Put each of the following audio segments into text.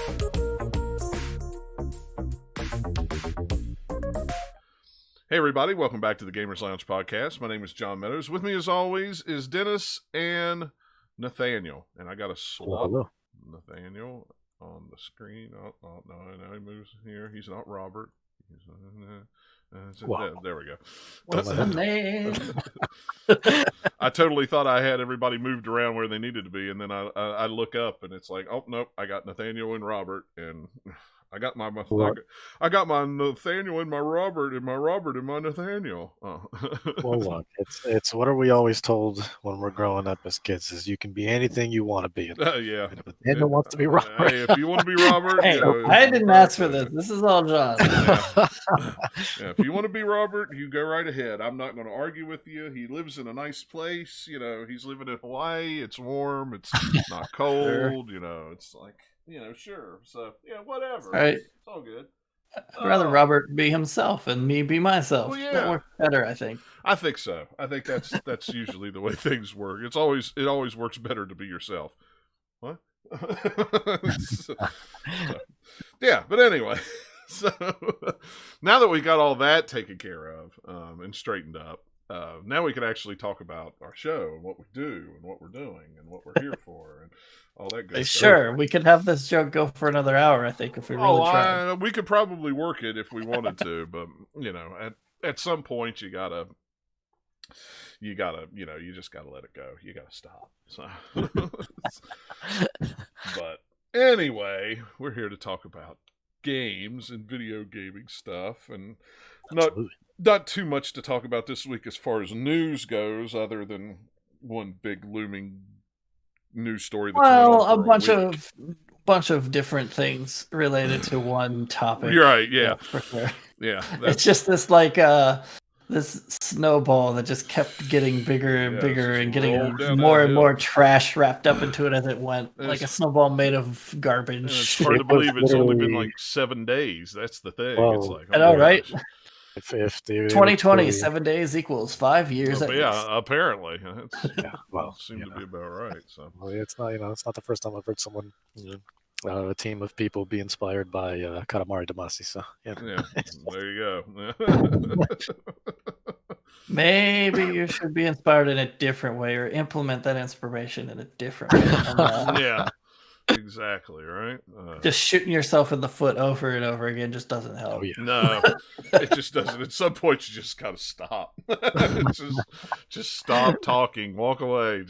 Hey everybody, welcome back to the Gamers Lounge podcast. My name is John Meadows. With me as always is Dennis and Nathaniel. And I got to swap Nathaniel on the screen. Oh no, he moves here. He's not Robert. There we go. What's the name? I totally thought I had everybody moved around where they needed to be, and then I look up and it's like, oh nope, I got Nathaniel and Robert, and I got my Nathaniel and my Robert and my Robert and my Nathaniel. Oh. Well, look, it's what are we always told when we're growing up as kids is you can be anything you want to be. Yeah. And if Nathaniel wants to be Robert. Hey, if you want to be Robert, hey, I didn't ask for this. This is all John. Yeah. If you want to be Robert, you go right ahead. I'm not going to argue with you. He lives in a nice place. You know, he's living in Hawaii. It's warm. It's not cold. Sure. You know, it's like. Sure. So, yeah, whatever. Right. It's all good. I'd rather Robert be himself and me be myself. Well, yeah. That works better, I think. I think so. I think that's usually the way things work. It always works better to be yourself. What? Yeah, but anyway. So, now that we got all that taken care of and straightened up, now we can actually talk about our show and what we do and what we're doing and what we're here for and all that good stuff. Sure, we could have this joke go for another hour, I think, if we really try. We could probably work it if we wanted to, but at some point you just gotta let it go. You gotta stop. So, but anyway, we're here to talk about games and video gaming stuff, and not too much to talk about this week as far as news goes, other than one big looming news story. A bunch of different things related to one topic. You're right. Yeah, yeah, for sure. Yeah, it's just this this snowball that just kept getting bigger and bigger and getting more and more trash wrapped up into it as it went, like a snowball made of garbage. It's hard to believe it's only been like 7 days. That's the thing. Well, it's like, I know, right? If 2020, 7 days equals 5 years. Apparently. Seemed to be about right. So it's not, it's not the first time I've heard someone, a team of people be inspired by Katamari Damacy. So yeah, there you go. Maybe you should be inspired in a different way, or implement that inspiration in a different way. Yeah. Exactly, right? Just shooting yourself in the foot over and over again just doesn't help. Oh, yeah. No, it just doesn't. At some point, you just gotta stop. just stop talking, walk away.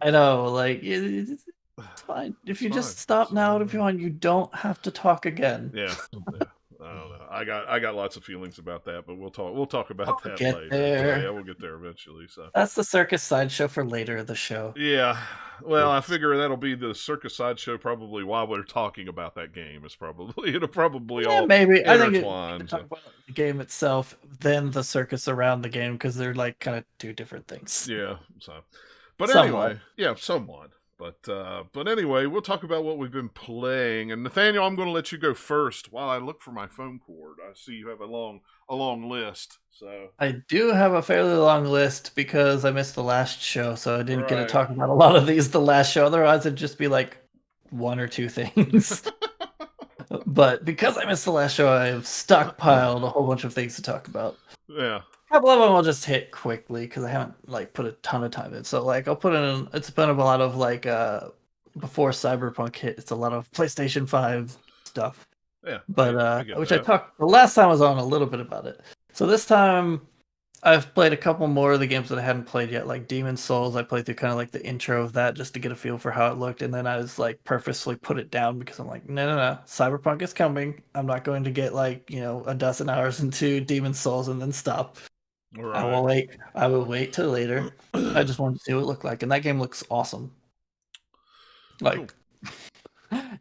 I know, like it's fine if you just stop now. If you want, you don't have to talk again. Yeah. I don't know. I got lots of feelings about that, but we'll talk about that later. There. Yeah, we'll get there eventually. So that's the circus sideshow for later in the show. Yeah. Well, I figure that'll be the circus sideshow probably while we're talking about that game. It'll probably all maybe. I think talk about the game itself, then the circus around the game, because they're like kind of two different things. Yeah. So, but somewhat. Anyway, yeah, somewhat. But anyway, we'll talk about what we've been playing. And Nathaniel, I'm going to let you go first while I look for my phone cord. I see you have a long list. So I do have a fairly long list because I missed the last show, so I didn't get to talk about a lot of these the last show. Otherwise, it'd just be like one or two things. But because I missed the last show, I've stockpiled a whole bunch of things to talk about. Yeah. A couple of them I'll just hit quickly because I haven't put a ton of time in. So I'll put in. It's been a lot of before Cyberpunk hit. It's a lot of PlayStation 5 stuff. Yeah, but I talked the last time I was on a little bit about it. So this time I've played a couple more of the games that I hadn't played yet, like Demon's Souls. I played through kind of like the intro of that just to get a feel for how it looked, and then I was like purposely put it down because I'm like, no, Cyberpunk is coming. I'm not going to get a dozen hours into Demon's Souls and then stop. Right. I will wait till later. I just wanted to see what it looked like, and that game looks awesome.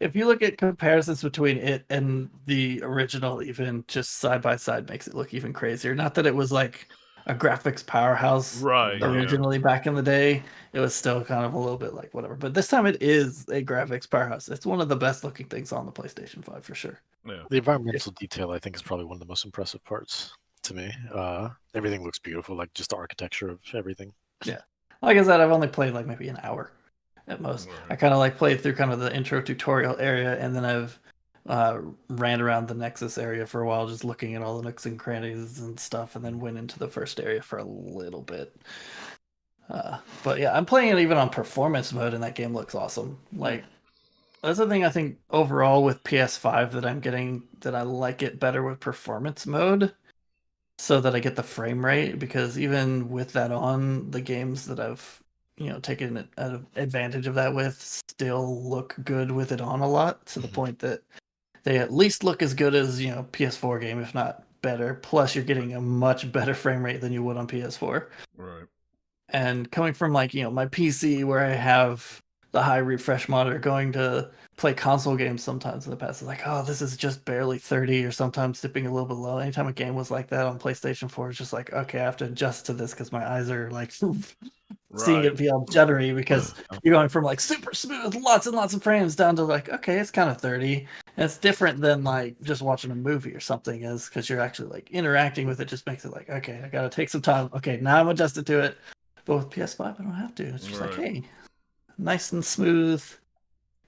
If you look at comparisons between it and the original, even just side by side makes it look even crazier. Not that it was like a graphics powerhouse originally back in the day. It was still kind of a little bit like whatever. But this time it is a graphics powerhouse. It's one of the best looking things on the PlayStation 5 for sure. Yeah. The environmental detail, I think, is probably one of the most impressive parts to me. Everything looks beautiful, like just the architecture of everything. Yeah. Like I said, I've only played like maybe an hour. at most. Right. I kind of like played through kind of the intro tutorial area, and then I've ran around the Nexus area for a while, just looking at all the nooks and crannies and stuff, and then went into the first area for a little bit. But yeah, I'm playing it even on performance mode, and that game looks awesome. Like, that's the thing I think overall with PS5 that I'm getting, that I like it better with performance mode, so that I get the frame rate, because even with that on, the games that I've taken advantage of that with still look good with it on a lot, to the point that they at least look as good as PS4 game, if not better. Plus, you're getting a much better frame rate than you would on PS4. Right. And coming from my PC, where I have the high refresh monitor, going to play console games sometimes in the past, it's like, oh, this is just barely 30, or sometimes dipping a little bit low. Anytime a game was like that on PlayStation 4, it's just like, okay, I have to adjust to this because my eyes are like seeing it be all jittery, because you're going from like super smooth, lots and lots of frames, down to like, okay, it's kind of 30. And it's different than like just watching a movie or something, is because you're actually like interacting with it, just makes it like, okay, I gotta take some time. Okay, now I'm adjusted to it. But with PS5, I don't have to. It's just like, hey, nice and smooth.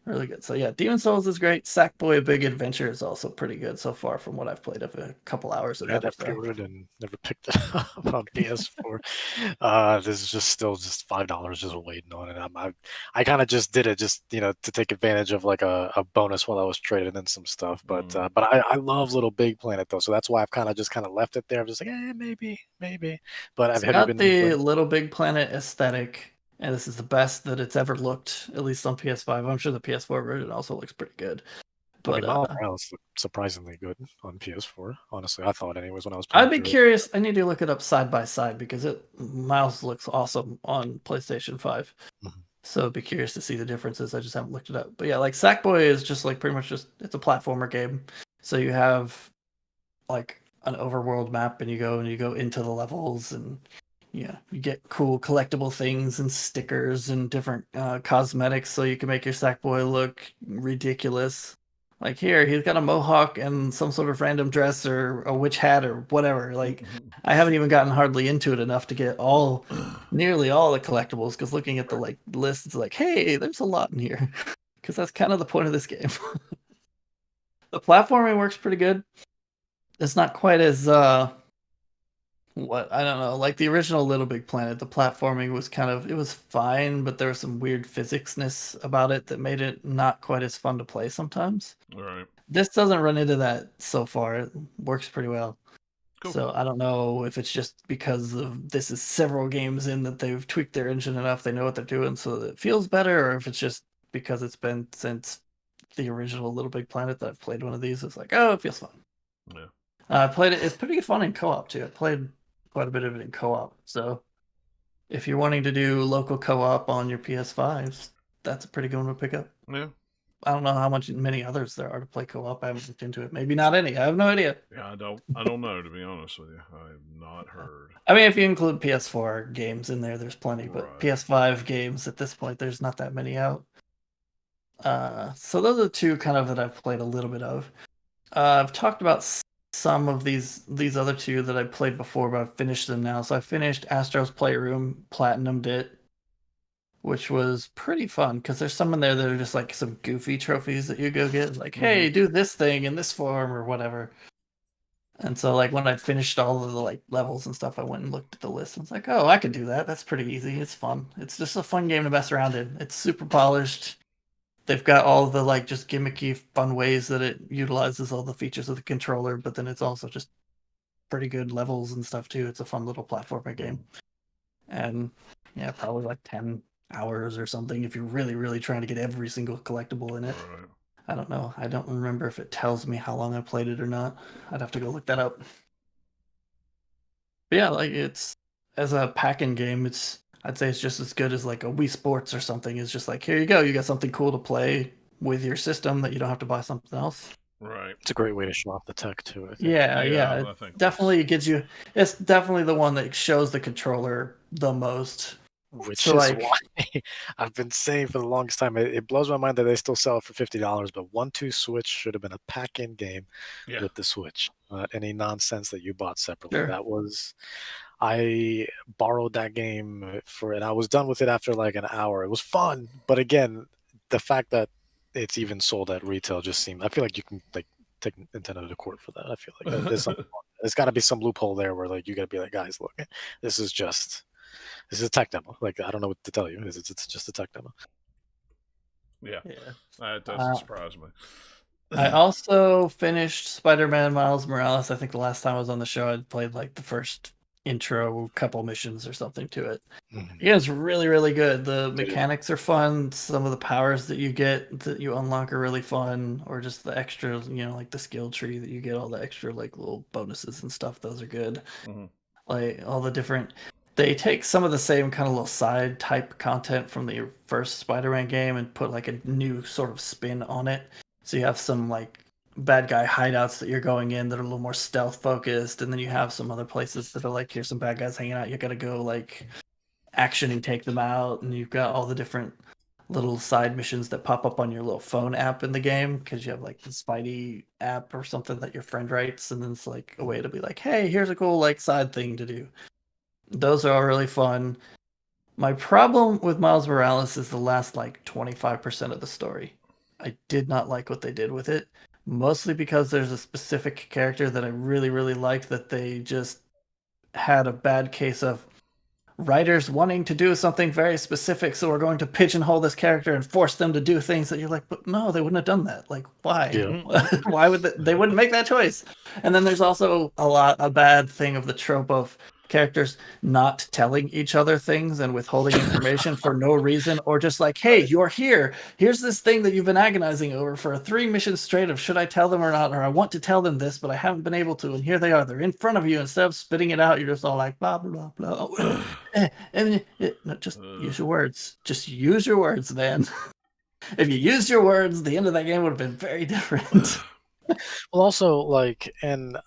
Really good. So yeah, Demon Souls is great. Sackboy: A Big Adventure is also pretty good so far from what I've played of a couple hours of I it. had that pre-ordered and never picked it up on PS4. This is just still just $5 just waiting on it. I kind of just did it just to take advantage of like a bonus while I was trading in some stuff. But I love Little Big Planet though, so that's why I've kind of left it there. I'm just like, maybe. But It's have you got been the Little Big Planet aesthetic, and this is the best that it's ever looked, at least on PS5. I'm sure the PS4 version also looks pretty good. I mean, But Miles Morales looked surprisingly good on PS4. Honestly, I thought anyways when I was playing I'd be through it. curious. I need to look it up side by side, because Miles looks awesome on PlayStation 5. Mhm. So I'd be curious to see the differences. I just haven't looked it up. But yeah, like Sackboy is just like pretty much just, it's a platformer game. So you have like an overworld map, and you go into the levels, and you get cool collectible things and stickers and different cosmetics, so you can make your Sackboy look ridiculous. Like, here, he's got a mohawk and some sort of random dress or a witch hat or whatever. Like, I haven't even gotten hardly into it enough to get nearly all the collectibles, because looking at the like list, it's like, hey, there's a lot in here. Because that's kind of the point of this game. The platforming works pretty good. It's not quite as what, I don't know, like the original Little Big Planet, the platforming was it was fine, but there was some weird physicsness about it that made it not quite as fun to play sometimes. Right. This doesn't run into that so far. It works pretty well. Cool. So I don't know if it's just because this is several games in that they've tweaked their engine enough, they know what they're doing, so that it feels better, or if it's just because it's been since the original Little Big Planet that I've played one of these. It's like, oh, it feels fun. Yeah. I played it. It's pretty fun in co-op too. I played quite a bit of it in co-op. So if you're wanting to do local co-op on your PS5s, that's a pretty good one to pick up. Yeah. I don't know how many others there are to play co-op. I haven't looked into it. Maybe not any. I have no idea. Yeah, I don't know, to be honest with you. I have not heard. I mean, if you include PS4 games in there, there's plenty. But Right. PS5 games at this point, there's not that many out. So those are the two kind of that I've played a little bit of. I've talked about some of these other two that I played before, but I've finished them now. So I finished Astro's Playroom, platinumed it, which was pretty fun, because there's some in there that are just like some goofy trophies that you go get, like, hey, do this thing in this form or whatever. And so like when I finished all of the like levels and stuff, I went and looked at the list and was like, oh, I could do that. That's pretty easy. It's fun. It's just a fun game to mess around in. It's super polished. They've got all the like just gimmicky fun ways that it utilizes all the features of the controller, but then it's also just pretty good levels and stuff too. It's a fun little platformer game. And yeah, probably like 10 hours or something if you're really, really trying to get every single collectible in it. Right. I don't know. I don't remember if it tells me how long I played it or not. I'd have to go look that up. But yeah, like it's, as a pack-in game, I'd say it's just as good as like a Wii Sports or something. It's just like, here you go, you got something cool to play with your system that you don't have to buy something else. Right. It's a great way to show off the tech too, I think. Yeah. I think Definitely gives you. It's definitely the one that shows the controller the most. Which So, is like, why I've been saying for the longest time, it blows my mind that they still sell it for $50, but 1-2 Switch should have been a pack-in game with the Switch. Not any nonsense that you bought separately. Sure. That was, I borrowed that game and I was done with it after like an hour. It was fun, but again, the fact that it's even sold at retail just seemed. I feel like you can like take Nintendo to court for that. I feel like there's got to be some loophole there where like you got to be like, guys, look, this is a tech demo. Like I don't know what to tell you. It's just a tech demo. Yeah, that doesn't surprise me. I also finished Spider-Man Miles Morales. I think the last time I was on the show, I'd played like the first intro couple missions or something to it. Yeah, it's really, really good. The mechanics are fun. Some of the powers that you get that you unlock are really fun, or just the extra, like the skill tree that you get, all the extra like little bonuses and stuff. Those are good. Like all the different. They take some of the same kind of little side type content from the first Spider-Man game and put like a new sort of spin on it. So you have some like bad guy hideouts that you're going in that are a little more stealth focused, and then you have some other places that are like, here's some bad guys hanging out. You got to go like action and take them out, and you've got all the different little side missions that pop up on your little phone app in the game because you have like the Spidey app or something that your friend writes, and then it's like a way to be like, hey, here's a cool like side thing to do. Those are all really fun. My problem with Miles Morales is the last like 25% of the story. I did not like what they did with it, mostly because there's a specific character that I really, really liked that they just had a bad case of writers wanting to do something very specific, so we're going to pigeonhole this character and force them to do things that you're like, but no, they wouldn't have done that. Like, why? Yeah. Why would they wouldn't make that choice? And then there's also a bad thing of the trope of characters not telling each other things and withholding information for no reason, or just like, hey, you're here. Here's this thing that you've been agonizing over for 3 missions straight of should I tell them or not, or I want to tell them this, but I haven't been able to, and here they are. They're in front of you. Instead of spitting it out, you're just all like, blah, blah, blah, blah. And no, just use your words. Just use your words, man. If you used your words, the end of that game would have been very different. Well, also, like, and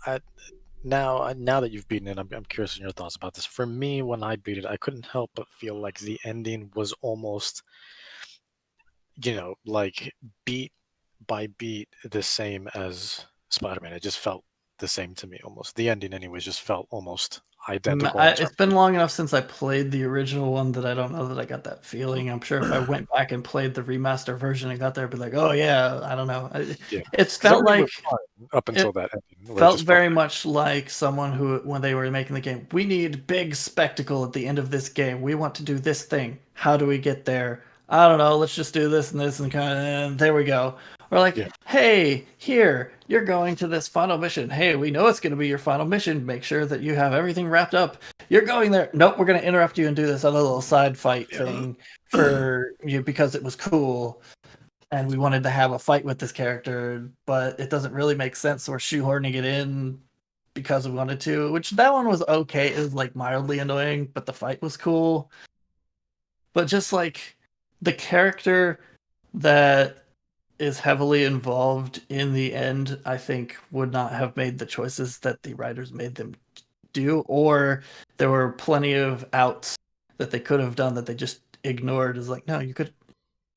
now that you've beaten it, I'm curious in your thoughts about this. For me, when I beat it, I couldn't help but feel like the ending was almost, like beat by beat the same as Spider-Man. It just felt the same to me almost. The ending, anyways, just felt almost identical. It's been long enough since I played the original one that I don't know that I got that feeling. I'm sure if I went back and played the remaster version and got there, I'd be like, oh yeah, I don't know. It's felt like up until that ending. Felt very much like someone who, when they were making the game, we need big spectacle at the end of this game. We want to do this thing. How do we get there? I don't know. Let's just do this and this and and there we go. Or like, hey, here, you're going to this final mission. Hey, we know it's going to be your final mission. Make sure that you have everything wrapped up. You're going there. Nope, we're going to interrupt you and do this other little side fight thing for you because it was cool. And we wanted to have a fight with this character, but it doesn't really make sense. So we're shoehorning it in because we wanted to, which that one was okay. It was like mildly annoying, but the fight was cool. But just like the character that is heavily involved in the end, I think would not have made the choices that the writers made them do, or there were plenty of outs that they could have done that they just ignored. Is like, no, you could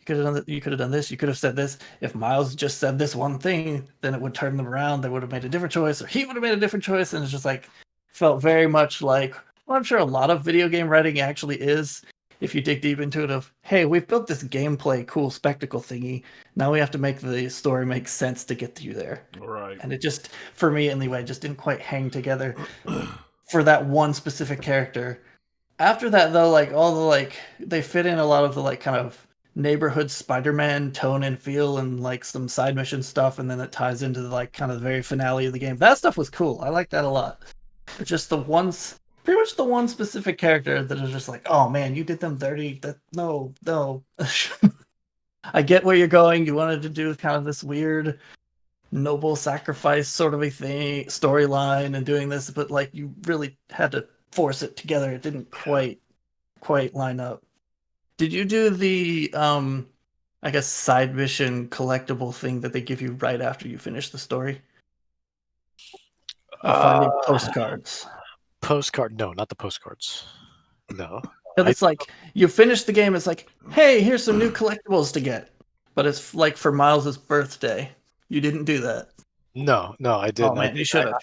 have done that. You could have done this. You could have said this. If Miles just said this one thing, then it would turn them around. They would have made a different choice, or he would have made a different choice. And it's just like, felt very much like, well, I'm sure a lot of video game writing actually is, if you dig deep into it, of, hey, we've built this gameplay cool spectacle thingy. Now we have to make the story make sense to get you there. Right. And it just, for me anyway, just didn't quite hang together for that one specific character. After that, though, like all the like, they fit in a lot of the like kind of neighborhood Spider-Man tone and feel, and like some side mission stuff, and then it ties into the like kind of the very finale of the game. That stuff was cool. I like that a lot. But just pretty much the one specific character that is just like, oh man, you did them dirty. That no. I get where you're going. You wanted to do kind of this weird noble sacrifice sort of a thing, storyline, and doing this, but like you really had to force it together. It didn't quite line up. Did you do the I guess side mission collectible thing that they give you right after you finish the story? Finding postcards. No, not the postcards. No. It's like you finish the game, it's like, hey, here's some new collectibles to get. But it's like for Miles's birthday. You didn't do that. No, I didn't. Oh man, you should have.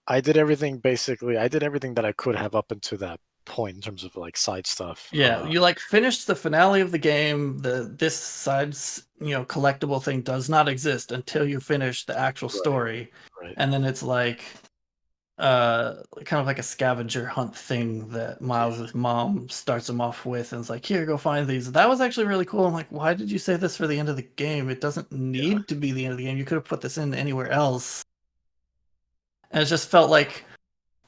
I did everything basically. I did everything that I could have up until that point in terms of like side stuff. Yeah, you like finished the finale of the game. This side's collectible thing does not exist until you finish the actual story, right. and then it's like kind of like a scavenger hunt thing that Miles' mom starts him off with, and it's like, here, go find these. That was actually really cool. I'm like, why did you say this for the end of the game? It doesn't need to be the end of the game. You could have put this in anywhere else. And it just felt like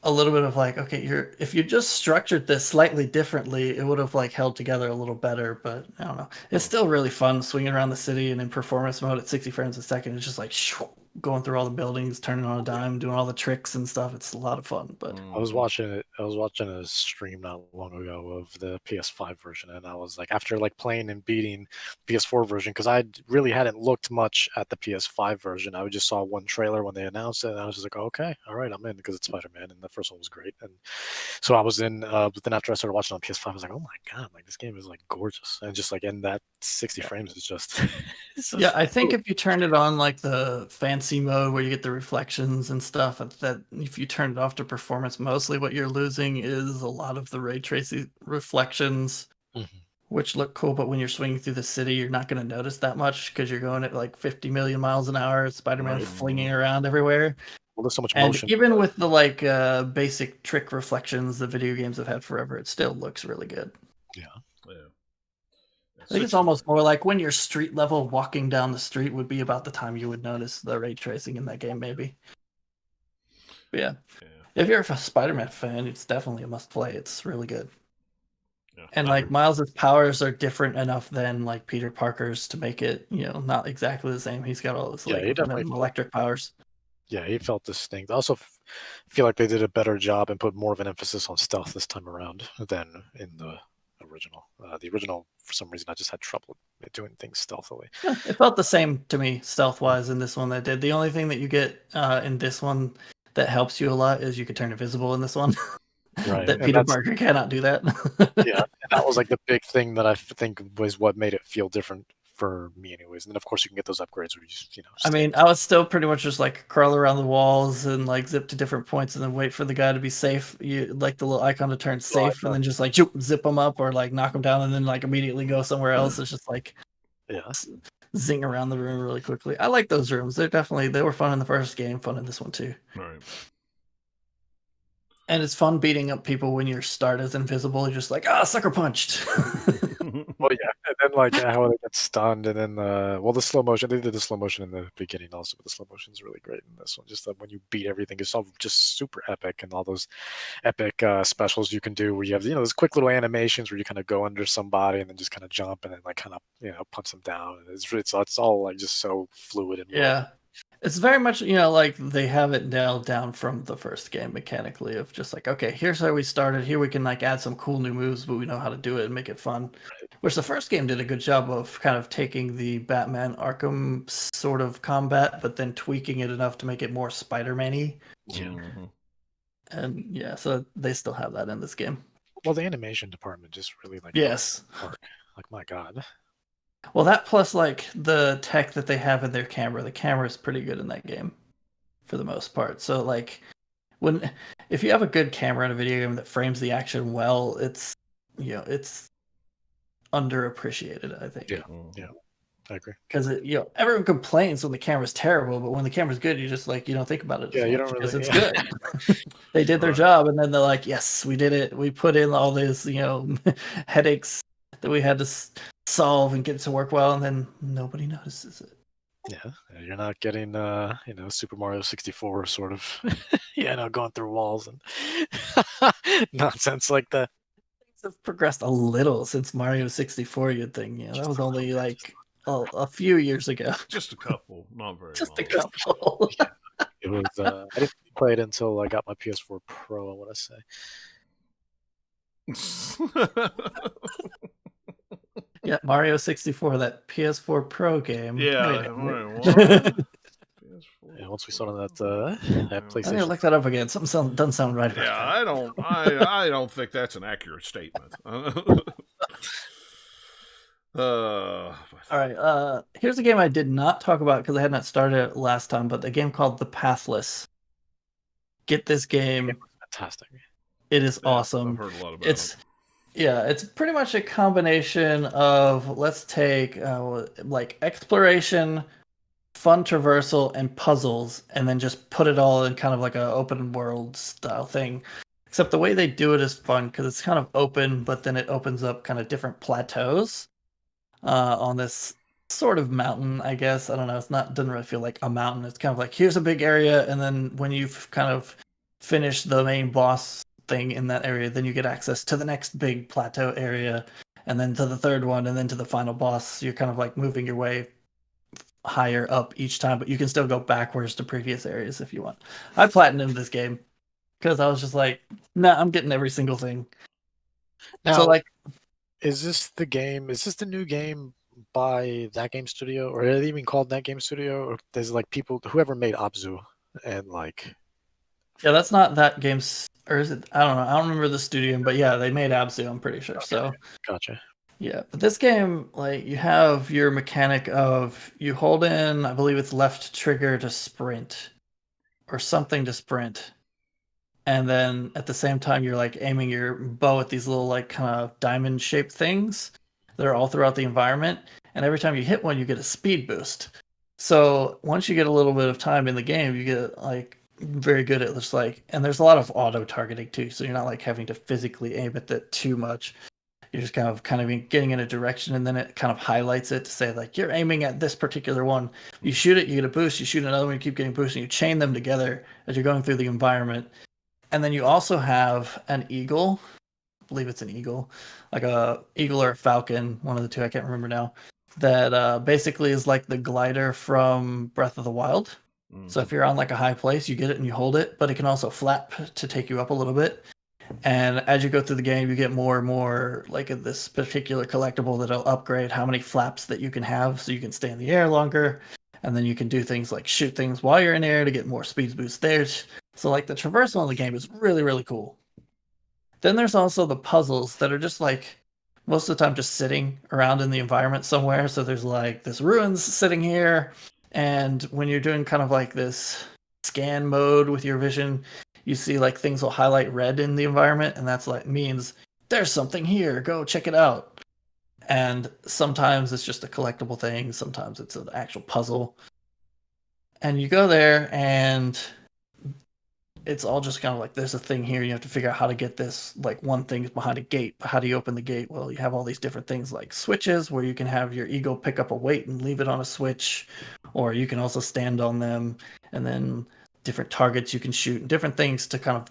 a little bit of like, okay, if you just structured this slightly differently, it would have like held together a little better. But I don't know. It's still really fun swinging around the city, and in performance mode at 60 frames a second, it's just like going through all the buildings, turning on a dime, doing all the tricks and stuff. It's a lot of fun. But I was watching a stream not long ago of the PS5 version, and I was like, after like playing and beating PS4 version, because I really hadn't looked much at the PS5 version. I just saw one trailer when they announced it, and I was just like, okay, all right, I'm in, because it's Spider-Man, and the first one was great. And so I was in. But then after I started watching on PS5, I was like, oh my god, like this game is like gorgeous, and just like in that 60 frames is just. Yeah, I think if you turned it on like the fancy mode where you get the reflections and stuff, that if you turn it off to performance, mostly what you're losing is a lot of the ray tracing reflections, which look cool, but when you're swinging through the city, you're not going to notice that much because you're going at like 50 million miles an hour, Spider-Man flinging around everywhere. Well, there's so much and motion. Even with the like basic trick reflections the video games have had forever, it still looks really good. Yeah. I think it's almost more like when you're street level walking down the street would be about the time you would notice the ray tracing in that game, maybe. But yeah. If you're a Spider-Man fan, it's definitely a must play. It's really good. Yeah, and like Miles's powers are different enough than like Peter Parker's to make it, not exactly the same. He's got all this like electric powers. Yeah, he felt distinct. I also feel like they did a better job and put more of an emphasis on stealth this time around than in the original. The original, for some reason, I just had trouble doing things stealthily. Yeah, it felt the same to me, stealth-wise, in this one that did. The only thing that you get in this one that helps you a lot is you could turn invisible in this one. Right. That Peter Parker cannot do that. Yeah, and that was like the big thing that I think was what made it feel different for me anyways. And then of course you can get those upgrades where you just, I mean, I was still pretty much just like crawl around the walls and like zip to different points and then wait for the guy to be safe. You like the little icon to turn safe and then just like zip them up or like knock them down and then like immediately go somewhere else. It's just like zing around the room really quickly. I like those rooms. They were fun in the first game, fun in this one too. Right. And it's fun beating up people when your start is invisible. You're just like, sucker punched. Well, yeah, and then like how they get stunned, and then the slow motion. They did the slow motion in the beginning also, but the slow motion is really great in this one. Just that when you beat everything, it's all just super epic, and all those epic specials you can do where you have those quick little animations where you kind of go under somebody and then just kind of jump and then like kind of punch them down. And it's all like just so fluid and It's very much, like they have it nailed down from the first game mechanically of just like, okay, here's how we started. Here we can like add some cool new moves, but we know how to do it and make it fun. Right. Which the first game did a good job of kind of taking the Batman Arkham sort of combat, but then tweaking it enough to make it more Spider-Man-y. Yeah. And so they still have that in this game. Well, the animation department just really like like my God. Well, that plus like the tech that they have in their camera. The camera is pretty good in that game, for the most part. So like, if you have a good camera in a video game that frames the action well, it's it's underappreciated, I think. Yeah, I agree. Because everyone complains when the camera's terrible, but when the camera's good, you just like you don't think about it. You don't really. Because it's good. They did their job, and then they're like, "Yes, we did it. We put in all these headaches that we had to solve and get it to work well," and then nobody notices it. Yeah, you're not getting Super Mario 64 sort of going through walls and nonsense like that. Things have progressed a little since Mario 64, you'd think. That was only like a few years ago. Just a couple, not very Just long. a couple. It was I didn't play it until I got my PS4 Pro, I want to say. Yeah, Mario 64, that PS4 Pro game. Yeah. Once we saw that PlayStation. I'm gonna look that up again. Something doesn't sound right. Yeah, I don't think that's an accurate statement. All right. Here's a game I did not talk about because I had not started it last time, but the game called The Pathless. get this game. Fantastic. It is Yeah, awesome. I've heard a lot about It's it. Yeah, it's pretty much a combination of let's take like exploration, fun traversal, and puzzles, and then just put it all in kind of like a open world style thing. Except the way they do it is fun because it's kind of open, but then it opens up kind of different plateaus on this sort of mountain, I guess. I don't know. It's not doesn't really feel like a mountain. It's kind of like here's a big area, and then when you've kind of finished the main boss thing in that area, then you get access to the next big plateau area, and then to the third one, and then to the final boss. You're kind of like moving your way higher up each time, but you can still go backwards to previous areas if you want. I platinumed this game because I was just like, nah, I'm getting every single thing. Now, So like, is this the game? Is this the new game by that game studio, or are they even called that game studio? Or there's like people, whoever made Abzu, and like, yeah, that's not that game's, or is it? I don't know. I don't remember the studio, but yeah, they made Abzu, I'm pretty sure. okay, So gotcha. yeah, but this game, like, you have your mechanic of you hold in, I believe it's left trigger to sprint, or something to sprint, and then at the same time you're like aiming your bow at these little like kind of diamond shaped things that are all throughout the environment, and every time you hit one you get a speed boost. So once you get a little bit of time in the game you get like very good at just like, and there's a lot of auto targeting too, so you're not like having to physically aim at that too much. You're just kind of getting in a direction, and then it kind of highlights it to say like you're aiming at this particular one. You shoot it, you get a boost. You shoot another one, you keep getting boost, and you chain them together as you're going through the environment. And then you also have an eagle. I believe it's an eagle, like a eagle or a falcon, one of the two. I can't remember now. That basically is like the glider from Breath of the Wild. So if you're on like a high place, you get it and you hold it, but it can also flap to take you up a little bit. And as you go through the game, you get more and more like this particular collectible that'll upgrade how many flaps that you can have so you can stay in the air longer. And then you can do things like shoot things while you're in air to get more speed boost there. So like the traversal in the game is really, really cool. Then there's also the puzzles that are just like most of the time just sitting around in the environment somewhere. So there's like this ruins sitting here. And when you're doing kind of like this scan mode with your vision, you see like things will highlight red in the environment, and that's like means there's something here, go check it out. And sometimes it's just a collectible thing, sometimes it's an actual puzzle. And you go there and it's all just kind of like there's a thing here, you have to figure out how to get this, like one thing is behind a gate, but how do you open the gate? Well, you have all these different things like switches where you can have your eagle pick up a weight and leave it on a switch, or you can also stand on them, and then different targets you can shoot and different things to kind of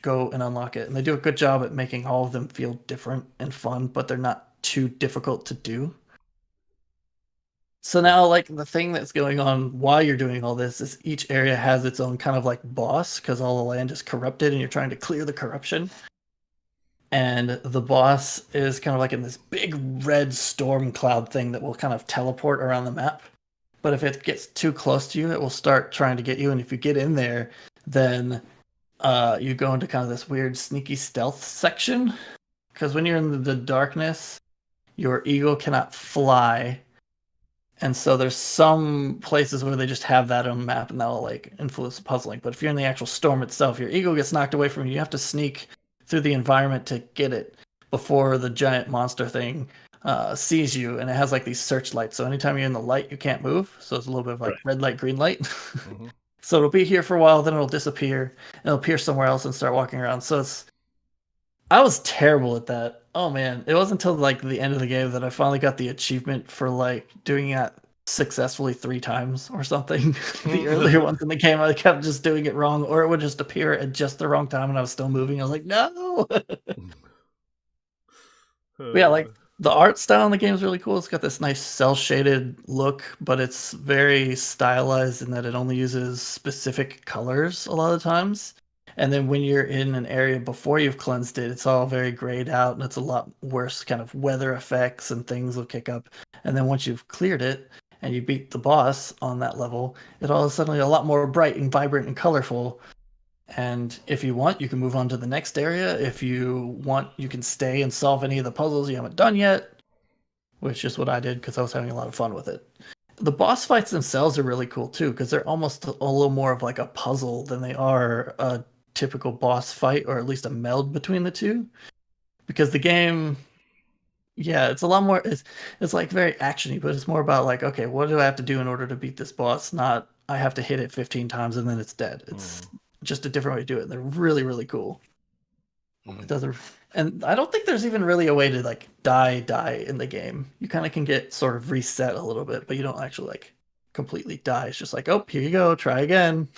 go and unlock it. And they do a good job at making all of them feel different and fun, but they're not too difficult to do. So now, like, the thing that's going on while you're doing all this is each area has its own kind of like boss because all the land is corrupted and you're trying to clear the corruption. And the boss is kind of like in this big red storm cloud thing that will kind of teleport around the map. But if it gets too close to you, it will start trying to get you. And if you get in there, then you go into kind of this weird sneaky stealth section. Because when you're in the darkness, your eagle cannot fly. And so there's some places where they just have that on the map and that'll like influence the puzzling. But if you're in the actual storm itself, your eagle gets knocked away from you. You have to sneak through the environment to get it before the giant monster thing sees you. And it has like these searchlights. So anytime you're in the light, you can't move. So it's a little bit of like red light, green light. Mm-hmm. So it'll be here for a while, then it'll disappear. And it'll appear somewhere else and start walking around. So I was terrible at that. Oh man, it wasn't until like the end of the game that I finally got the achievement for like doing that successfully 3 times or something. The earlier ones in the game, I kept just doing it wrong, or it would just appear at just the wrong time and I was still moving. I was like, no. Yeah, like the art style in the game is really cool. It's got this nice cel shaded look, but it's very stylized in that it only uses specific colors a lot of times. And then when you're in an area before you've cleansed it, it's all very grayed out and it's a lot worse kind of weather effects and things will kick up. And then once you've cleared it and you beat the boss on that level, it all is suddenly a lot more bright and vibrant and colorful. And if you want, you can move on to the next area. If you want, you can stay and solve any of the puzzles you haven't done yet, which is what I did because I was having a lot of fun with it. The boss fights themselves are really cool too, because they're almost a little more of like a puzzle than they are a typical boss fight, or at least a meld between the two. Because the game, yeah, it's a lot more. It's like very actiony, but it's more about like, okay, what do I have to do in order to beat this boss? Not I have to hit it 15 times and then it's dead. It's just a different way to do it. They're really, really cool. It doesn't, and I don't think there's even really a way to like die in the game. You kind of can get sort of reset a little bit, but you don't actually like completely die. It's just like, oh, here you go, try again.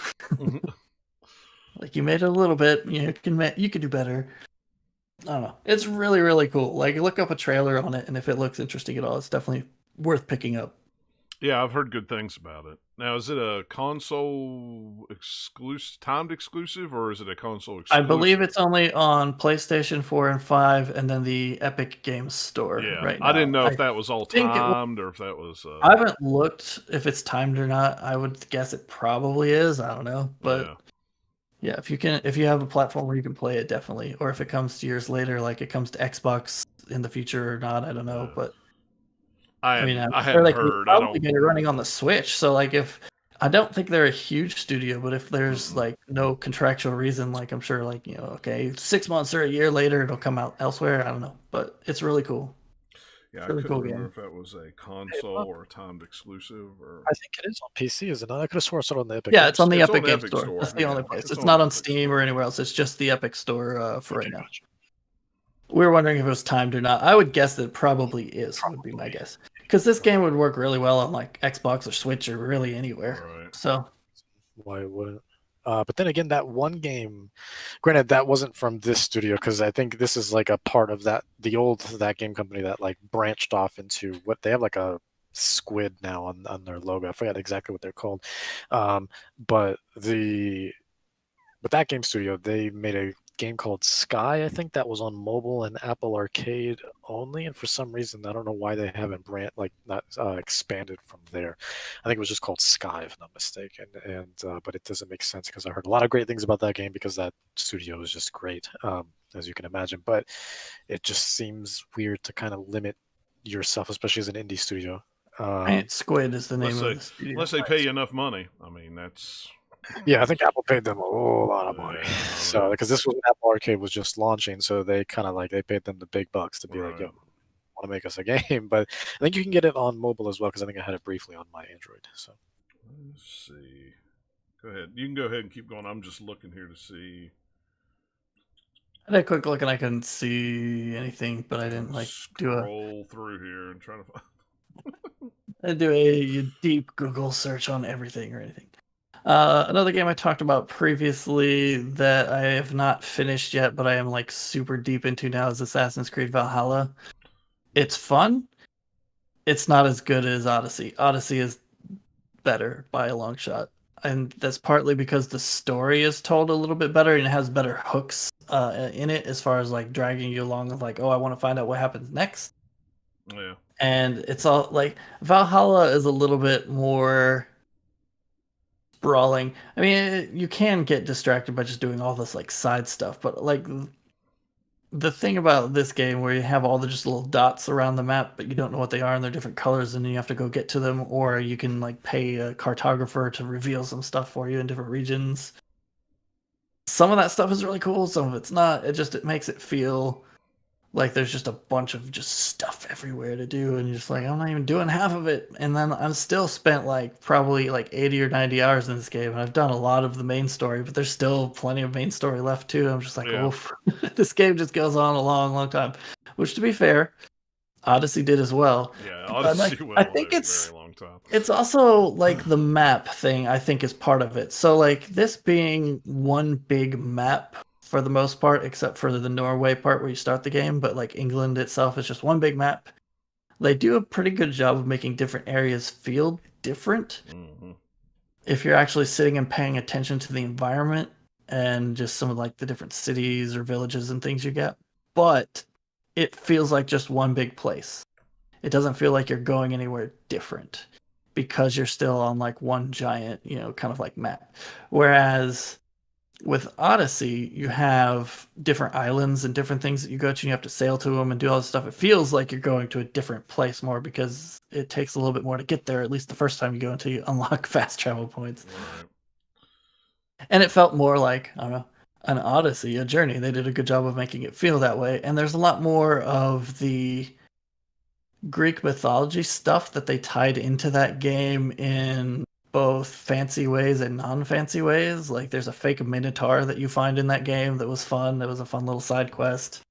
Like you made it a little bit, you can do better. I don't know. It's really, really cool. Like look up a trailer on it, and if it looks interesting at all, it's definitely worth picking up. Yeah, I've heard good things about it. Now, is it a console exclusive, timed exclusive, or is it a console exclusive? I believe it's only on PlayStation 4 and 5, and then the Epic Games Store right now. I didn't know if that was all timed or if that was. I haven't looked if it's timed or not. I would guess it probably is. I don't know, but yeah, if you have a platform where you can play it, definitely. Or if it comes to years later, like it comes to Xbox in the future or not, I don't know, but. I hadn't heard. Probably get it running on the Switch. So, like, if I don't think they're a huge studio, but if there's like no contractual reason, like I'm sure, like okay, 6 months or a year later, it'll come out elsewhere. I don't know, but it's really cool. Yeah, really I couldn't remember if that was a console or a timed exclusive. Or I think it is on PC, is it not? I could have sworn it's on the Epic. Yeah, it's on the Epic Games Store. That's the only place. It's not on Steam or anywhere else. It's just the Epic Store for right now. We were wondering if it was timed or not. I would guess that it probably is. Would be my guess. Because this game would work really well on like Xbox or Switch or really anywhere. Right. So why wouldn't? But then again, that one game, granted, that wasn't from this studio, because I think this is like a part of that that game company that like branched off into what they have, like a squid now on their logo. I forgot exactly what they're called. But that game studio, they made a game called Sky, I think, that was on mobile and Apple Arcade only, and for some reason I don't know why they haven't expanded from there. I think it was just called Sky, if I'm not mistaken, and but it doesn't make sense because I heard a lot of great things about that game because that studio is just great, as you can imagine, but it just seems weird to kind of limit yourself, especially as an indie studio. Squid is the name of the studio. Unless they pay you enough money. I mean, that's... Yeah, I think Apple paid them a whole lot of money. So, because this was when Apple Arcade was just launching, so they kind of they paid them the big bucks to be like, yo, want to make us a game. But I think you can get it on mobile as well, because I think I had it briefly on my Android. So let's see. Go ahead. You can go ahead and keep going. I'm just looking here to see. I had a quick look and I couldn't see anything, but I didn't scroll through here and try to find. I do a deep Google search on everything or anything. Another game I talked about previously that I have not finished yet, but I am like super deep into now, is Assassin's Creed Valhalla. It's fun. It's not as good as Odyssey. Odyssey is better by a long shot. And that's partly because the story is told a little bit better and it has better hooks in it, as far as like dragging you along with like, oh, I want to find out what happens next. Yeah. And it's all like Valhalla is a little bit more sprawling. I mean, you can get distracted by just doing all this like side stuff, but like the thing about this game where you have all the just little dots around the map, but you don't know what they are and they're different colors, and you have to go get to them, or you can like pay a cartographer to reveal some stuff for you in different regions. Some of that stuff is really cool, some of it's not. It makes it feel like there's just a bunch of just stuff everywhere to do, and you're just like, I'm not even doing half of it. And then I'm still spent like probably like 80 or 90 hours in this game, and I've done a lot of the main story, but there's still plenty of main story left too. I'm just like, oof. This game just goes on a long, long time. Which, to be fair, Odyssey did as well. Yeah, Odyssey I think it's a very long time. It's also like the map thing, I think, is part of it. So like this being one big map for the most part, except for the Norway part where you start the game, but like England itself is just one big map. They do a pretty good job of making different areas feel different. Mm-hmm. If you're actually sitting and paying attention to the environment and just some of like the different cities or villages and things you get. But it feels like just one big place. It doesn't feel like you're going anywhere different because you're still on like one giant, kind of like map. Whereas With Odyssey, you have different islands and different things that you go to, and you have to sail to them and do all this stuff. It feels like you're going to a different place more because it takes a little bit more to get there, at least the first time you go until you unlock fast travel points. Right. And it felt more like, I don't know, an Odyssey, a journey. They did a good job of making it feel that way. And there's a lot more of the Greek mythology stuff that they tied into that game in both fancy ways and non-fancy ways. Like there's a fake minotaur that you find in that game that was fun. That was a fun little side quest.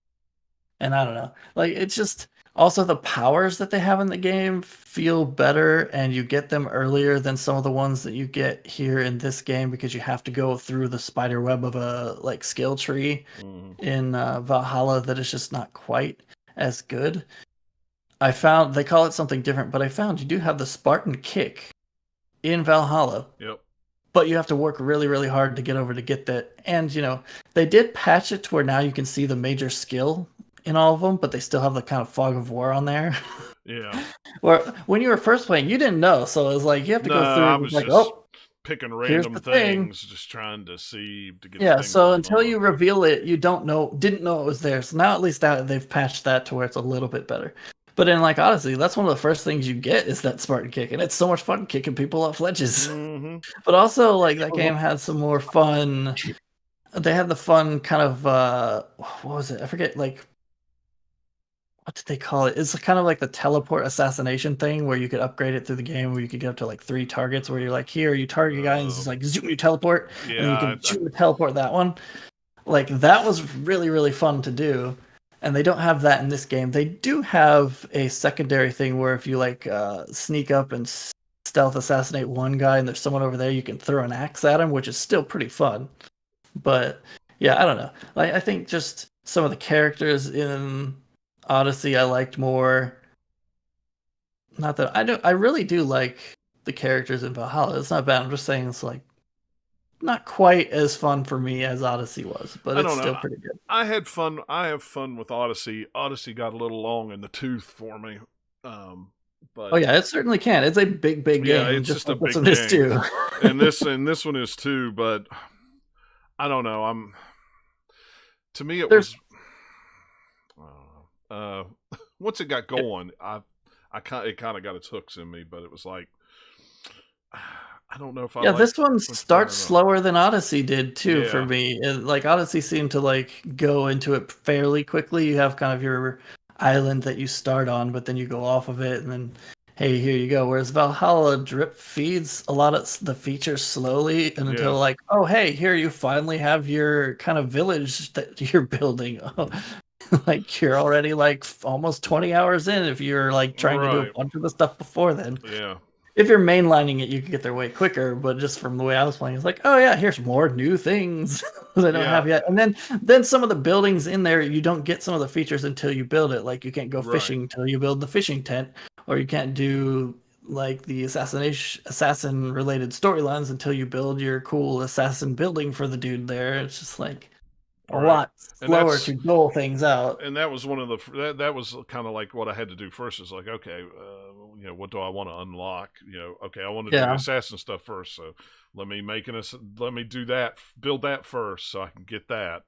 And I don't know. Like it's just also the powers that they have in the game feel better and you get them earlier than some of the ones that you get here in this game because you have to go through the spider web of a like skill tree in Valhalla that is just not quite as good. I found they call it something different, but I found you do have the Spartan kick in Valhalla. Yep. But you have to work really, really hard to get over to get that. And, you know, they did patch it to where now you can see the major skill in all of them, but they still have the kind of fog of war on there. Yeah. Where when you were first playing, you didn't know. So it was like, you have to go through. I was like, just picking random the things, just trying to see to get. Yeah, so until you reveal it, you didn't know it was there. So now at least that they've patched that to where it's a little bit better. But in like Odyssey, that's one of the first things you get is that Spartan kick, and it's so much fun kicking people off ledges. Mm-hmm. But also, like that game had some more fun. They had the fun kind of what was it? I forget. Like, what did they call it? It's kind of like the teleport assassination thing where you could upgrade it through the game, where you could get up to like 3 targets. Where you're like, here, you target a guy, and it's just like zoom, you teleport, and then you can shoot teleport that one. Like that was really, really fun to do. And they don't have that in this game. They do have a secondary thing where if you like sneak up and stealth assassinate one guy and there's someone over there, you can throw an axe at him, which is still pretty fun. But yeah, I don't know. Like I think just some of the characters in Odyssey I liked more. Not that I really do like the characters in Valhalla. It's not bad. I'm just saying it's like not quite as fun for me as Odyssey was, but it's still pretty good. I had fun. I have fun with Odyssey. Odyssey got a little long in the tooth for me. But oh yeah, it certainly can. It's a big game. Yeah, it's just a big game. Too. and this one is too. But I don't know. To me, was. Once it got going, it kind of got its hooks in me. But it was like. I don't know if I. Yeah, this one starts slower than Odyssey did too for me. And like Odyssey seemed to like go into it fairly quickly. You have kind of your island that you start on, but then you go off of it, and then hey, here you go. Whereas Valhalla drip feeds a lot of the features slowly, and until like, oh hey, here you finally have your kind of village that you're building. Oh, like you're already like almost 20 hours in if you're like trying to do a bunch of the stuff before then. Yeah. If you're mainlining it, you can get there way quicker. But just from the way I was playing, it's like, oh yeah, here's more new things that I don't have yet. And then some of the buildings in there, you don't get some of the features until you build it. Like you can't go fishing until you build the fishing tent, or you can't do like the assassin related storylines until you build your cool assassin building for the dude there. It's just like a lot slower to dole things out. And that was one of the that was kind of like what I had to do first. Is like, okay, what do I want to unlock? Okay, I want to do assassin stuff first. So let me do that, build that first, so I can get that.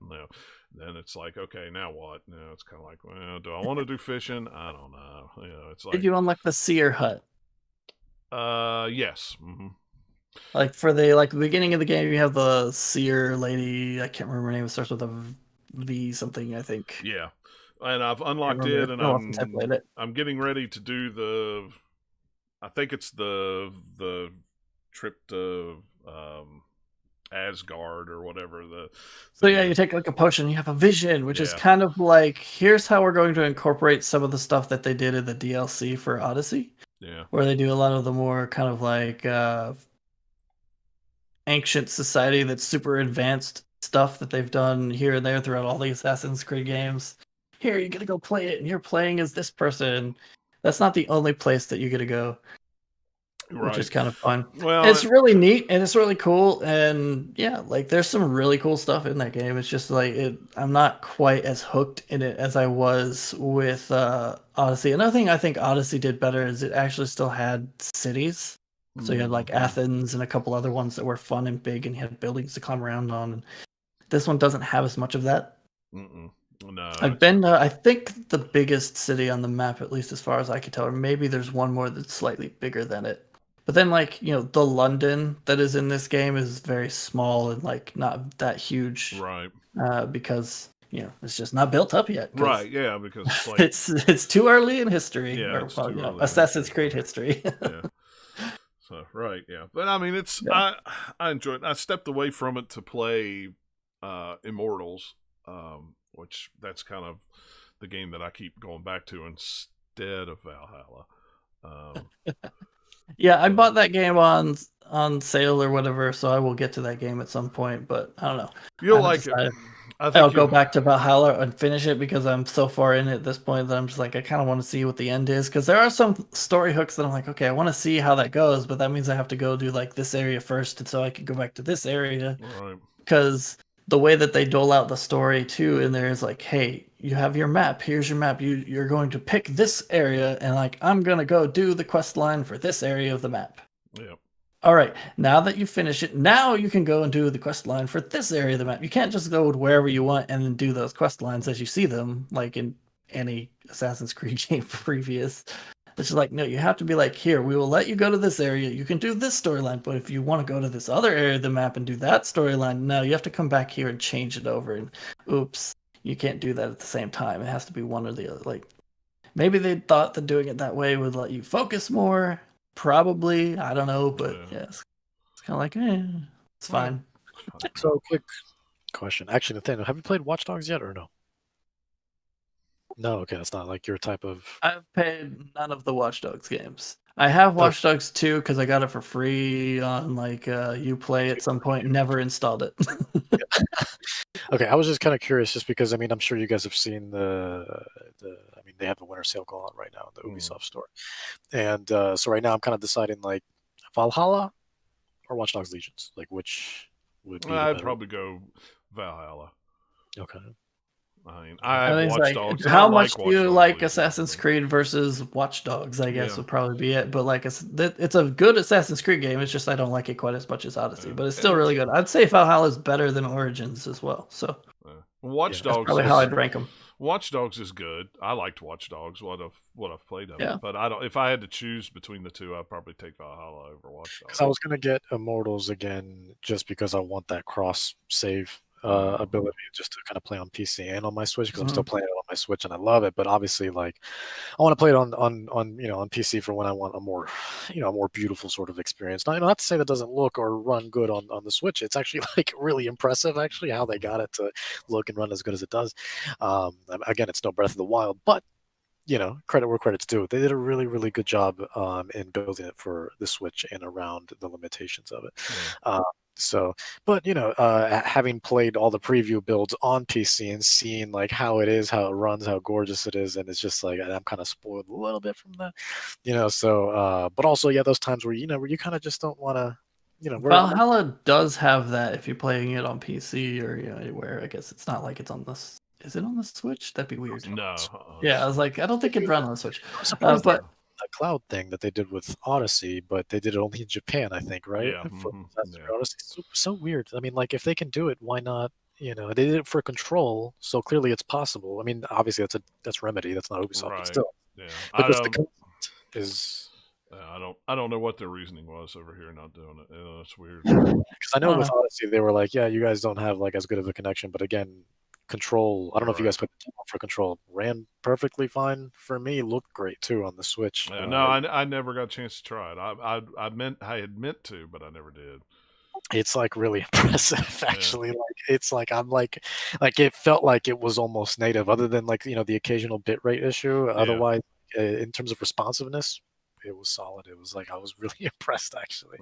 Then it's like, okay, now what? It's kind of like, well, do I want to do fishing? I don't know. It's like. Did you unlock the seer hut? Yes. Mm-hmm. Like for the beginning of the game, you have the seer lady. I can't remember her name. It starts with a V something, I think. Yeah, and I've unlocked it, and I'm getting ready to do I think it's the trip to Asgard or whatever. So yeah, you take like a potion. You have a vision, which is kind of like, here's how we're going to incorporate some of the stuff that they did in the DLC for Odyssey. Yeah, where they do a lot of the more kind of like ancient society that's super advanced stuff that they've done here and there throughout all the Assassin's Creed games. Here, you get to go play it, and you're playing as this person. That's not the only place that you get to go, which is kind of fun. Well, it's really neat, and it's really cool, and yeah, like there's some really cool stuff in that game. It's just like I'm not quite as hooked in it as I was with Odyssey. Another thing I think Odyssey did better is it actually still had cities. So you had like Athens and a couple other ones that were fun and big, and you had buildings to climb around on. This one doesn't have as much of that. No. I've been, I think, the biggest city on the map, at least as far as I can tell, or maybe there's one more that's slightly bigger than it. But then, like, the London that is in this game is very small and, like, not that huge. Right. Because, it's just not built up yet. Right, yeah, because it's like... it's too early in history. Yeah, or, it's too early Assassin's Creed history. Yeah. So, right, yeah. But, I mean, it's... Yeah. I enjoyed it. I stepped away from it to play Immortals, which that's kind of the game that I keep going back to instead of Valhalla. Yeah, I bought that game on sale or whatever, so I will get to that game at some point, but I don't know. You'll like it. I'll go back to Valhalla and finish it because I'm so far in it at this point that I'm just like, I kind of want to see what the end is, because there are some story hooks that I'm like, okay, I want to see how that goes, but that means I have to go do like this area first, and so I can go back to this area. Right. Because the way that they dole out the story too, and there is like, hey, you have your map. Here's your map. You're going to pick this area, and like, I'm gonna go do the quest line for this area of the map. Yep. All right. Now that you finish it, now you can go and do the quest line for this area of the map. You can't just go wherever you want and then do those quest lines as you see them, like in any Assassin's Creed game previous. It's just like, no, you have to be like, here, we will let you go to this area. You can do this storyline, but if you want to go to this other area of the map and do that storyline, no, you have to come back here and change it over. And oops, you can't do that at the same time. It has to be one or the other. Like, maybe they thought that doing it that way would let you focus more. Probably, I don't know, but yeah, it's kind of like, it's fine. So, quick question. Actually, Nathaniel, have you played Watch Dogs yet, or no? No, okay, that's not like your type of... I've played none of the Watch Dogs games. I have Watch Dogs 2 because I got it for free on like Uplay at some point. Never installed it. Okay, I was just kind of curious, just because I mean, I'm sure you guys have seen I mean, they have the winter sale going on right now in the Ubisoft store, and so right now I'm kind of deciding like Valhalla or Watch Dogs Legions, like which would be. I'd probably go Valhalla. Okay. I mean, I have Watch Dogs. How much do you like Assassin's Creed versus Watch Dogs? I guess would probably be it. But like, it's a good Assassin's Creed game. It's just I don't like it quite as much as Odyssey, but it's still really good. I'd say Valhalla is better than Origins as well. So Watch Dogs, that's probably how I'd rank them. Watch Dogs is good. I liked Watch Dogs. What I've played of it, but I don't. If I had to choose between the two, I'd probably take Valhalla over Watch Dogs. Because I was gonna get Immortals again, just because I want that cross save ability, just to kind of play on PC and on my Switch, because I'm still playing it on my Switch and I love it. But obviously, like, I want to play it on on PC for when I want a more more beautiful sort of experience. Now, not to say that doesn't look or run good on the Switch. It's actually like really impressive, actually, how they got it to look and run as good as it does. Again, it's no Breath of the Wild, but credit where credit's due. They did a really, really good job in building it for the Switch and around the limitations of it. So, but having played all the preview builds on PC and seeing like how it is, how it runs, how gorgeous it is, and it's just like I'm kind of spoiled a little bit from that, So, but also, those times where where you kind of just don't want to. Valhalla does have that if you're playing it on PC or anywhere. I guess it's not like it's on this. Is it on the Switch? That'd be weird. No. Yeah, I was like, I don't think it'd run on the Switch. But a cloud thing that they did with Odyssey, but they did it only in Japan, I think, right? Yeah. Odyssey, so weird. I mean, like, if they can do it, why not? They did it for Control, so clearly it's possible. I mean, obviously that's Remedy, that's not Ubisoft, but still. Yeah. But just the concept is. I don't know what their reasoning was over here not doing it. It's weird. Because I know with Odyssey they were like, you guys don't have like as good of a connection, but again, Control. I don't know if you guys put the demo for Control. Ran perfectly fine for me. Looked great too on the Switch. No, I never got a chance to try it. I had meant to, but I never did. It's like really impressive, actually. Like it's like I'm like it felt like it was almost native, other than like the occasional bitrate issue. Otherwise, in terms of responsiveness, it was solid. It was like I was really impressed, actually.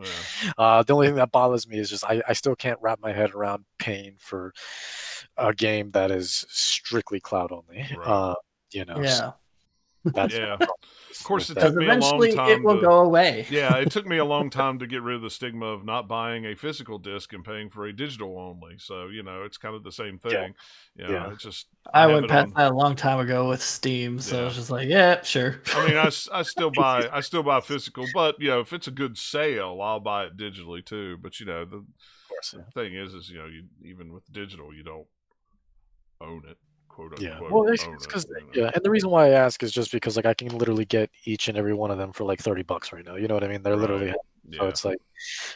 The only thing that bothers me is just I still can't wrap my head around paying for a game that is strictly cloud only. Yeah. That's Of course, it took me a long time. It will go away. Yeah, it took me a long time to get rid of the stigma of not buying a physical disc and paying for a digital only. So it's kind of the same thing. It's just I went past that a long time ago with Steam, so it's just like, sure. I mean, I still buy physical, but if it's a good sale, I'll buy it digitally too. But course, yeah. thing is you even with digital, you don't own it, quote Yeah. unquote, Well, it's own it. because yeah, and the reason why I ask is just because like I can literally get each and every one of them for like $30 right now. You know what I mean? They're literally Right. so Yeah. it's like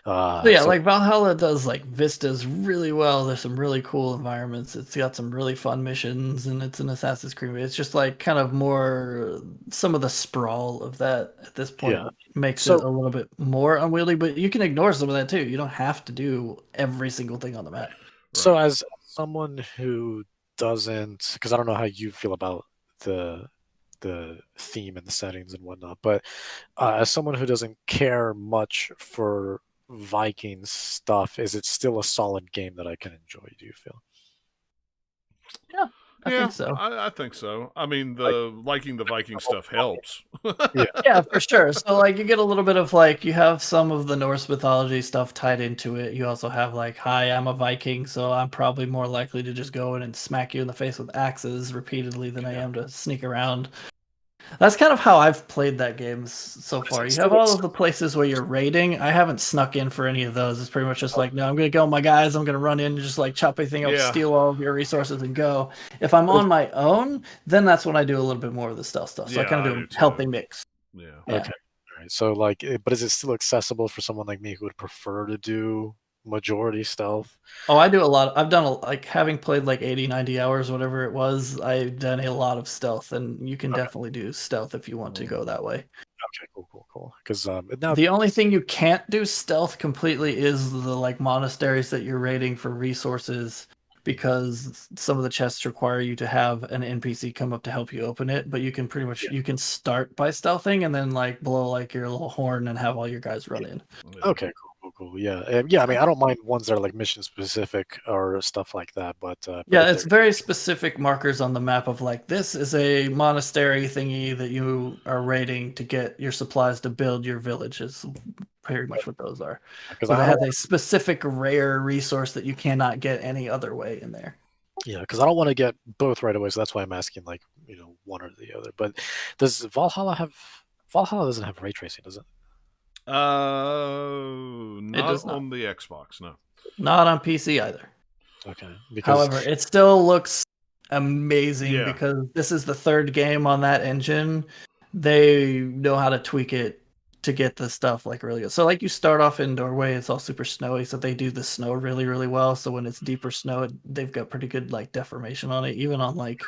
So yeah, so like Valhalla does like vistas really well. There's some really cool environments. It's got some really fun missions, and it's an Assassin's Creed. It's just like kind of more some of the sprawl of that at this point yeah. makes it So a little bit more unwieldy. But you can ignore some of that too. You don't have to do every single thing on the map. so Right. as someone who doesn't, because I don't know how you feel about the the theme and the settings and whatnot, but as someone who doesn't care much for Viking stuff, is it still a solid game that I can enjoy? Do you feel Yeah, I Yeah, think so. I think so. I mean, like the liking the Viking stuff helps. yeah? Yeah, for sure. So like you get a little bit of like you have some of the Norse mythology stuff tied into it. You also have like, hi, I'm a Viking, so I'm probably more likely to just go in and smack you in the face with axes repeatedly than I Yeah. am to sneak around. That's kind of how I've played that game so But is far. it You have still all of the places where you're raiding. I haven't snuck in for any of those. It's pretty much just like, no, I'm gonna go, my guys. I'm gonna run in and just like chop everything up, Yeah. steal all of your resources, and go. If I'm But is, on my own, then that's when I do a little bit more of the stealth stuff. So I Yeah, kind I of do do a too. healthy mix. Yeah. Yeah. okay, all right. So like, but is it still accessible for someone like me who would prefer to do majority stealth? Oh, I do a lot. I've done like having played like 80, 90 hours, whatever it was. I've done a lot of stealth, and you can Okay, definitely do stealth if you want to go that way. okay, cool. Because now, The only thing you can't do stealth completely is the like monasteries that you're raiding for resources, because some of the chests require you to have an NPC come up to help you open it. But you can pretty much yeah, you can start by stealthing and then like blow like your little horn and have all your guys run in. Yeah. okay, cool. Yeah, yeah. I mean, I don't mind ones that are like mission specific or stuff like that, but Yeah, if it's they're very specific markers on the map of like this is a monastery thingy that you are raiding to get your supplies to build your village is pretty much what those are. because So I that don't has a specific rare resource that you cannot get any other way in there. yeah, because I don't want to get both right away, so that's why I'm asking like one or the other. But does Valhalla doesn't have ray tracing, does it? It Not does not. on the Xbox, no. Not on PC either. Okay, because However, it still looks amazing Yeah. because this is the third game on that engine. They know how to tweak it to get the stuff like really good. So like you start off in Norway, it's all super snowy, so they do the snow really, really well. So when it's deeper snow, they've got pretty good like deformation on it, even on like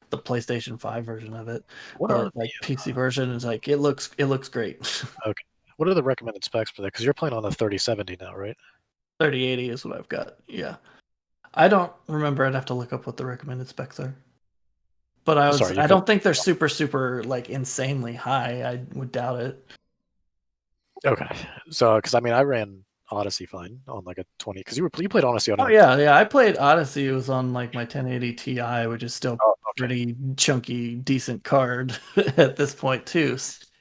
the PlayStation 5 version of it. what are But like PC version is like it looks great. okay? What are the recommended specs for that? Because you're playing on the 3070 now, right? 3080 is what I've got. Yeah. I don't remember. I'd have to look up what the recommended specs are. But Sorry, you I could. don't think they're super like insanely high. I would doubt it. Okay, so because I mean I ran Odyssey fine on like a 20 because you played Odyssey on Oh a yeah. I played Odyssey. It was on like my 1080 Ti, which is still oh, okay. pretty chunky, decent card at this point too.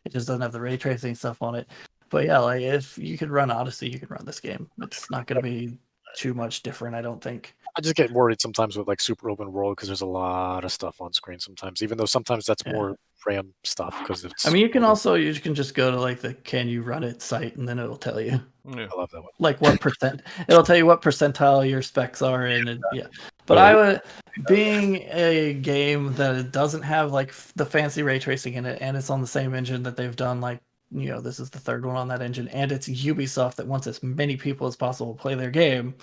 It just doesn't have the ray tracing stuff on it. But yeah, like if you could run Odyssey, you could run this game. It's not going to be too much different, I don't think. I just get worried sometimes with like super open world because there's a lot of stuff on screen sometimes, even though sometimes that's Yeah. more RAM stuff because I it's. mean, you can just go to like the can you run it site and then it'll tell you Yeah. I love that one. like what percent. It'll tell you what percentile your specs are in it. Yeah. But Oh, I yeah. would, being a game that it doesn't have like the fancy ray tracing in it, and it's on the same engine that they've done like this is the third one on that engine, and it's Ubisoft that wants as many people as possible to play their game.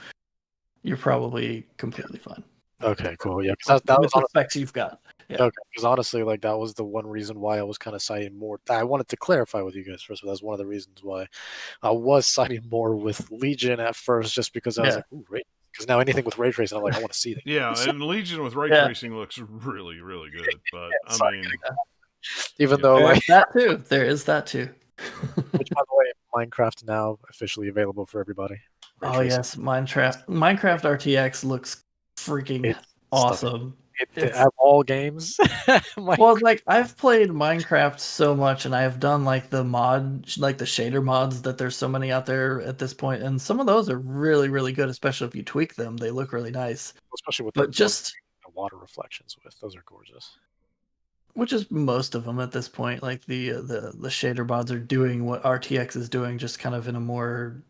You're probably completely fine Okay, cool. Yeah, because that was with the honestly specs you've got. Yeah. okay. Because honestly, like that was the one reason why I was kind of citing more. I wanted to clarify with you guys first, but that's one of the reasons why I was citing more with Legion at first, just because I was Yeah. like, ooh, ray. Because now anything with ray tracing, I'm like, I want to see that. Yeah, and Legion with ray Yeah. tracing looks really, really good. But I Sorry. mean, Even Yeah. though like, There's that too. There is that too. which by the way, Minecraft now officially available for everybody. Ray Oh tracing. yes, Minecraft RTX looks freaking It's awesome. It's- Out of all games. Well, like I've played Minecraft so much, and I have done like the shader mods that there's so many out there at this point, and some of those are really, really good, especially if you tweak them. They look really nice. especially with But the just water reflections with those are gorgeous. which is most of them at this point, like the shader mods are doing what RTX is doing, just kind of in a more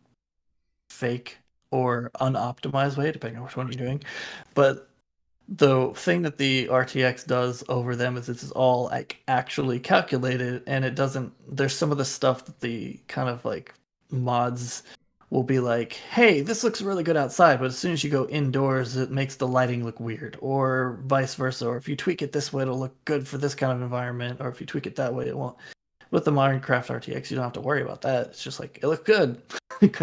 fake or unoptimized way, depending on which one you're doing. But the thing that the RTX does over them is it's all like actually calculated, and it doesn't. There's some of the stuff that the kind of like mods will be like, hey, this looks really good outside, but as soon as you go indoors, it makes the lighting look weird, or vice versa. Or if you tweak it this way, it'll look good for this kind of environment, or if you tweak it that way, it won't. With the Minecraft RTX, you don't have to worry about that. It's just like, it looks good. It's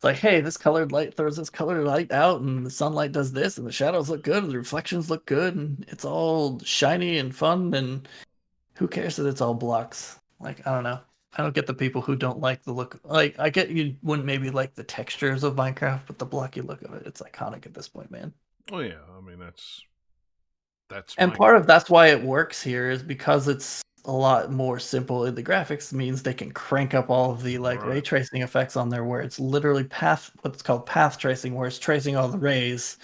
like, hey, this colored light throws this colored light out, and the sunlight does this, and the shadows look good, and the reflections look good, and it's all shiny and fun, and who cares that it's all blocks? Like, I don't know. I don't get the people who don't like the look. Like, I get you wouldn't maybe like the textures of Minecraft, but the blocky look of it, it's iconic at this point, man. Oh yeah, I mean that's And part of that's why it works here is because it's a lot more simple. The graphics means they can crank up all of the like ray tracing effects on there, where it's literally what's called path tracing, where it's tracing all the rays.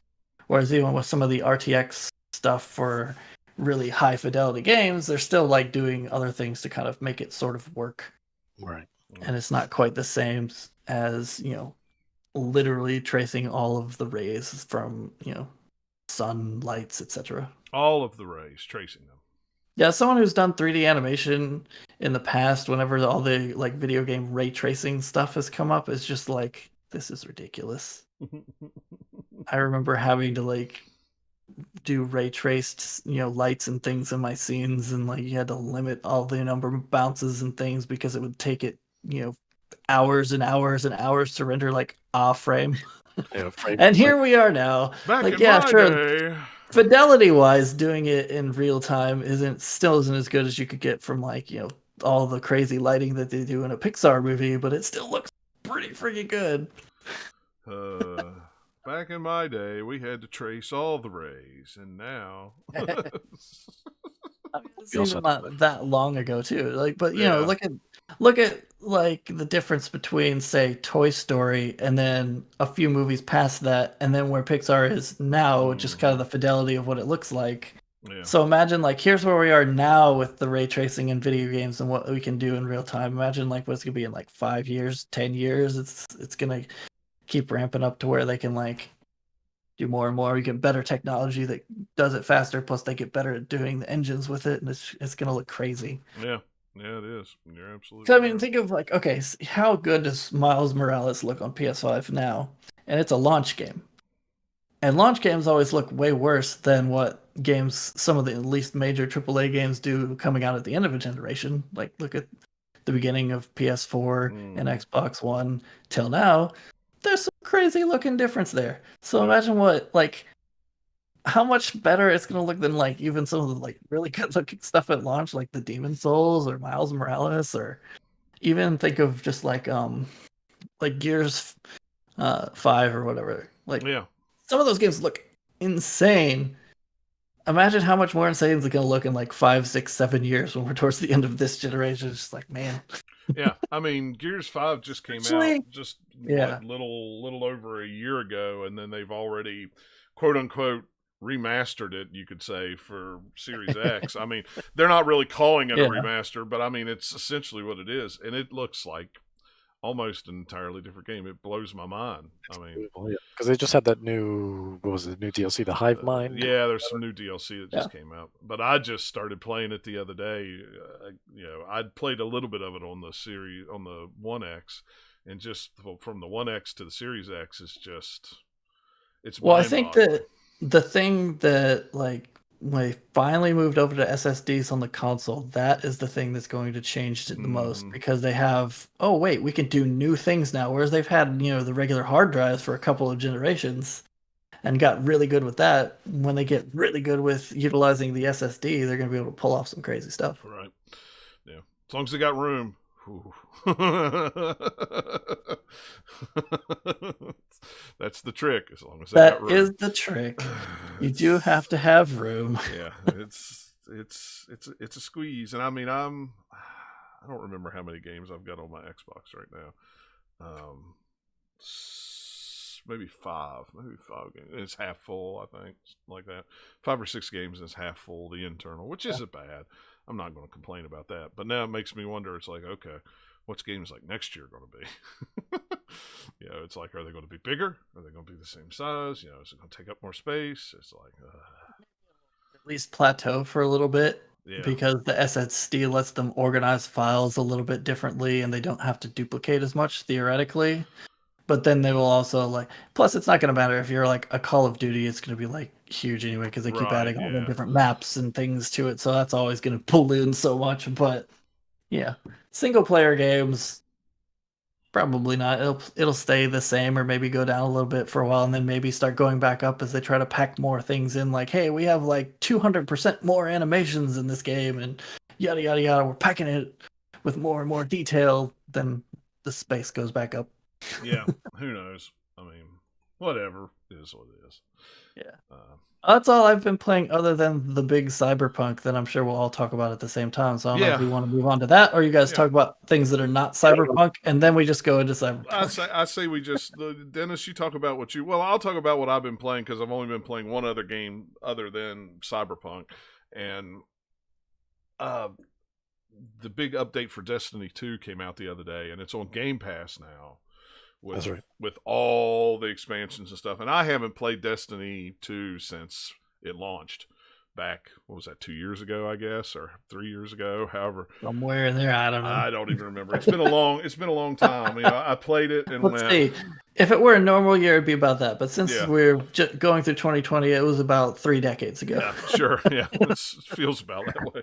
Whereas even with some of the RTX stuff for really high fidelity games, they're still like doing other things to kind of make it sort of work. Right. And it's not quite the same as, literally tracing all of the rays from, sun, lights, etc. All of the rays, tracing them. Yeah, someone who's done 3D animation in the past, whenever all the like video game ray tracing stuff has come up, is just like, this is ridiculous. I remember having to like do ray traced, lights and things in my scenes, and like you had to limit all the number of bounces and things because it would take it, hours and hours and hours to render like a frame. Yeah, and here we are now. Back like, in yeah, my sure. day. Fidelity wise, doing it in real time still isn't as good as you could get from like, all the crazy lighting that they do in a Pixar movie, but it still looks pretty freaking good. Back in my day, we had to trace all the rays, and now It's even not that long ago too. Like, but look at like the difference between say Toy Story and then a few movies past that, and then where Pixar is now, just kind of the fidelity of what it looks like. Yeah. So imagine like here's where we are now with the ray tracing in video games and what we can do in real time. Imagine like what's gonna be in like 5 years, 10 years. It's gonna keep ramping up to where they can like do more and more. You get better technology that does it faster. Plus, they get better at doing the engines with it, and it's gonna look crazy. Yeah, it is. You're absolutely. So I mean, think of like, okay, how good does Miles Morales look on PS5 now? And it's a launch game, and launch games always look way worse than what some of the least major AAA games do coming out at the end of a generation. Like, look at the beginning of PS4 and Xbox One till now. There's some crazy looking difference there. So imagine how much better it's gonna look than like even some of the like really good looking stuff at launch, like the Demon Souls or Miles Morales, or even think of just like Gears 5 or whatever. Like, some of those games look insane. Imagine how much more insane it's gonna look in like 5, 6, 7 years when we're towards the end of this generation. It's just like, man. Yeah, I mean, Gears 5 just came out just little over a year ago, and then they've already, quote unquote, remastered it, you could say, for Series X. I mean, they're not really calling it a remaster, but I mean, it's essentially what it is, and it looks like almost an entirely different game. It blows my mind. I mean, because they just had that new new DLC, the Hive Mind. Yeah, there's some new DLC that just came out, but I just started playing it the other day. I'd played a little bit of it on the series on the 1X, and just from the 1X to the Series X is just it's. Well, I think that the thing that like when they finally moved over to SSDs on the console, that is the thing that's going to change it the most, because they have, oh wait, we can do new things now, whereas they've had the regular hard drives for a couple of generations and got really good with that. When they get really good with utilizing the SSD, they're going to be able to pull off some crazy stuff. Right. Yeah. As long as they got room. That's the trick. As long as they got room. That is the trick. You do have to have room. Yeah, it's a squeeze, and I mean I don't remember how many games I've got on my Xbox right now. Maybe five games. It's half full, I think, like that. 5 or 6 games, and it's half full, the internal, which isn't bad. I'm not going to complain about that. But now it makes me wonder. It's like, okay, what's games like next year going to be? It's like, are they going to be bigger? Are they going to be the same size? Is it going to take up more space? It's like, At least plateau for a little bit. yeah, Because the SSD lets them organize files a little bit differently and they don't have to duplicate as much theoretically. But then they will also plus it's not going to matter if you're like a Call of Duty, it's going to be like huge anyway because they keep right, adding all the yeah, different maps and things to it. So that's always going to pull in so much. But yeah, single player games, probably not. It'll stay the same or maybe go down a little bit for a while and then maybe start going back up as they try to pack more things in. Like, hey, we have like 200% more animations in this game and yada yada yada. We're packing it with more and more detail. Then the space goes back up. yeah. Who knows? I mean, whatever is what it is. Yeah. That's all I've been playing other than the big Cyberpunk that I'm sure we'll all talk about at the same time. So I don't know if we want to move on to that or you guys talk about things that are not Cyberpunk and then we just go into Cyberpunk. I say we just, Dennis, you talk about I'll talk about what I've been playing because I've only been playing one other game other than Cyberpunk. And the big update for Destiny 2 came out the other day and it's on Game Pass now. That's right. With all the expansions and stuff. And I haven't played Destiny 2 since it launched back, what was that, 2 years ago, I guess, or 3 years ago, however. Somewhere in there, I don't know. I don't even remember. It's been a long time. I played it and Let's see. If it were a normal year, it'd be about that. But since we're going through 2020, it was about 3 decades ago. Yeah, sure. Yeah, it feels about that way.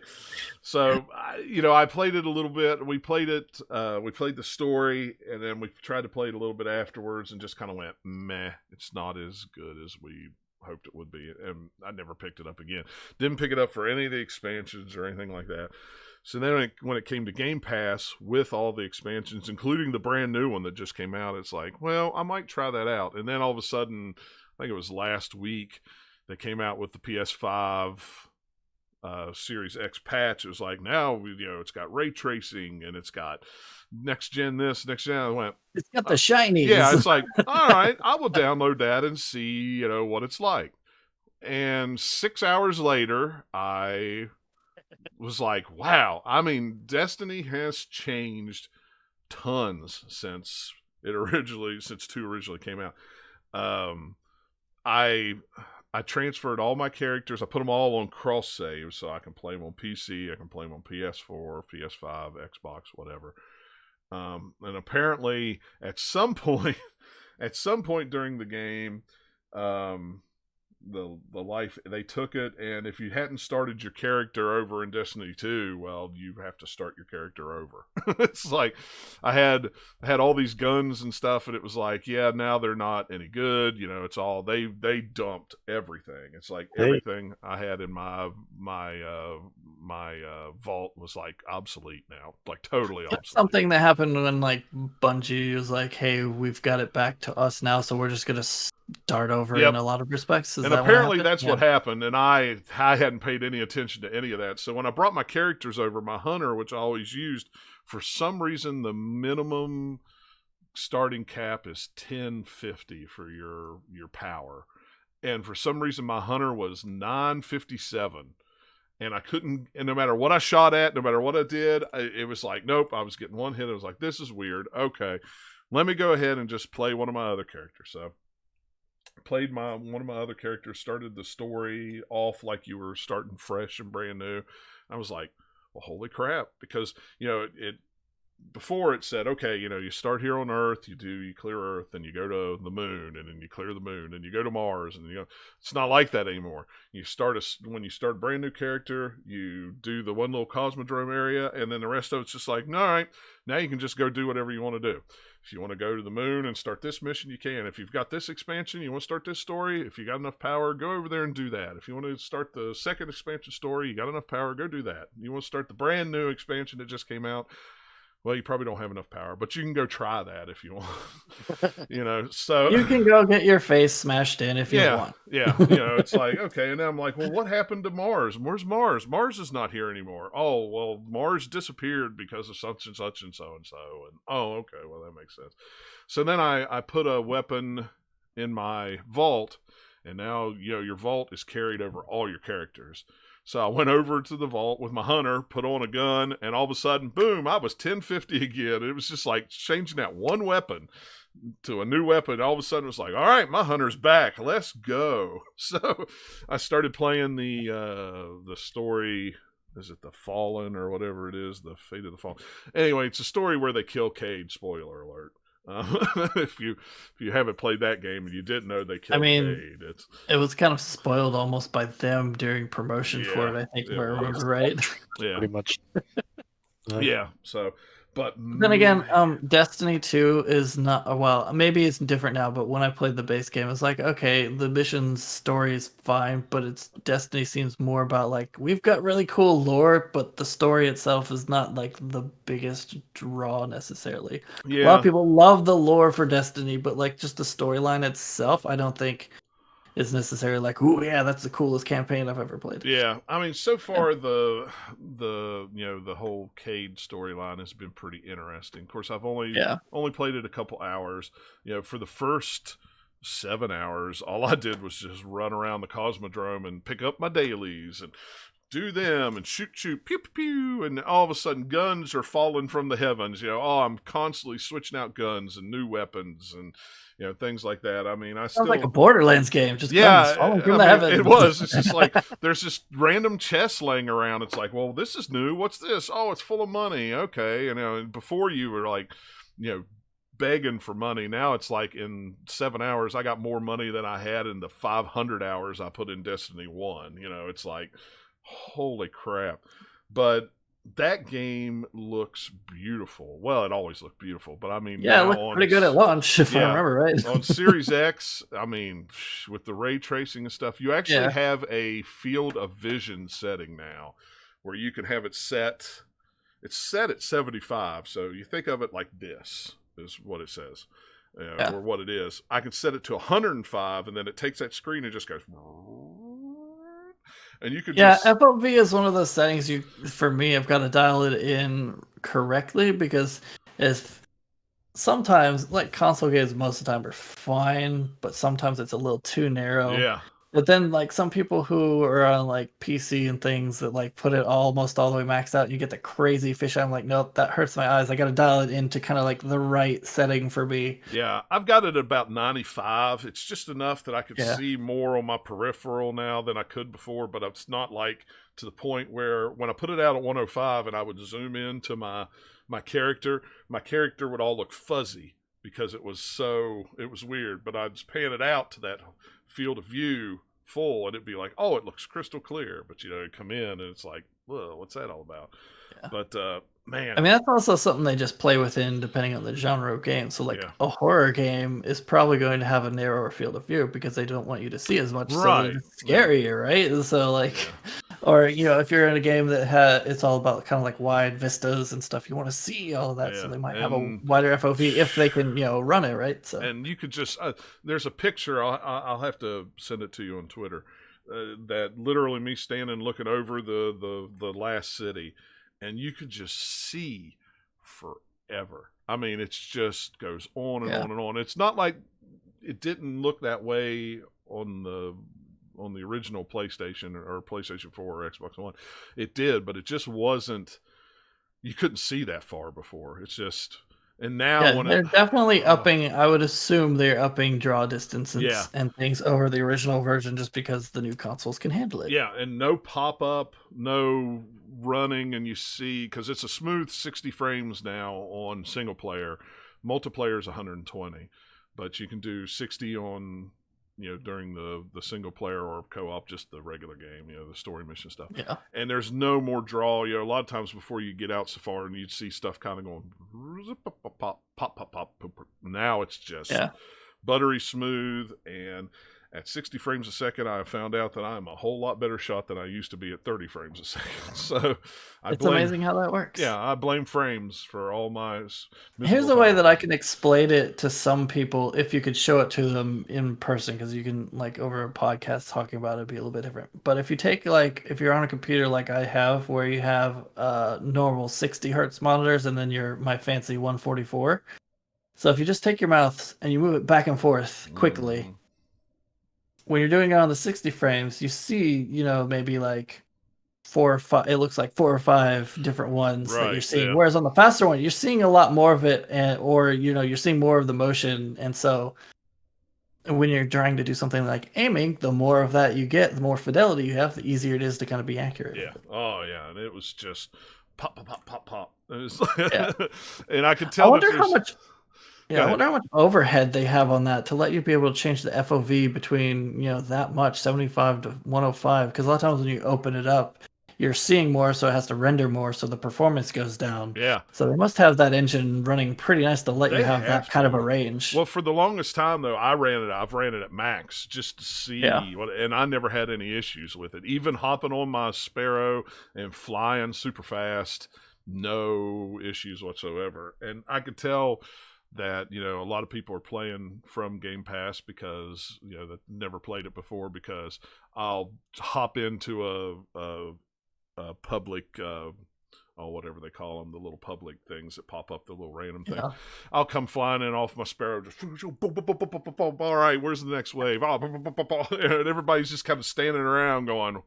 So, I played it a little bit. We played it. We played the story, and then we tried to play it a little bit afterwards, and just kind of went, meh. It's not as good as we hoped it would be, and I never picked it up again. Didn't pick it up for any of the expansions or anything like that. So then when it came to Game Pass with all the expansions, including the brand new one that just came out, it's like, well, I might try that out. And then all of a sudden, I think it was last week, they came out with the PS5 Series X patch. It was like, now, it's got ray tracing and it's got next gen this, next gen. I went, it's got the shinies. Yeah, it's like, all right, I will download that and see, what it's like. And 6 hours later, I was like, wow. I mean, Destiny has changed tons since 2 originally came out. I transferred all my characters. I put them all on cross save so I can play them on PC. I can play them on PS4, PS5, Xbox, whatever. And apparently, at some point during the game, the life they took it, and if you hadn't started your character over in Destiny 2, well, you have to start your character over. It's like I had all these guns and stuff, and it was like, yeah, now they're not any good. It's all they dumped everything. It's like everything I had in my vault was like obsolete now, like totally obsolete. Something that happened when Bungie was like, hey, we've got it back to us now, so we're just gonna start over in a lot of respects. And apparently that's what happened, and I hadn't paid any attention to any of that. So when I brought my characters over, my hunter, which I always used, for some reason the minimum starting cap is 1050 for your power, and for some reason my hunter was 957, and I couldn't, and no matter what I shot at, no matter what I did, it was like, nope, I was getting one hit. I was like, this is weird. Okay, let me go ahead and just play one of my other characters. So played one of my other characters, started the story off like you were starting fresh and brand new. I was like, well, holy crap, because it before it said, okay, you start here on Earth, you clear Earth, and you go to the moon, and then you clear the moon, and you go to Mars, and it's not like that anymore. When you start a brand new character, you do the one little cosmodrome area, and then the rest of it's just like, all right, now you can just go do whatever you want to do. If you want to go to the moon and start this mission, you can. If you've got this expansion, you want to start this story, if you got enough power, go over there and do that. If you want to start the second expansion story, you got enough power, go do that. You want to start the brand new expansion that just came out, well, you probably don't have enough power, but you can go try that if you want. So you can go get your face smashed in if you want. Yeah, it's like, okay, and then I'm like, well, what happened to Mars? Where's Mars? Mars is not here anymore. Oh, well, Mars disappeared because of such and such and so and so. And oh, okay, well, that makes sense. So then I put a weapon in my vault, and now your vault is carried over all your characters. So I went over to the vault with my hunter, put on a gun, and all of a sudden, boom, I was 1050 again. It was just like changing that one weapon to a new weapon. All of a sudden, it was like, all right, my hunter's back. Let's go. So I started playing the story. Is it The Fallen or whatever it is? The Fate of the Fallen. Anyway, it's a story where they kill Cade. Spoiler alert. If you haven't played that game and you didn't know they killed Cade, it was kind of spoiled almost by them during promotion for it. I think if I remember right. Yeah, pretty much. Yeah. So, but then again, Destiny 2 is not, well, maybe it's different now, but when I played the base game, it's like, okay, the mission story is fine, but it's Destiny seems more about like, we've got really cool lore, but the story itself is not like the biggest draw necessarily. Yeah. A lot of people love the lore for Destiny, but like just the storyline itself, I don't think is necessarily like, oh yeah, that's the coolest campaign I've ever played. Yeah, I mean, so far the whole Cade storyline has been pretty interesting. Of course, I've only played it a couple hours. For the first 7 hours, all I did was just run around the Cosmodrome and pick up my dailies and do them and shoot, pew, pew, pew, and all of a sudden guns are falling from the heavens. I'm constantly switching out guns and new weapons and things like that. I mean, sounds like a Borderlands game. Just falling from the heavens. It was. It's just like there's just random chests laying around. It's like, well, this is new. What's this? Oh, it's full of money. Okay, before you were like, begging for money. Now it's like in 7 hours, I got more money than I had in the 500 hours I put in Destiny 1. It's like, holy crap. But that game looks beautiful. Well, it always looked beautiful, but I mean, it looked pretty good at launch, if I remember right. On Series X, I mean, with the ray tracing and stuff, you actually have a field of vision setting now where you can have it set. It's set at 75, so you think of it like this is what it says, or what it is. I can set it to 105, and then it takes that screen and just goes. And you could FOV is one of those settings for me, I've got to dial it in correctly because if sometimes like console games most of the time are fine, but sometimes it's a little too narrow. Yeah. But then like some people who are on like PC and things that like put it almost all the way maxed out and you get the crazy fish. I'm like, nope, that hurts my eyes. I got to dial it into kind of like the right setting for me. Yeah, I've got it at about 95. It's just enough that I could see more on my peripheral now than I could before, but it's not like to the point where when I put it out at 105 and I would zoom into my character would all look fuzzy because it was weird, but I'd just pan it out to that field of view full and it'd be like, oh, it looks crystal clear, but you come in and it's like, whoa, what's that all about? But man, I mean, that's also something they just play within depending on the genre of game. So like a horror game is probably going to have a narrower field of view because they don't want you to see as much, so it's scarier, right? So like or if you're in a game that it's all about kind of like wide vistas and stuff, you want to see all of that, so they might have a wider FOV if they can run it, right? So and you could just there's a picture, I'll have to send it to you on Twitter, that literally me standing looking over the last city, and you could just see forever. I mean, it just goes on and on and on. It's not like it didn't look that way on the original PlayStation or PlayStation 4 or Xbox One. It did, but it just wasn't. You couldn't see that far before. It's just. And now they're definitely upping. I would assume they're upping draw distances and things over the original version just because the new consoles can handle it. Yeah, and no pop-up, no running, and you see, because it's a smooth 60 frames now on single player. Multiplayer is 120, but you can do 60 on during the single player or co-op, just the regular game, the story mission stuff. Yeah. And there's no more draw. A lot of times before you get out so far and you'd see stuff kind of going pop, pop, pop, pop. Now it's just buttery smooth. And at 60 frames a second, I have found out that I'm a whole lot better shot than I used to be at 30 frames a second. So it's amazing how that works. Yeah, I blame frames for all my. Here's the way that I can explain it to some people. If you could show it to them in person, because you can like over a podcast talking about it, be a little bit different. But if you take if you're on a computer like I have, where you have normal 60 hertz monitors and then my fancy 144. So if you just take your mouse and you move it back and forth quickly. When you're doing it on the 60 frames, you see, maybe like 4 or 5. It looks like 4 or 5 different ones that you're Right, seeing. yeah. Whereas on the faster one, you're seeing a lot more of it, or you're seeing more of the motion. And so when you're trying to do something like aiming, the more of that you get, the more fidelity you have, the easier it is to kind of be accurate. Yeah. Oh, yeah. And it was just pop, pop, pop, pop, pop. It was Yeah. and I could I tell that wonder there's. how much. Go Yeah, I ahead. wonder how much overhead they have on that to let you be able to change the FOV between, that much, 75 to 105. Because a lot of times when you open it up, you're seeing more, so it has to render more, so the performance goes down. Yeah. So they must have that engine running pretty nice to let you They have that have kind of a to. range. Well, for the longest time though, I've ran it at max just to see Yeah. what, and I never had any issues with it. Even hopping on my Sparrow and flying super fast, no issues whatsoever. And I could tell that a lot of people are playing from Game Pass because that never played it before, because I'll hop into a public. Whatever they call them, the little public things that pop up, the little random thing. Yeah. I'll come flying in off my Sparrow, just all right, where's the next wave? And everybody's just kind of standing around going,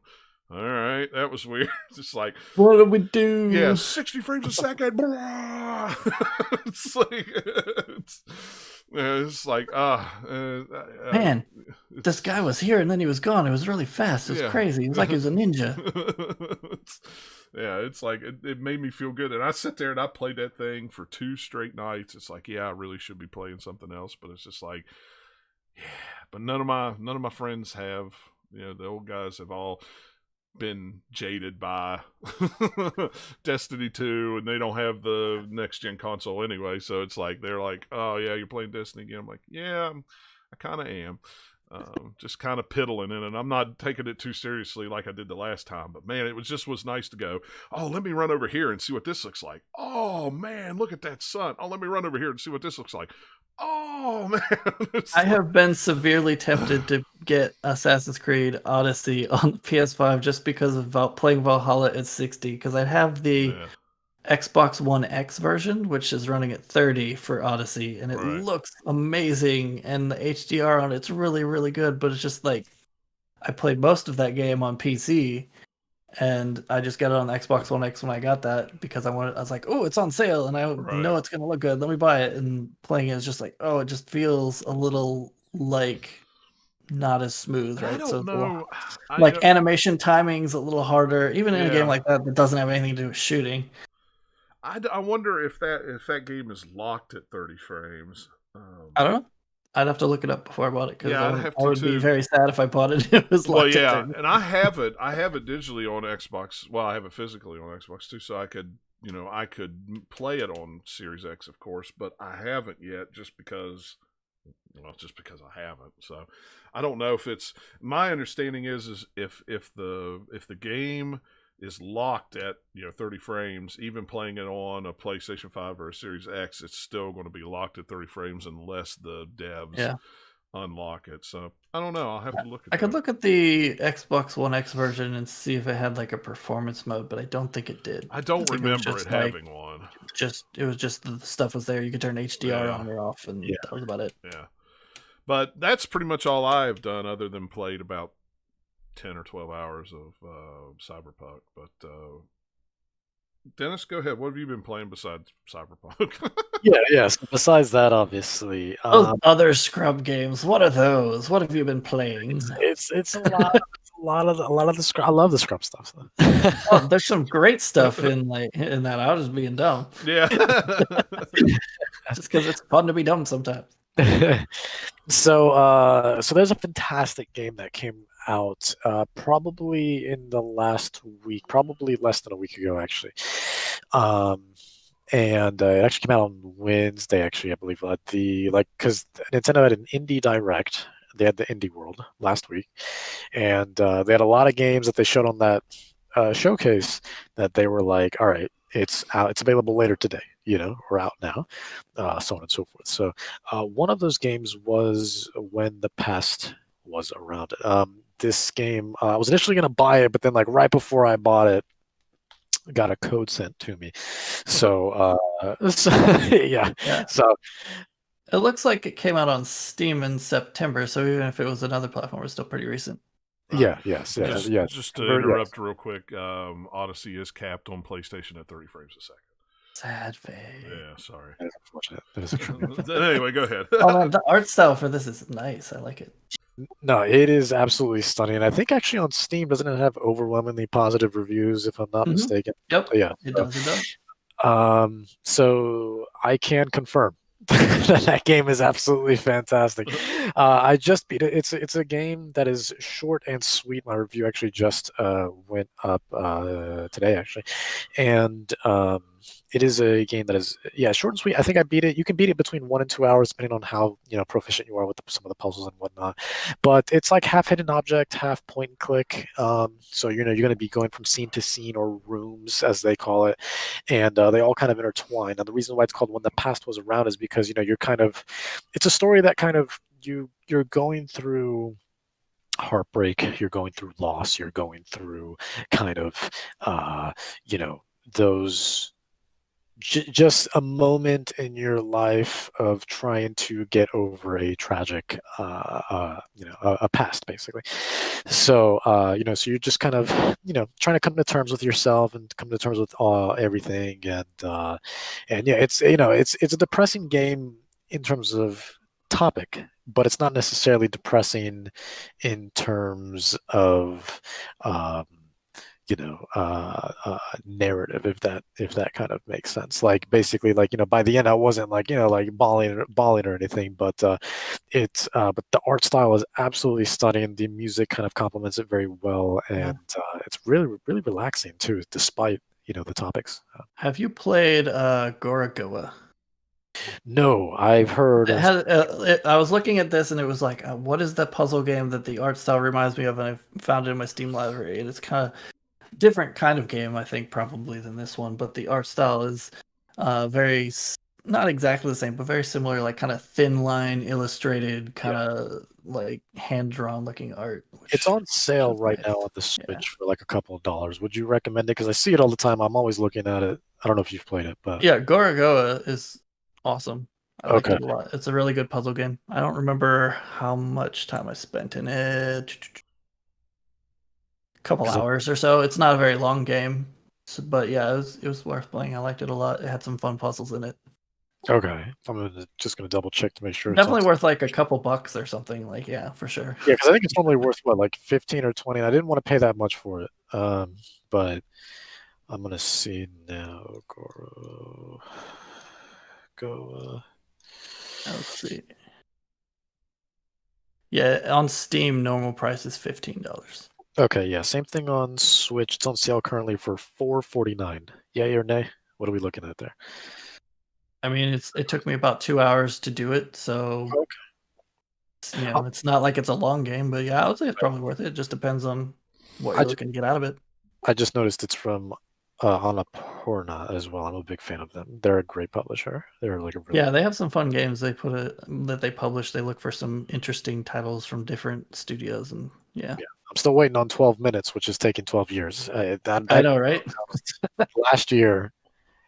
all right, that was weird. Just like, What do we do? yeah, 60 frames a second. It's like, Man, this guy was here and then he was gone. It was really fast. It was Yeah. crazy. It was like he was a ninja. Yeah, it's like it made me feel good, and I sit there and I played that thing for 2 straight nights. It's like, yeah, I really should be playing something else, but it's just like, yeah. But none of my friends have. The old guys have all been jaded by Destiny 2, and they don't have the next gen console anyway. So it's like they're like, oh yeah, you're playing Destiny again. I'm like, yeah, I kind of am. Just kind of piddling in it. I'm not taking it too seriously like I did the last time, but man, it was nice to go, oh, let me run over here and see what this looks like. Oh man, look at that sun. Oh, let me run over here and see what this looks like. Oh man. I have been severely tempted to get Assassin's Creed Odyssey on the PS5 just because of playing Valhalla at 60, because I have the Xbox One X version, which is running at 30 for Odyssey, and it looks amazing, and the HDR on it's really, really good, but it's just like, I played most of that game on PC, and I just got it on the Xbox One X when I got that, because I was like, oh, it's on sale, and I know it's going to look good, let me buy it, and playing it is just like, oh, it just feels a little like not as smooth, right? I don't know. Animation timing's a little harder, even in a game like that doesn't have anything to do with shooting. I wonder if that game is locked at 30 frames. I don't know. I'd have to look it up before I bought it, because I would be very sad if I bought it. It was locked at 30. And I have it digitally on Xbox. Well, I have it physically on Xbox too, so I could play it on Series X, of course, but I haven't yet, just because I haven't. So I don't know if it's. My understanding is if the game is locked at 30 frames, even playing it on a PlayStation 5 or a Series X, it's still going to be locked at 30 frames unless the devs unlock it. So I don't know. I'll have to look at. I could look at the Xbox One X version and see if it had like a performance mode, but I don't think it did. I don't remember it having one. It was just the stuff was there. You could turn HDR on or off, and that was about it. Yeah, but that's pretty much all I've done, other than played about 10 or 12 hours of Cyberpunk. But Dennis, go ahead. What have you been playing besides Cyberpunk? Yes. Besides that, obviously, those other scrub games. What are those? What have you been playing? It's a lot of the scrub. I love the scrub stuff. There's some great stuff in that. I was just being dumb. Yeah, just because it's fun to be dumb sometimes. So there's a fantastic game that came out probably in the last week, probably less than a week ago, actually. And it actually came out on Wednesday, actually, I believe, because Nintendo had an Indie Direct. They had the Indie World last week, and they had a lot of games that they showed on that showcase that they were like, all right, it's out, it's available later today, or out now, so on and so forth. So one of those games was When the Past Was Around. This game, I was initially going to buy it, but then right before I bought it, got a code sent to me. So yeah. So it looks like it came out on Steam in September, so even if it was another platform, it's still pretty recent. Right. Yeah, yes, yeah, yes. Just to Yes. interrupt real quick, Odyssey is capped on PlayStation at 30 frames a second. Sad face. Yeah, sorry. That is unfortunate. That is extremely Anyway, go ahead. Oh man, the art style for this is nice. I like it. No, it is absolutely stunning. I think actually on Steam, doesn't it have overwhelmingly positive reviews, if I'm not mistaken? Yep. Yeah. It does. It does. So I can confirm that game is absolutely fantastic. I just beat it. It's a game that is short and sweet. My review actually just went up today, actually, and it is a game that is short and sweet. I think I beat it. You can beat it between 1 and 2 hours, depending on how proficient you are with some of the puzzles and whatnot. But it's like half hidden object, half point and click. So you're going to be going from scene to scene, or rooms as they call it, and they all kind of intertwine. And the reason why it's called When the Past Was Around is because you're kind of, it's a story that kind of you're going through heartbreak, you're going through loss, you're going through kind of those just a moment in your life of trying to get over a tragic a past, basically. So so you're just kind of trying to come to terms with yourself and come to terms with everything. And yeah, it's a depressing game in terms of topic, but it's not necessarily depressing in terms of narrative, if that kind of makes sense. Like basically, like by the end, I wasn't like like bawling or anything, but but the art style is absolutely stunning. The music kind of complements it very well, and it's really really relaxing too, despite the topics. Have you played Gorogoa? No, I've heard. I was looking at this and it was like, what is that puzzle game that the art style reminds me of? And I found it in my Steam library, and it's kind of different kind of game, I think, probably than this one, but the art style is very, not exactly the same, but very similar, like kind of thin line illustrated, kind of like hand drawn looking art. It's on sale right now on the Switch for like a couple of dollars. Would you recommend it? Because I see it all the time. I'm always looking at it. I don't know if you've played it, but yeah, Gorogoa is awesome. I liked okay. it a lot. It's a really good puzzle game. I don't remember how much time I spent in it. Couple hours or so. It's not a very long game, but yeah, it was worth playing. I liked it a lot. It had some fun puzzles in it. Okay, I'm just gonna double check to make sure. Definitely worth like a couple bucks or something. Like yeah, for sure. Yeah, because I think it's normally worth what, like 15 or 20. I didn't want to pay that much for it, but I'm gonna see now. Go. Let's see. Yeah, on Steam, normal price is $15. Okay, yeah, same thing on Switch. It's on sale currently for $4.49. Yay or nay? What are we looking at there? I mean, it took me about 2 hours to do it, so okay. it's not like it's a long game, but yeah, I would say it's probably worth it. It just depends on what you're looking to get out of it. I just noticed it's from Annapurna as well. I'm a big fan of them. They're a great publisher. They're like a really they have some fun games that they publish. They look for some interesting titles from different studios, and yeah. I'm still waiting on 12 minutes, which is taking 12 years. I know, right? Last year,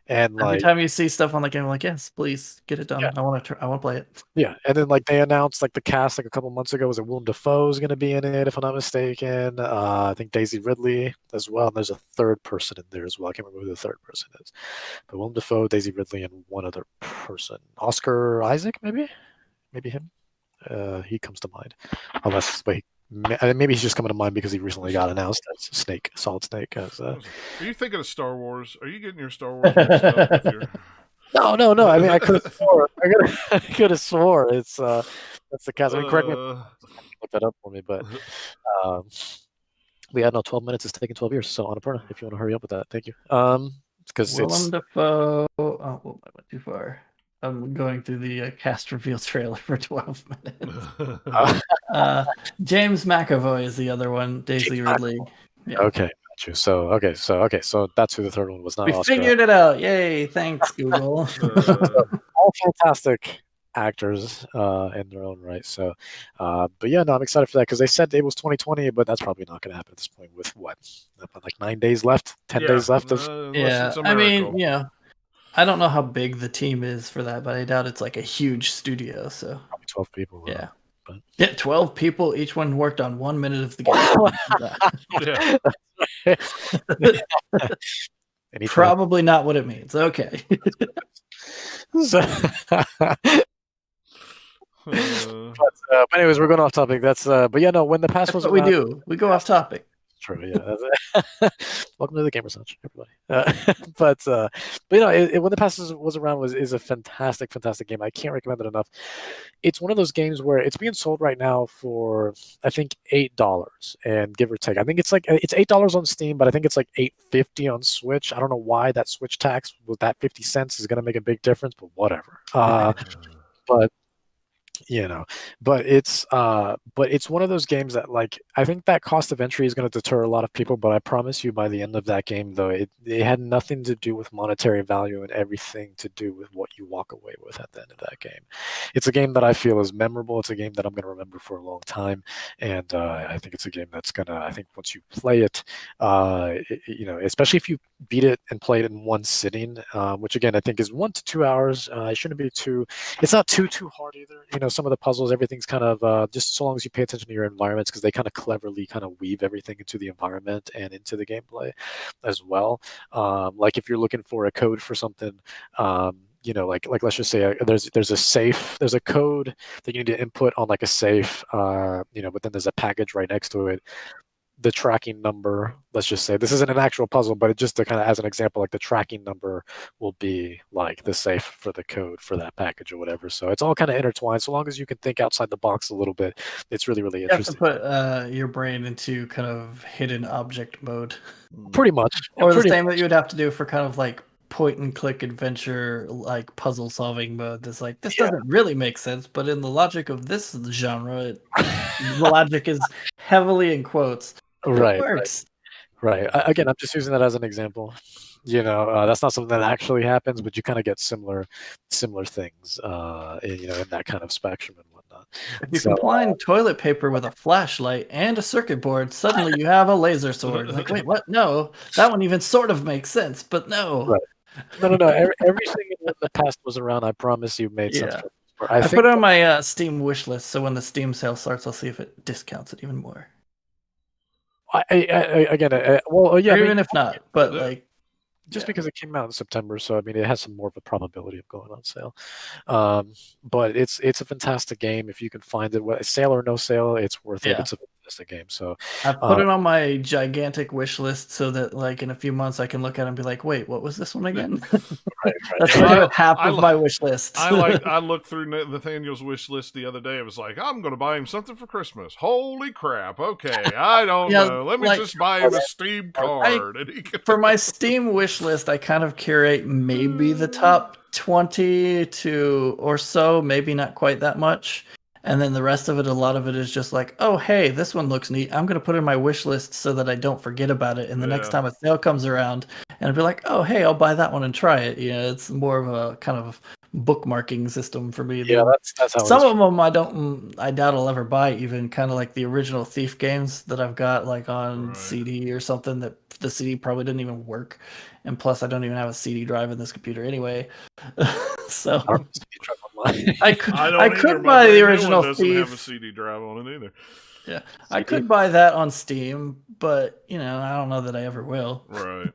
and every like time you see stuff on the game, I'm like, yes, please get it done. Yeah. I want to play it. Yeah, and then like they announced like the cast like a couple months ago. Was it Willem Dafoe's going to be in it, if I'm not mistaken? I think Daisy Ridley as well. And there's a third person in there as well. I can't remember who the third person is, but Willem Dafoe, Daisy Ridley, and one other person, Oscar Isaac, maybe him. He comes to mind, unless maybe he's just coming to mind because he recently got announced as Solid Snake. Are you thinking of Star Wars? Are you getting your Star Wars mixed up with your? No. I mean, I could have swore. I could have swore it's that's the cast. I mean, correct me. Look that up for me, but we had 12 minutes. It's taking 12 years. So Annapurna, if you want to hurry up with that, thank you. Because Willem Dafoe. Oh, I went too far. I'm going through the cast reveal trailer for 12 minutes. James McAvoy is the other one. Daisy Ridley. Yeah. Okay, got you. So that's who the third one was. Not we Oscar. figured it out. Yay! Thanks, Google. All fantastic actors in their own right. So, but yeah, no, I'm excited for that because they said it was 2020, but that's probably not going to happen at this point. With what, like 9 days left, 10 days left of. I mean, I don't know how big the team is for that, but I doubt it's like a huge studio. So probably 12 people. Yeah. But Yeah, 12 people, each one worked on 1 minute of the game. Yeah. Probably not what it means. Okay. But anyways, we're going off topic. That's but yeah, no. When the pass That's was what around, we do. We go off topic. true. Yeah. Welcome to the Gamer Lounge, everybody. But when the pass was around is a fantastic game. I can't recommend it enough. It's one of those games where it's being sold right now for I think $8 and give or take. I think it's $8 on Steam, but I think it's like $8.50 on Switch. I don't know why that Switch tax with that 50 cents is going to make a big difference, but whatever. But it's one of those games that, like, I think that cost of entry is going to deter a lot of people, but I promise you by the end of that game, though, it had nothing to do with monetary value and everything to do with what you walk away with at the end of that game. It's a game that I feel is memorable. It's a game that I'm going to remember for a long time, and I think it's a game that's gonna, I think once you play it, especially if you beat it and play it in one sitting, which again I think is 1 to 2 hours. It shouldn't be it's not too hard either. Some of the puzzles, everything's kind of just so long as you pay attention to your environments, because they kind of cleverly kind of weave everything into the environment and into the gameplay as well. Like if you're looking for a code for something, like let's just say there's a code that you need to input on like a safe, but then there's a package right next to it. The tracking number, let's just say this isn't an actual puzzle, but it just to kind of as an example, like the tracking number will be like the safe for the code for that package or whatever. So it's all kind of intertwined. So long as you can think outside the box a little bit, it's really, really interesting. You have to put your brain into kind of hidden object mode. Pretty much. Or the same that you would have to do for kind of like point and click adventure, like puzzle solving mode. That's like, this doesn't really make sense, but in the logic of this genre, the logic is heavily in quotes. Right. It works. Right. Again, I'm just using that as an example. That's not something that actually happens, but you kind of get similar things, in that kind of spectrum and whatnot. If you combine toilet paper with a flashlight and a circuit board, suddenly you have a laser sword. Like, wait, what? No, that one even sort of makes sense, but no. Right. No. Everything in the past was around. I promise you made sense. I put it on my Steam wish list, so when the Steam sale starts, I'll see if it discounts it even more. Even if not, but like, just because it came out in September, so I mean, it has some more of a probability of going on sale. But it's a fantastic game if you can find it, sale or no sale, it's worth it. It's a fantastic game. So I put it on my gigantic wish list so that, like, in a few months I can look at it and be like, wait, what was this one again? Right. That's like half of my wish list. I looked through Nathaniel's wish list the other day. It was like, I'm going to buy him something for Christmas. Holy crap! Okay, I don't know. Let me just buy him a Steam card. For my Steam wish list, I kind of curate maybe the top 20 or so, maybe not quite that much. And then the rest of it, a lot of it is just like, oh, hey, this one looks neat. I'm going to put it in my wish list so that I don't forget about it. And the next time a sale comes around, and I'll be like, oh, hey, I'll buy that one and try it. It's more of a kind of bookmarking system for me. Yeah, that's how. Some of them I doubt I'll ever buy, even kind of like the original Thief games that I've got like on CD or something, that the CD probably didn't even work. And plus, I don't even have a CD drive in this computer anyway. So I could buy the original Thief. Have a CD drive on it either. Yeah, I could buy that on Steam, but I don't know that I ever will. Right.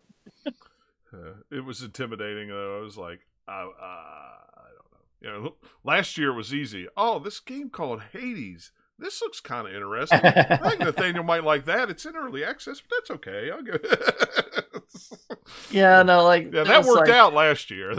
It was intimidating though. I was like, I don't know. Last year it was easy. Oh, this game called Hades. This looks kind of interesting. I think Nathaniel might like that. It's in early access, but that's okay. I'll go. That worked out last year.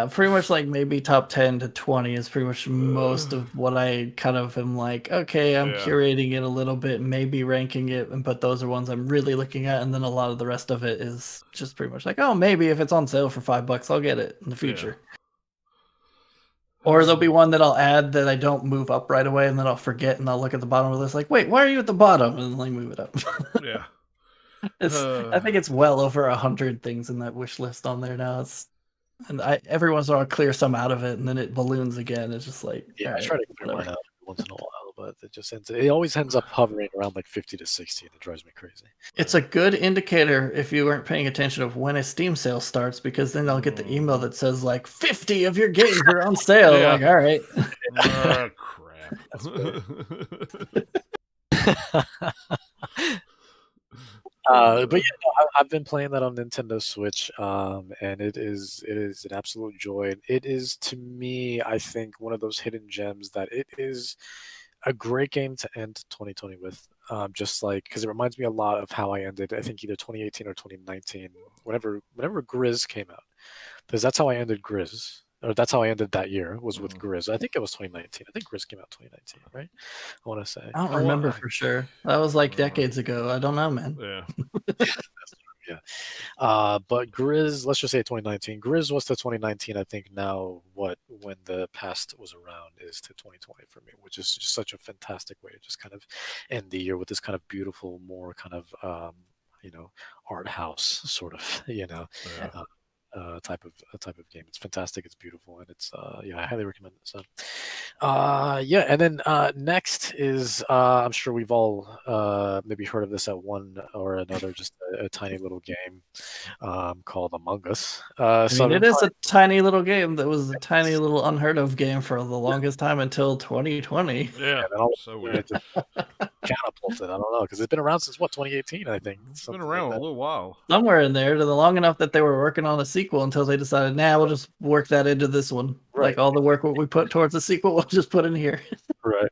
Pretty much like maybe top 10 to 20 is pretty much most of what I kind of am like, okay, I'm curating it a little bit, maybe ranking it, but those are ones I'm really looking at, and then a lot of the rest of it is just pretty much like, oh, maybe if it's on sale for $5, I'll get it in the future. Or there'll be one that I'll add that I don't move up right away, and then I'll forget, and I'll look at the bottom of the list like, wait, why are you at the bottom? And then I move it up. Yeah. I think it's well over 100 things in that wish list on there now. Every once in a while I'll clear some out of it, and then it balloons again. It's just like, I try to clear mine out once in a while, but it always ends up hovering around like 50 to 60, and it drives me crazy. It's a good indicator if you weren't paying attention of when a Steam sale starts, because then I'll get the email that says like 50 of your games are on sale. Like, all right. Oh, crap. But yeah, no, I've been playing that on Nintendo Switch, and it is an absolute joy. It is, to me, I think, one of those hidden gems that it is a great game to end 2020 with. Just like, because it reminds me a lot of how I ended, I think, either 2018 or 2019, whenever Grizz came out, because that's how I ended Grizz. Or that's how I ended that year, was with Grizz. I think it was 2019. I think Grizz came out 2019, right? I want to say. I don't remember for sure. That was like decades ago. I don't know, man. Yeah. Yeah. But Grizz, let's just say 2019. Grizz was to 2019. I think now when the past was around is to 2020 for me, which is just such a fantastic way to just kind of end the year with this kind of beautiful, more kind of art house sort of Yeah. type of game. It's fantastic. It's beautiful, and it's I highly recommend it. So, and then next is I'm sure we've all maybe heard of this at one or another. Just a tiny little game called Among Us. I mean, it is a tiny little game that was a tiny little unheard of game for the longest time until 2020. Yeah. So weird. It just catapulted. I don't know, because it's been around since what, 2018, I think. It's been around a little while. Somewhere in there, to the long enough that they were working on a sequel until they decided, nah, we'll just work that into this one. Right. Like all the work what we put towards the sequel, we'll just put in here. Right.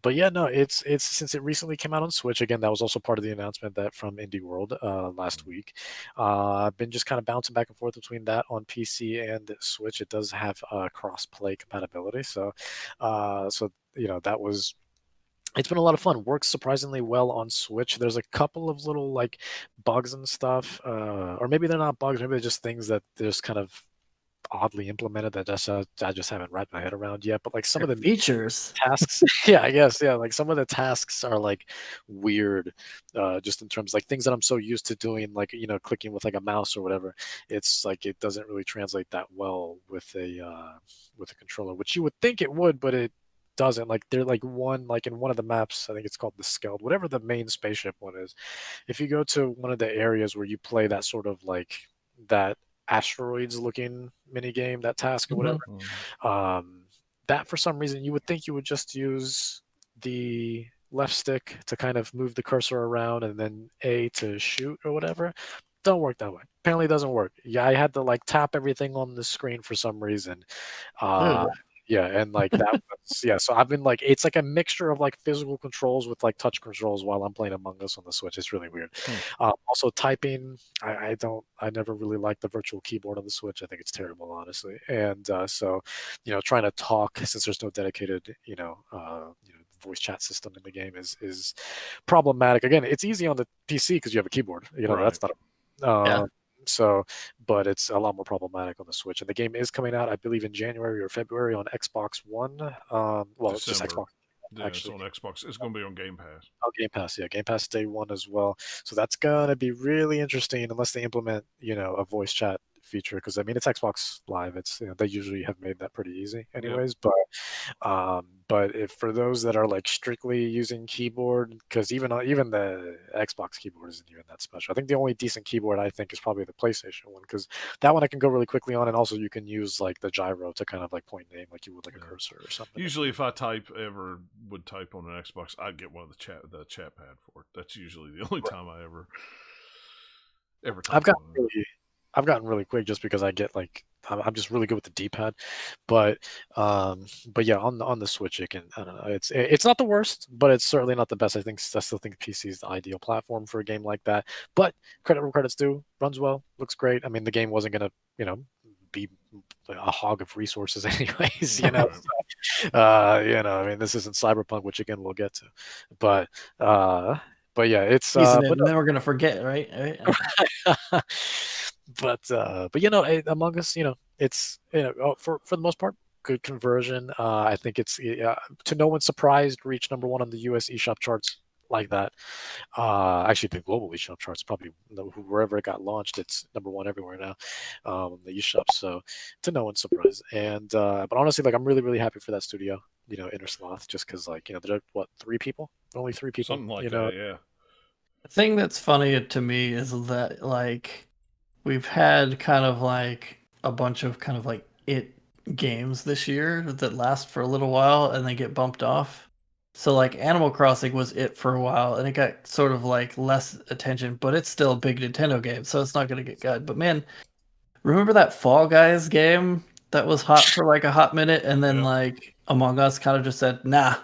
But yeah, no, it's since it recently came out on Switch. Again, that was also part of the announcement that from Indie World last week. I've been just kind of bouncing back and forth between that on PC and Switch. It does have cross-play compatibility, so that was. It's been a lot of fun. Works surprisingly well on Switch. There's a couple of little like bugs and stuff, or maybe they're not bugs. Maybe they're just things that there's kind of oddly implemented that I just haven't wrapped my head around yet. But like some of the features tasks, yeah, I guess, yeah, like some of the tasks are like weird, just in terms like things that I'm so used to doing, like clicking with like a mouse or whatever. It's like it doesn't really translate that well with a controller, which you would think it would, but it doesn't. Like they're like in one of the maps, I think it's called the Skeld, whatever the main spaceship one is. If you go to one of the areas where you play that sort of like that asteroids looking mini game, that task or whatever, that for some reason you would think you would just use the left stick to kind of move the cursor around and then A to shoot or whatever. Don't work that way. Apparently it doesn't work. Yeah, I had to like tap everything on the screen for some reason. Yeah, and like that was, yeah, so I've been like, it's like a mixture of like physical controls with like touch controls while I'm playing Among Us on the Switch. It's really weird. Also typing, I never really liked the virtual keyboard on the Switch. I think it's terrible, honestly. And so trying to talk since there's no dedicated voice chat system in the game is problematic. Again, it's easy on the PC because you have a keyboard. Right. That's not so, but it's a lot more problematic on the Switch. And the game is coming out, I believe, in January or February on Xbox One. Well, December. it's just Xbox. Yeah, actually, it's on Xbox. It's going to be on Game Pass. Oh, Game Pass, yeah, Game Pass Day 1 as well. So that's gonna be really interesting, unless they implement, a voice chat feature. Because I mean, it's Xbox Live. It's they usually have made that pretty easy, anyways. Yep. But if for those that are like strictly using keyboard, because even the Xbox keyboard isn't even that special. I think the only decent keyboard I think is probably the PlayStation one, because that one I can go really quickly on, and also you can use like the gyro to kind of like point and aim like you would like a cursor or something. Usually, if I would type on an Xbox, I'd get one of the chat pad for it. That's usually the only time I ever type. I've gotten really quick just because I get like I'm just really good with the D-pad, but yeah, on the Switch, I don't know, it's not the worst, but it's certainly not the best. I still think PC is the ideal platform for a game like that. But credit where credit's due, runs well, looks great. I mean, the game wasn't gonna be a hog of resources anyways. I mean, this isn't Cyberpunk, which again we'll get to, but yeah, it's and then we're gonna forget, right? But Among Us, it's for the most part good conversion. I think it's to no one's surprise reached number 1 on the US eShop charts like that. Actually, the global eShop charts, probably wherever it got launched, it's number 1 everywhere now on the eShop. So to no one's surprise. And but honestly, like I'm really really happy for that studio, Inner Sloth, just because like there are 3 people, only 3 people, something like that, yeah. The thing that's funny to me is that like we've had kind of like a bunch of kind of like games this year that last for a little while and then get bumped off. So like Animal Crossing was it for a while and it got sort of like less attention, but it's still a big Nintendo game, so it's not gonna get good. But man, remember that Fall Guys game that was hot for like a hot minute and then Yeah. like Among Us kind of just said, nah,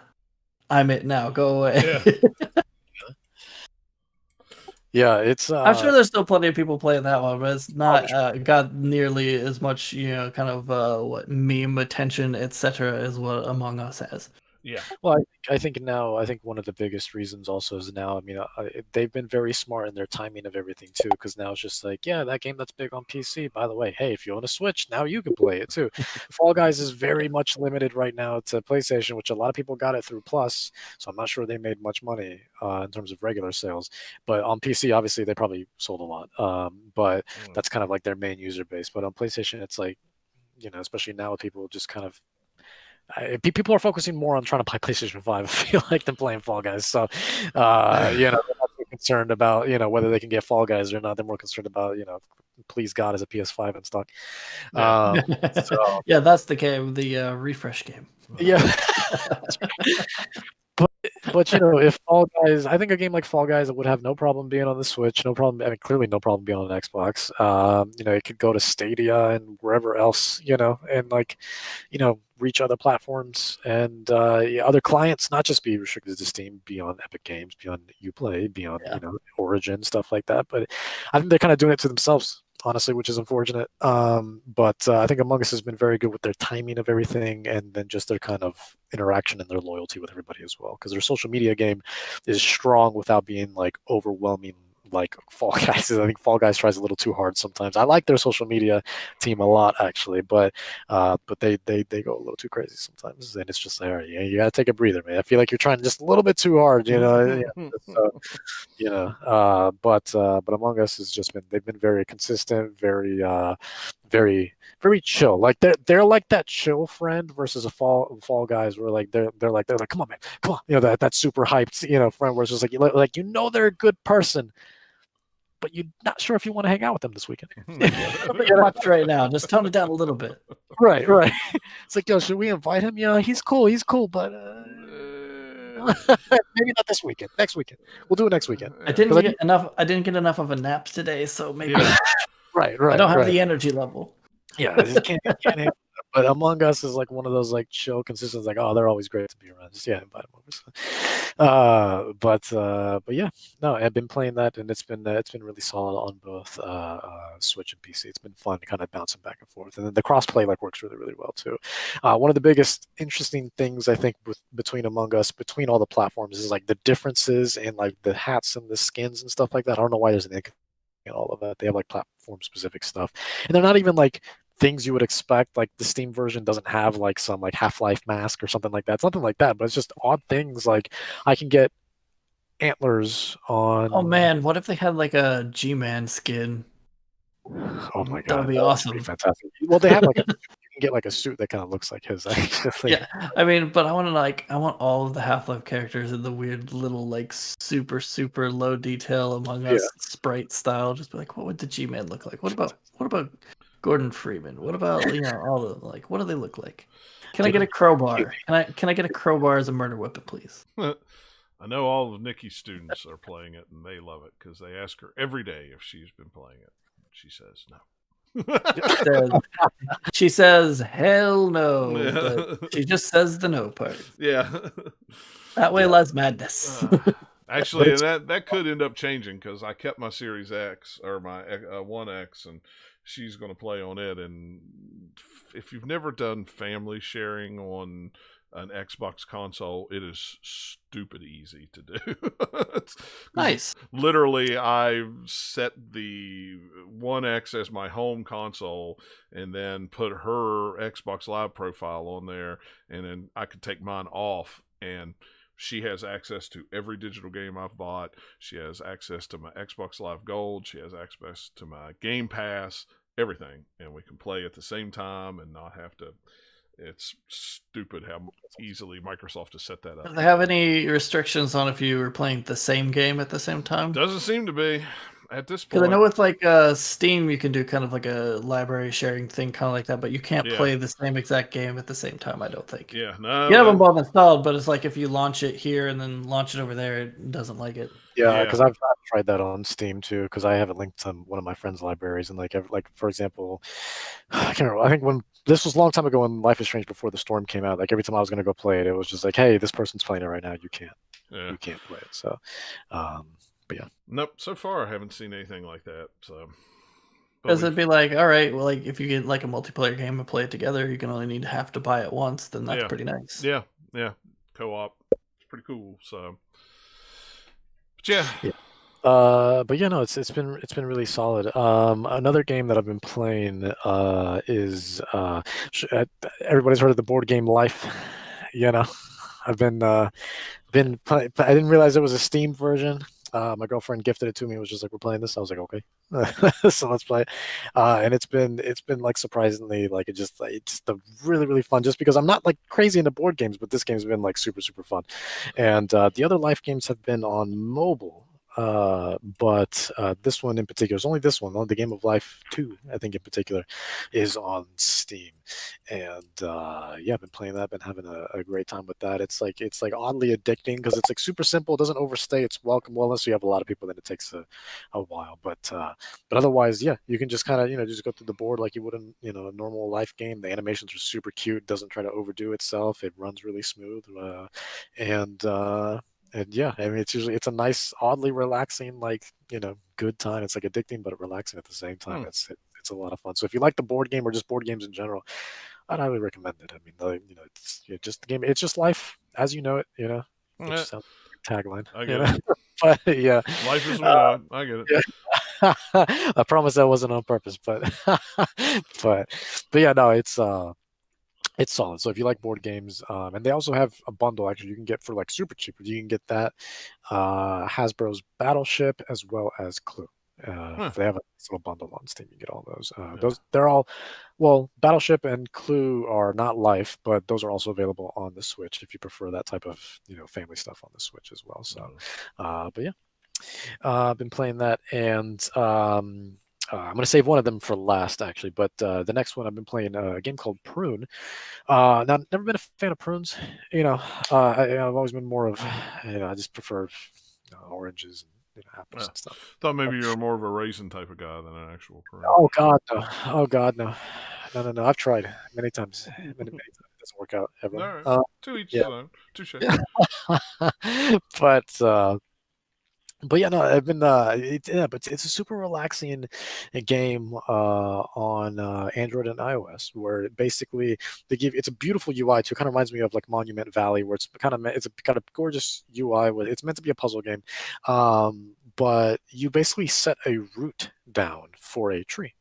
I'm it now, go away. Yeah. Yeah, it's I'm sure there's still plenty of people playing that one, but it's not sure. got nearly as much, kind of what meme attention, etc., as what Among Us has. Yeah. Well, I think one of the biggest reasons also is now, I mean, they've been very smart in their timing of everything too, because now it's just like, yeah, that game that's big on PC, by the way, hey, if you own a Switch, now you can play it too. Fall Guys is very much limited right now to PlayStation, which a lot of people got it through Plus, so I'm not sure they made much money in terms of regular sales. But on PC, obviously, they probably sold a lot, but that's kind of like their main user base. But on PlayStation, it's like, especially now with people just kind of people are focusing more on trying to buy PlayStation 5, I feel like, than playing Fall Guys. So, they're not too concerned about, whether they can get Fall Guys or not. They're more concerned about, please God, is a PS5 in stock. Yeah. So, Yeah, that's the game, the refresh game. yeah. But if Fall Guys, I think a game like Fall Guys would have no problem being on the Switch, no problem. I mean, clearly no problem being on an Xbox. It could go to Stadia and wherever else, and like, reach other platforms and other clients, not just be restricted to Steam, be on Epic Games, be on Uplay, be on Origin, stuff like that. But I think they're kind of doing it to themselves, honestly, which is unfortunate. But I think Among Us has been very good with their timing of everything, and then just their kind of interaction and their loyalty with everybody as well. Because their social media game is strong without being like overwhelming like Fall Guys. I think Fall Guys tries a little too hard sometimes. I like their social media team a lot actually, but they go a little too crazy sometimes, and it's just like, all right, you gotta take a breather, man. I feel like you're trying just a little bit too hard, but Among Us has just been, they've been very consistent, very very very chill. Like they're like that chill friend versus a Fall Guys where like they're like come on man, come on, that super hyped friend where it's just like they're a good person, but you're not sure if you want to hang out with them this weekend. Watch right now. Just tone it down a little bit. Right. It's like, yo, should we invite him? Yeah, he's cool, but maybe not this weekend. Next weekend, we'll do it next weekend. I didn't get enough of a nap today, so maybe. Yeah. Right. I don't have the energy level. Yeah, I just can't but Among Us is like one of those like chill, consistent, like, oh, they're always great to be around. Just invite them over. But yeah, no, I've been playing that, and it's been really solid on both Switch and PC. It's been fun, kind of bouncing back and forth, and then the crossplay like works really, really well too. One of the biggest interesting things I think between Among Us, between all the platforms, is like the differences and like the hats and the skins and stuff like that. I don't know why there's an and all of that. They have like platform specific stuff, and they're not even like things you would expect. Like the Steam version doesn't have like some like Half-Life mask or something like that. It's nothing like that, but it's just odd things. Like I can get antlers on. Oh man, what if they had like a G-Man skin? Oh my god, that would be awesome. Be fantastic. Well, they have like you can get like a suit that kind of looks like his. Yeah, I mean, but I want all of the Half-Life characters in the weird little like super low detail Among Us sprite style. Just be like, what would the G-Man look like? What about Gordon Freeman? What about all the like? What do they look like? Can I get a crowbar? Can I get a crowbar as a murder weapon, please? I know all of Nikki's students are playing it, and they love it because they ask her every day if she's been playing it. She says no. She says hell no, but she just says the no part. Yeah. That way lies madness. Actually, that could end up changing because I kept my Series X or my One X, and she's going to play on it. And if you've never done family sharing on an Xbox console, it is stupid easy to do. Nice. Literally, I set the One X as my home console and then put her Xbox Live profile on there, and then I could take mine off, and she has access to every digital game I've bought. She has access to my Xbox Live Gold. She has access to my Game Pass, everything, and we can play at the same time and not have to. It's stupid how easily Microsoft has set that up. Do they have any restrictions on if you were playing the same game at the same time? Doesn't seem to be. at this Because I know point, with like Steam, you can do kind of like a library sharing thing, kind of like that, but you can't yeah, play the same exact game at the same time. I don't think. yeah, You have them no, both installed, but it's like if you launch it here and then launch it over there, it doesn't like it. Yeah, yeah, because I've tried that on Steam too. Because I have it linked to one of my friends' libraries, and like for example, I can't remember. I think when this was a long time ago when Life is Strange before the storm came out. Like every time I was gonna go play it, it was just like, hey, this person's playing it right now. yeah. You can't play it. So, um, but yeah, Nope. So far, I haven't seen anything like that. So, but Because we've it'd be like, all right, well, like if you get like a multiplayer game and play it together, you can only need to have to buy it once. Then that's yeah, pretty nice. yeah, yeah, co-op. It's pretty cool. So, but yeah, yeah. But yeah, no, it's been really solid. Another game that I've been playing is everybody's heard of the board game Life. You know, I've I didn't realize there was a Steam version. My girlfriend gifted it to me. It was just like, we're playing this. I was like, okay, so let's play it. And it's been like surprisingly like it's just a really fun. Just because I'm not like crazy into board games, but this game's been like super fun. And the other Life games have been on mobile. But this one in particular, it's only this one, only the Game of Life 2, I think in particular, is on Steam. And yeah, I've been playing that, been having a great time with that. It's like oddly addicting because it's like super simple, it doesn't overstay its welcome. Well, unless you have a lot of people, then it takes a while. But otherwise, yeah, you can just kind of just go through the board like you would in a normal Life game. The animations are super cute, doesn't try to overdo itself. It runs really smooth, and and yeah, I mean, it's a nice, oddly relaxing, like good time. It's like addicting but relaxing at the same time. hmm. It's a lot of fun. So if you like the board game or just board games in general, I'd highly recommend it. I mean, it's just the game. It's just life as you know it. It Eh, just sounds like a tagline. I get it. But yeah, Life as we uh, know it. I get it. yeah. I promise that wasn't on purpose, but but but yeah, no, it's solid. So if you like board games, and they also have a bundle actually you can get for like super cheap. You can get that Hasbro's Battleship as well as Clue. Huh. They have a nice little bundle on Steam. You get all those. Yeah. They're all well. Battleship and Clue are not Life, but those are also available on the Switch if you prefer that type of family stuff on the Switch as well. So, but yeah, I've been playing that, and I'm going to save one of them for last, actually. But the next one, I've been playing a game called Prune. Now, never been a fan of prunes. I've always been more of, I just prefer oranges and apples Yeah. and stuff. Thought maybe you were more of a raisin type of guy than an actual prune. Oh God, no! Oh God, no! No! I've tried many times, many times. It doesn't work out All ever. right. To each Yeah. his own. Touche. but yeah, no, I've been but it's a super relaxing game on Android and iOS, where basically it's a beautiful UI too. It kind of reminds me of like Monument Valley, where it's a kind of gorgeous UI. It's meant to be a puzzle game, but you basically set a route down for a tree,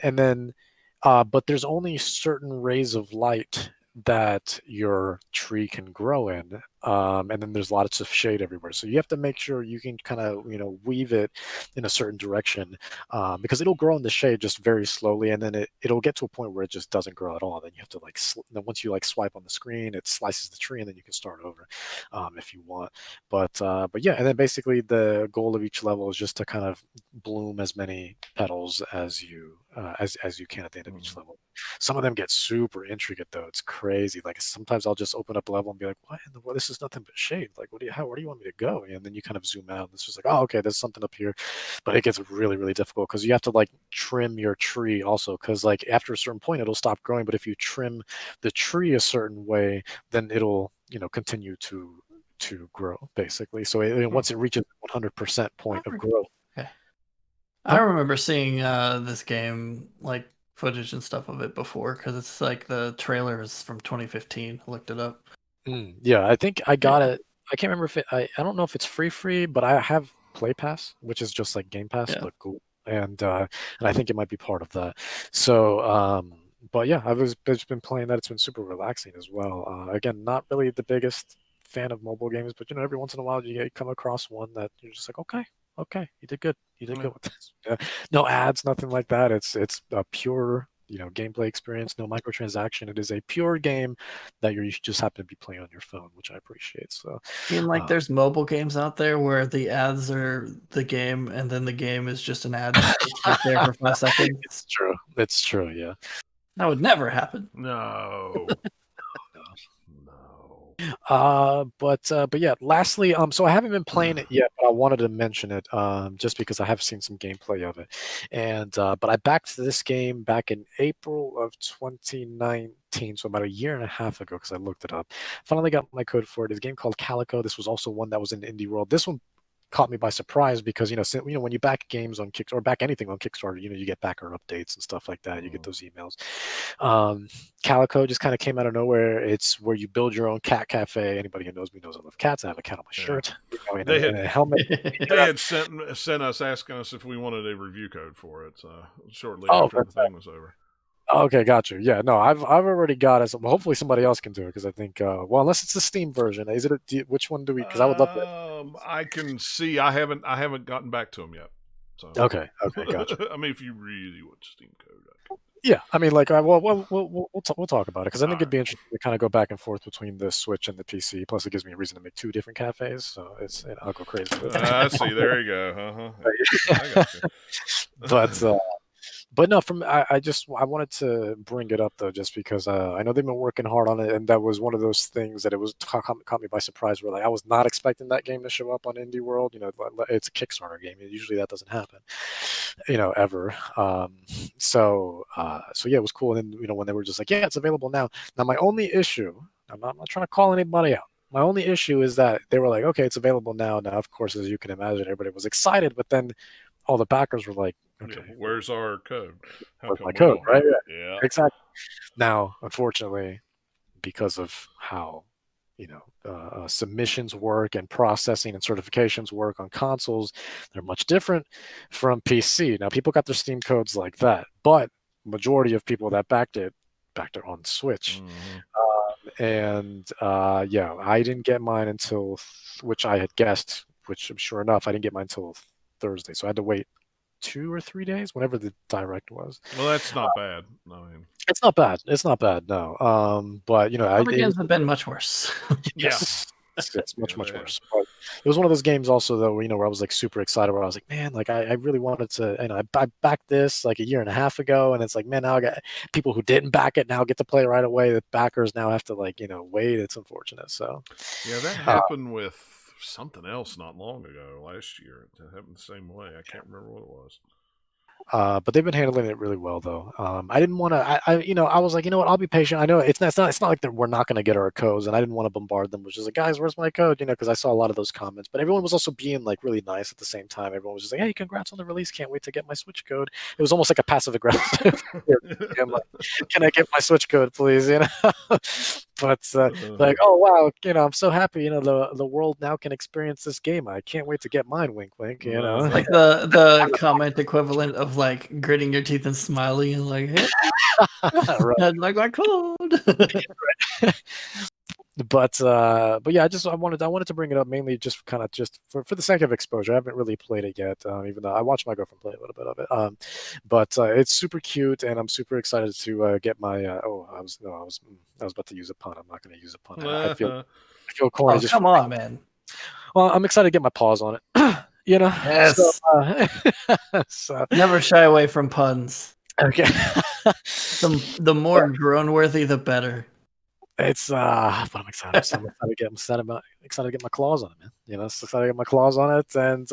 and then but there's only certain rays of light that your tree can grow in, and then there's lots of shade everywhere, so you have to make sure you can kind of weave it in a certain direction, because it'll grow in the shade just very slowly, and then it'll get to a point where it just doesn't grow at all. Then you have to then once you like swipe on the screen, it slices the tree, and then you can start over if you want. But yeah, and then basically the goal of each level is just to kind of bloom as many petals as you can at the end of each level. Some of them get super intricate though. It's crazy. Like sometimes I'll just open up a level and be like, "What in the world? This is nothing but shade. Like, where do you want me to go?" And then you kind of zoom out, and it's just like, "Oh, okay, there's something up here." But it gets really difficult because you have to like trim your tree also, because like after a certain point it'll stop growing. But if you trim the tree a certain way, then it'll continue to grow basically. So once it reaches 100% point of growth. Okay. I Huh? remember seeing this game, like footage and stuff of it before, because it's like the trailer is from 2015. I looked it up. Yeah, I think I got Yeah. it. I can't remember if I don't know if it's free, but I have Play Pass, which is just like Game Pass, Yeah. but cool. And I think it might be part of that. So, but yeah, just been playing that. It's been super relaxing as well. Again, not really the biggest fan of mobile games, but every once in a while come across one that you're just like, okay, you did good. You did Yeah. good with this. Yeah. No ads, nothing like that. It's a pure gameplay experience, no microtransaction. It is a pure game that you just happen to be playing on your phone, which I appreciate. So, like there's mobile games out there where the ads are the game, and then the game is just an ad that's right there for 5 seconds. It's true. It's true. Yeah. That would never happen. No. But yeah, lastly, so I haven't been playing it yet, but I wanted to mention it, just because I have seen some gameplay of it. And but I backed this game back in April of 2019, so about a year and a half ago, because I looked it up. Finally got my code for it. It's a game called Calico. This was also one that was in Indie World. This one caught me by surprise because when you back games on Kickstarter or back anything on Kickstarter, you get backer updates and stuff like that. You get those emails. Calico just kind of came out of nowhere. It's where you build your own cat cafe. Anybody who knows me knows I love cats. I have a cat on my shirt, in a helmet. They had sent us asking us if we wanted a review code for it shortly Oh, after the thing was over. Okay, got you. Yeah, no, I've already got it. So hopefully somebody else can do it because I think, well, unless it's the Steam version, is it? Which one do we? Because I would love to. I can see. I haven't gotten back to them yet. So Okay, gotcha. I mean, if you really want Steam code, Yeah, I mean, like, we'll talk about it because I think it'd be interesting to kind of go back and forth between the Switch and the PC. Plus, it gives me a reason to make 2 different cafes, so I'll go crazy with it. I see. There you go. I got you. But no, I wanted to bring it up though, just because I know they've been working hard on it, and that was one of those things that it was caught me by surprise. Where like I was not expecting that game to show up on Indie World. It's a Kickstarter game, and usually that doesn't happen, ever. So yeah, it was cool. And then when they were just like, yeah, it's available now. Now my only issue, I'm not trying to call anybody out. My only issue is that they were like, okay, it's available now. Now, of course, as you can imagine, everybody was excited, but then all the backers were like, okay, where's our code? Where's my code, right? Yeah. Exactly. Now, unfortunately, because of how submissions work and processing and certifications work on consoles, they're much different from PC. Now, people got their Steam codes like that, but majority of people that backed it on Switch. And yeah, I didn't get mine until, which I had guessed, which sure enough, I didn't get mine until Thursday, so I had to wait 2 or 3 days, whenever the direct was. Well, that's not bad. I mean, it's not bad. It's not bad, no. But other games have been much worse. Yes, it's much worse. But it was one of those games also though, where I was like super excited, where I was like, man, like I really wanted to, I backed this like a year and a half ago, and it's like, man, now I got people who didn't back it now get to play right away. The backers now have to wait. It's unfortunate. So yeah, that happened with something else not long ago last year. It happened the same way. I can't remember what it was. But they've been handling it really well, though. I didn't want to. I was like, what? I'll be patient. I know it's not like we're not going to get our codes, and I didn't want to bombard them, which is like, guys, where's my code? Because I saw a lot of those comments. But everyone was also being like really nice at the same time. Everyone was just like, hey, congrats on the release. Can't wait to get my Switch code. It was almost like a passive aggressive. I'm like, can I get my Switch code, please? But like, oh wow, I'm so happy. The world now can experience this game. I can't wait to get mine. Wink, wink. Like the comment equivalent of like gritting your teeth and smiling and like, hey, I'd like my code. But yeah, I wanted to bring it up mainly just kind of just for the sake of exposure. I haven't really played it yet, even though I watched my girlfriend play a little bit of it. But it's super cute, and I'm super excited to get my. I was about to use a pun. I'm not going to use a pun. I feel corny. Oh, come on, man. Well, I'm excited to get my paws on it. Yes. So never shy away from puns. Okay. The more groan-worthy, the better. It's but I'm excited. I'm excited to get my claws on it, man. Excited to get my claws on it and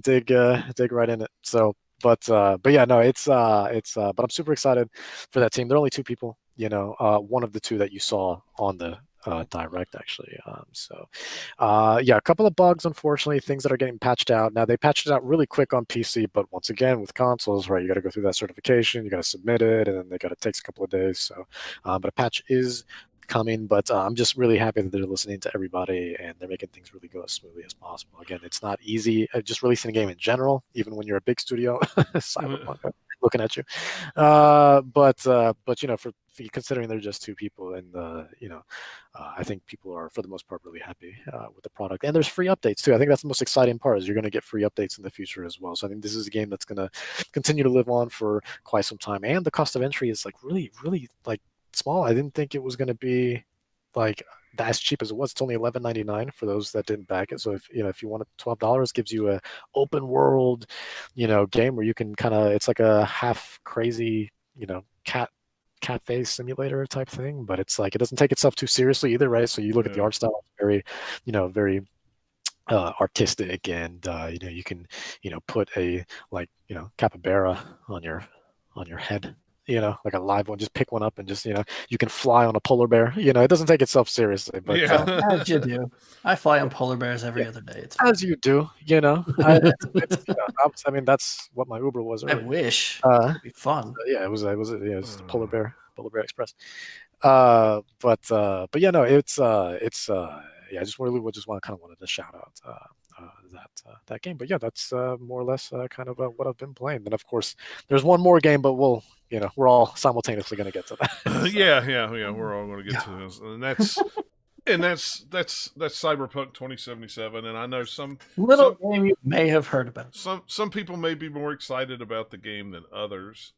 dig right in it. So, but yeah, no, it's but I'm super excited for that team. There are only 2 people, one of the 2 that you saw on the direct actually. Yeah, a couple of bugs, unfortunately, things that are getting patched out. Now they patched it out really quick on PC, but once again with consoles, right, you got to go through that certification, you got to submit it, and then it takes a couple of days. So, but a patch is coming. But I'm just really happy that they're listening to everybody and they're making things really go as smoothly as possible. Again, it's not easy just releasing a game in general, even when you're a big studio. Cyberpunk looking at you. But for considering they're just two people, and I think people are for the most part really happy with the product. And there's free updates too. I think that's the most exciting part, is you're going to get free updates in the future as well. So I think this is a game that's going to continue to live on for quite some time. And the cost of entry is like really, really like small. I didn't think it was going to be like as cheap as it was. It's only $11.99 for those that didn't back it. So if you want it, $12 gives you a open world, game where you can it's like a half crazy, cat face simulator type thing, but it's like it doesn't take itself too seriously either, right? So you look at the art style, very, very artistic, and you can put a capybara on your head, like a live one. Just pick one up and just you can fly on a polar bear. It doesn't take itself seriously, but as you do. I fly on polar bears every other day. It's as you do. I mean, that's what my Uber was I earlier. wish it'd be fun. Yeah, it was a polar bear express. But yeah, no, it's yeah, I just really wanted to shout out that game. But yeah, that's more or less kind of what I've been playing. Then of course there's one more game, but we're all simultaneously going to get to that. So. Yeah, we're all going to get to this, and that's Cyberpunk 2077. And I know some game you may have heard about. Some people may be more excited about the game than others.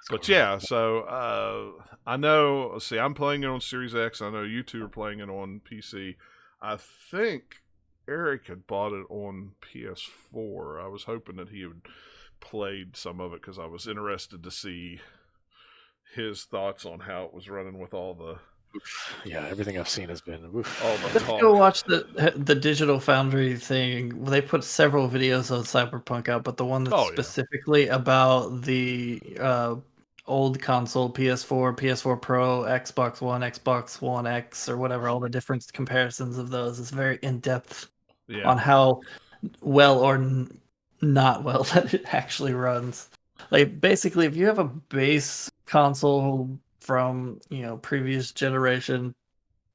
But yeah, so I know. Let's see, I'm playing it on Series X. I know you two are playing it on PC. I think Eric had bought it on PS4. I was hoping that he had played some of it because I was interested to see his thoughts on how it was running with all the. Yeah, everything I've seen has been all the Let's talk. go watch the Digital Foundry thing. They put several videos of Cyberpunk out, but the one that's specifically about the old console, PS4, PS4 Pro, Xbox One, Xbox One X, or whatever, all the different comparisons of those is very in-depth on how well or not well that it actually runs. Like, basically, if you have a base console from previous generation,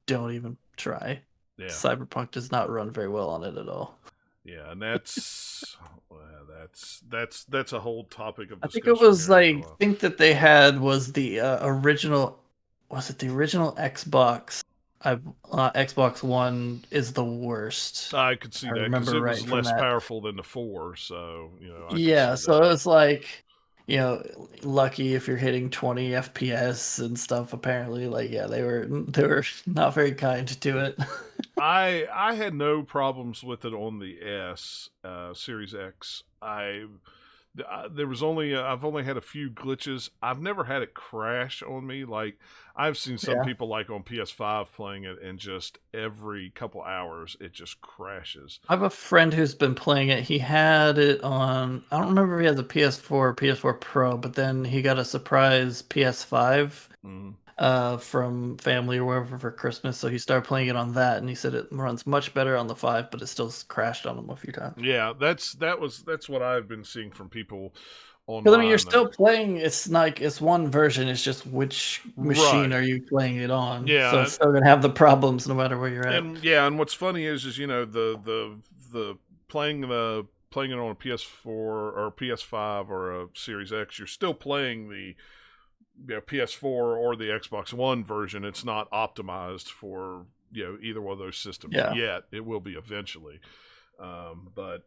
don't even try. Yeah. Cyberpunk does not run very well on it at all. Yeah, and that's a whole topic of discussion. I think it was I think that they had was the original. Was it the original Xbox? Xbox One is the worst. I could see that because it was less powerful than the 4. So yeah, so it's like. Lucky if you're hitting 20 FPS and stuff. Apparently, they were not very kind to it. I had no problems with it on the Series X. I've only had a few glitches. I've never had it crash on me. Like I've seen some people like on PS5 playing it, and just every couple hours it just crashes. I have a friend who's been playing it. He had it on. I don't remember if he has a PS4 or PS4 Pro, but then he got a surprise PS5 from family or wherever for Christmas. So he started playing it on that, and he said it runs much better on the 5, but it still crashed on him a few times. Yeah, that's what I've been seeing from people online. Because you're still playing. It's like it's one version. It's just which machine are you playing it on? Yeah, so it's still gonna have the problems no matter where you're at. And what's funny is the playing it on a PS4 or PS5 or a Series X, you're still playing the PS4 or the Xbox One version. It's not optimized for either one of those systems yet. It will be eventually, but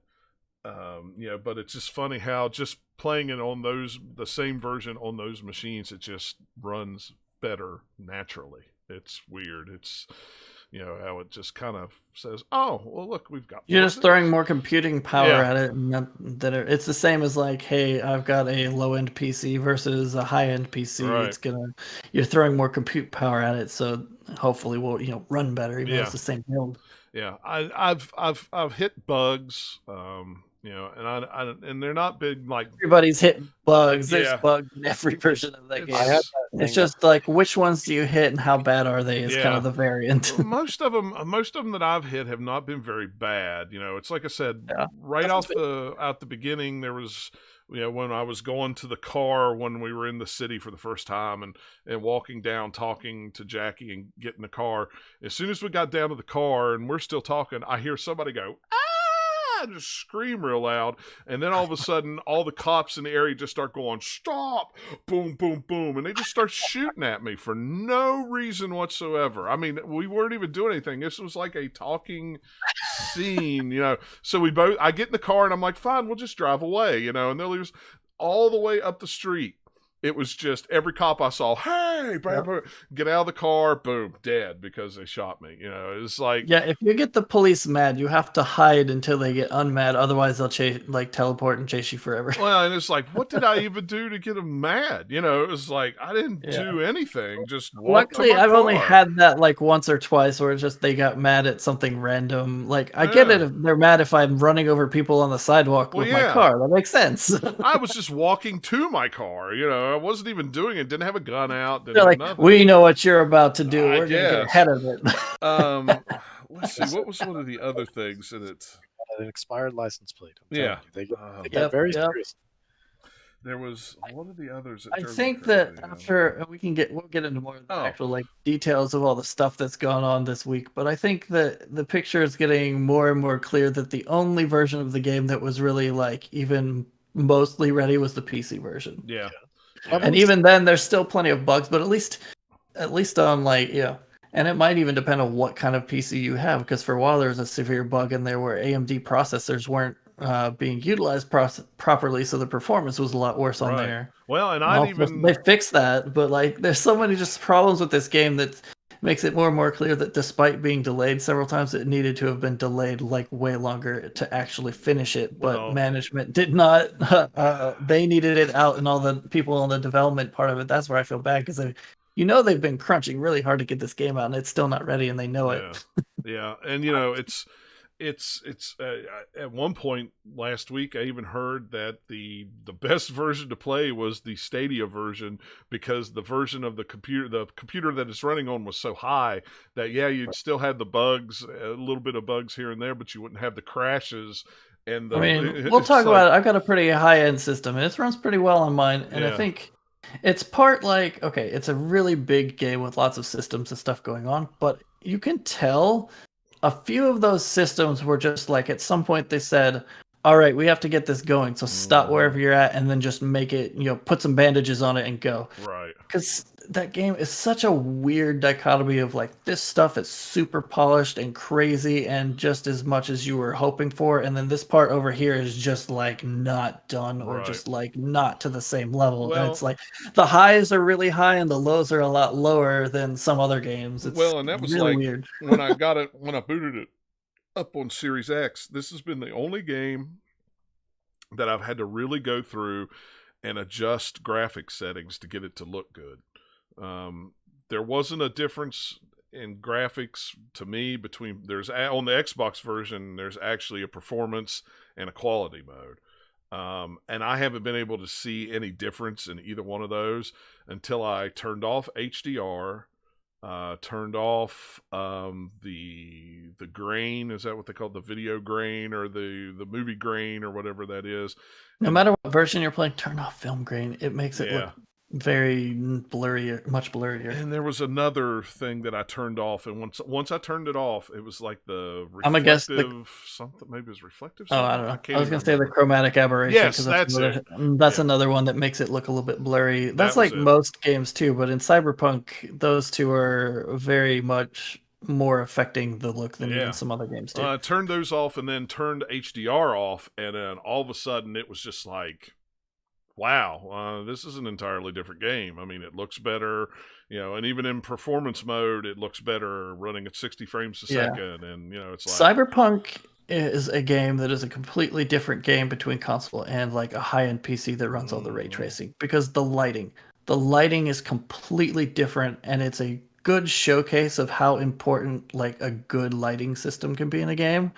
it's just funny how just playing it on the same version on those machines, it just runs better naturally. It's weird. It's how it just kind of says, "Oh, well, look, we've got." You're just throwing more computing power at it, and it's the same as like, hey, I've got a low-end PC versus a high-end PC. Right. You're throwing more compute power at it, so hopefully will run better, even though it's the same build. Yeah, I've hit bugs, and they're not big like everybody's hitting bugs. There's bugs in every version of that game. It's just like which ones do you hit and how bad are they is kind of the variant. most of them that I've hit have not been very bad. It's like I said, right out the beginning there was. When I was going to the car when we were in the city for the first time and walking down, talking to Jackie and getting the car, as soon as we got down to the car and we're still talking, I hear somebody go, "Ah!" I just scream real loud, and then all of a sudden, all the cops in the area just start going, stop, boom, boom, boom, and they just start shooting at me for no reason whatsoever. I mean, we weren't even doing anything. This was like a talking scene, So I get in the car, and I'm like, fine, we'll just drive away, and they'll leave us all the way up the street. It was just every cop I saw, hey, get out of the car, boom, dead because they shot me. It's like, yeah, if you get the police mad, you have to hide until they get unmad. Otherwise, they'll teleport and chase you forever. Well, and it's like, what did I even do to get them mad? It was like I didn't do anything. Just luckily, I've only had that like once or twice, where it's just they got mad at something random. Like I get it if they're mad if I'm running over people on the sidewalk with my car. That makes sense. I was just walking to my car. I wasn't even doing it. Didn't have a gun out. They're like, nothing. We know what you're about to do. We're gonna get ahead of it. Let's see. What was one of the other things in it? An expired license plate. Yeah, they get very serious. There was one of the others. I think that after we'll get into more of the actual like details of all the stuff that's gone on this week. But I think that the picture is getting more and more clear that the only version of the game that was really like even mostly ready was the PC version. Yeah. And even then, there's still plenty of bugs, but at least on like and it might even depend on what kind of PC you have, because for a while there was a severe bug in there where AMD processors weren't being utilized properly, so the performance was a lot worse on there. Well, and they fixed that, but like there's so many just problems with this game that makes it more and more clear that despite being delayed several times, it needed to have been delayed like way longer to actually finish it. But management did not. They needed it out, and all the people on the development part of it. That's where I feel bad, because they've been crunching really hard to get this game out, and it's still not ready, and they know it. Yeah, and it's at one point last week I even heard that the best version to play was the Stadia version, because the version of the computer that it's running on was so high that you'd still have the bugs, a little bit of bugs here and there, but you wouldn't have the crashes. And we'll talk about it. I've got a pretty high-end system, and it runs pretty well on mine, and I think it's part like, okay, it's a really big game with lots of systems and stuff going on, but you can tell a few of those systems were just like, at some point they said, all right, we have to get this going, so stop wherever you're at and then just make it, put some bandages on it and go. Right. Because that game is such a weird dichotomy of like, this stuff is super polished and crazy and just as much as you were hoping for, and then this part over here is just like not done, or just like not to the same level. And it's like the highs are really high and the lows are a lot lower than some other games. It's and that was really like weird. when I booted it up on Series X, this has been the only game that I've had to really go through and adjust graphics settings to get it to look good. There wasn't a difference in graphics to me between on the Xbox version. There's actually a performance and a quality mode, and I haven't been able to see any difference in either one of those until I turned off HDR, turned off the grain. Is that what they call it? The video grain or the movie grain or whatever that is. No matter what version you're playing, turn off film grain. It makes it look very blurry, much blurrier. And there was another thing that I turned off, and once I turned it off, it was like the reflective, I'm gonna guess something. Maybe it was reflective. Oh, I don't know. I was gonna say the chromatic aberration. Yes, that's another one that makes it look a little bit blurry. That's like most games too, but in Cyberpunk, those two are very much more affecting the look than even some other games do. I turned those off and then turned HDR off, and then all of a sudden it was just like, wow, this is an entirely different game. I mean, it looks better, and even in performance mode, it looks better running at 60 frames a second. And, it's like Cyberpunk is a game that is a completely different game between console and like a high-end PC that runs all the ray tracing, because the lighting is completely different, and it's a good showcase of how important like a good lighting system can be in a game.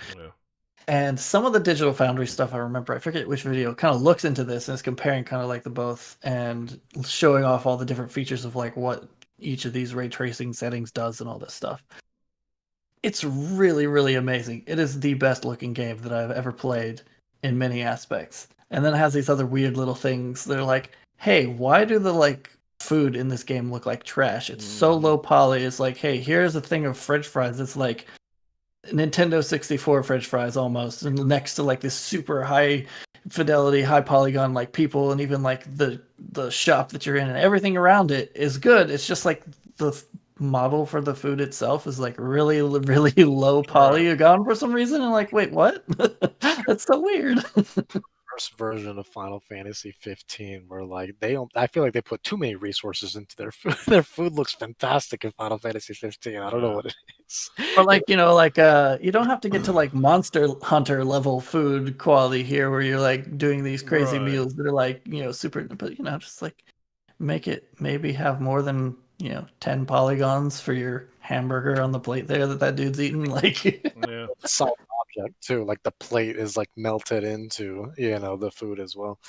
And some of the Digital Foundry stuff, I remember, I forget which video, kind of looks into this and is comparing kind of like the both and showing off all the different features of like what each of these ray tracing settings does and all this stuff. It's really, really amazing. It is the best looking game that I've ever played in many aspects. And then it has these other weird little things. They're like, hey, why do the like food in this game look like trash? It's so low poly. It's like, hey, here's a thing of French fries. It's like Nintendo 64 French fries almost, and next to like this super high fidelity, high polygon like people, and even like the shop that you're in, and everything around it is good. It's just like the model for the food itself is like really low polygon for some reason. And like, wait, what? That's so weird. First version of Final Fantasy 15 where like they don't I feel like they put too many resources into their food. Their food looks fantastic in Final Fantasy 15. I don't know what it is. But like, you know, like you don't have to get to like Monster Hunter level food quality here where you're like doing these crazy meals that are like, you know, super, but you know, just like make it maybe have more than, you know, 10 polygons for your hamburger on the plate there that dude's eating. Like, Yeah. Solid object too. Like the plate is like melted into, you know, the food as well.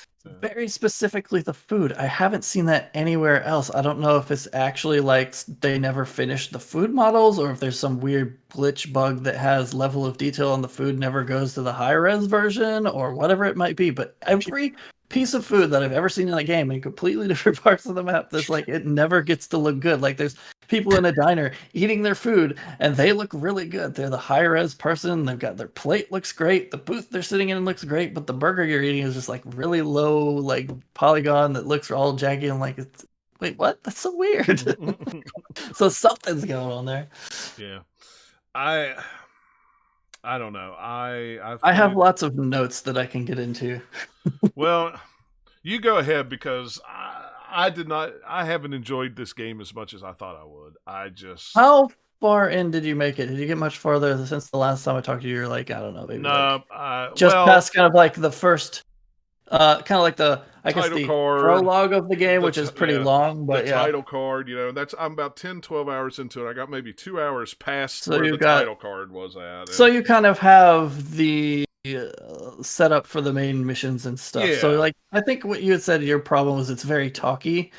very specifically the food. I haven't seen that anywhere else. I don't know if it's actually like they never finished the food models or if there's some weird glitch bug that has level of detail on the food never goes to the high res version or whatever it might be. But every piece of food that I've ever seen in a game in completely different parts of the map, there's like it never gets to look good. Like there's people in a diner eating their food and they look really good. They're the high res person. They've got their plate looks great. The booth they're sitting in looks great, but the burger you're eating is just like really low, like polygon that looks all jaggy and like it's wait, what? That's so weird. So something's going on there. Yeah. I don't know. I have lots of notes that I can get into. Well, you go ahead because I haven't enjoyed this game as much as I thought I would. How far in did you make it? Did you get much farther since the last time I talked to you? You're like, I don't know, maybe past kind of like the first, kind of like the prologue of the game, which is pretty long, but the title card, you know, I'm about 10, 12 hours into it. I got maybe 2 hours past where the title card was at. So you kind of have the setup for the main missions and stuff. Yeah. So like, I think what you had said your problem was it's very talky.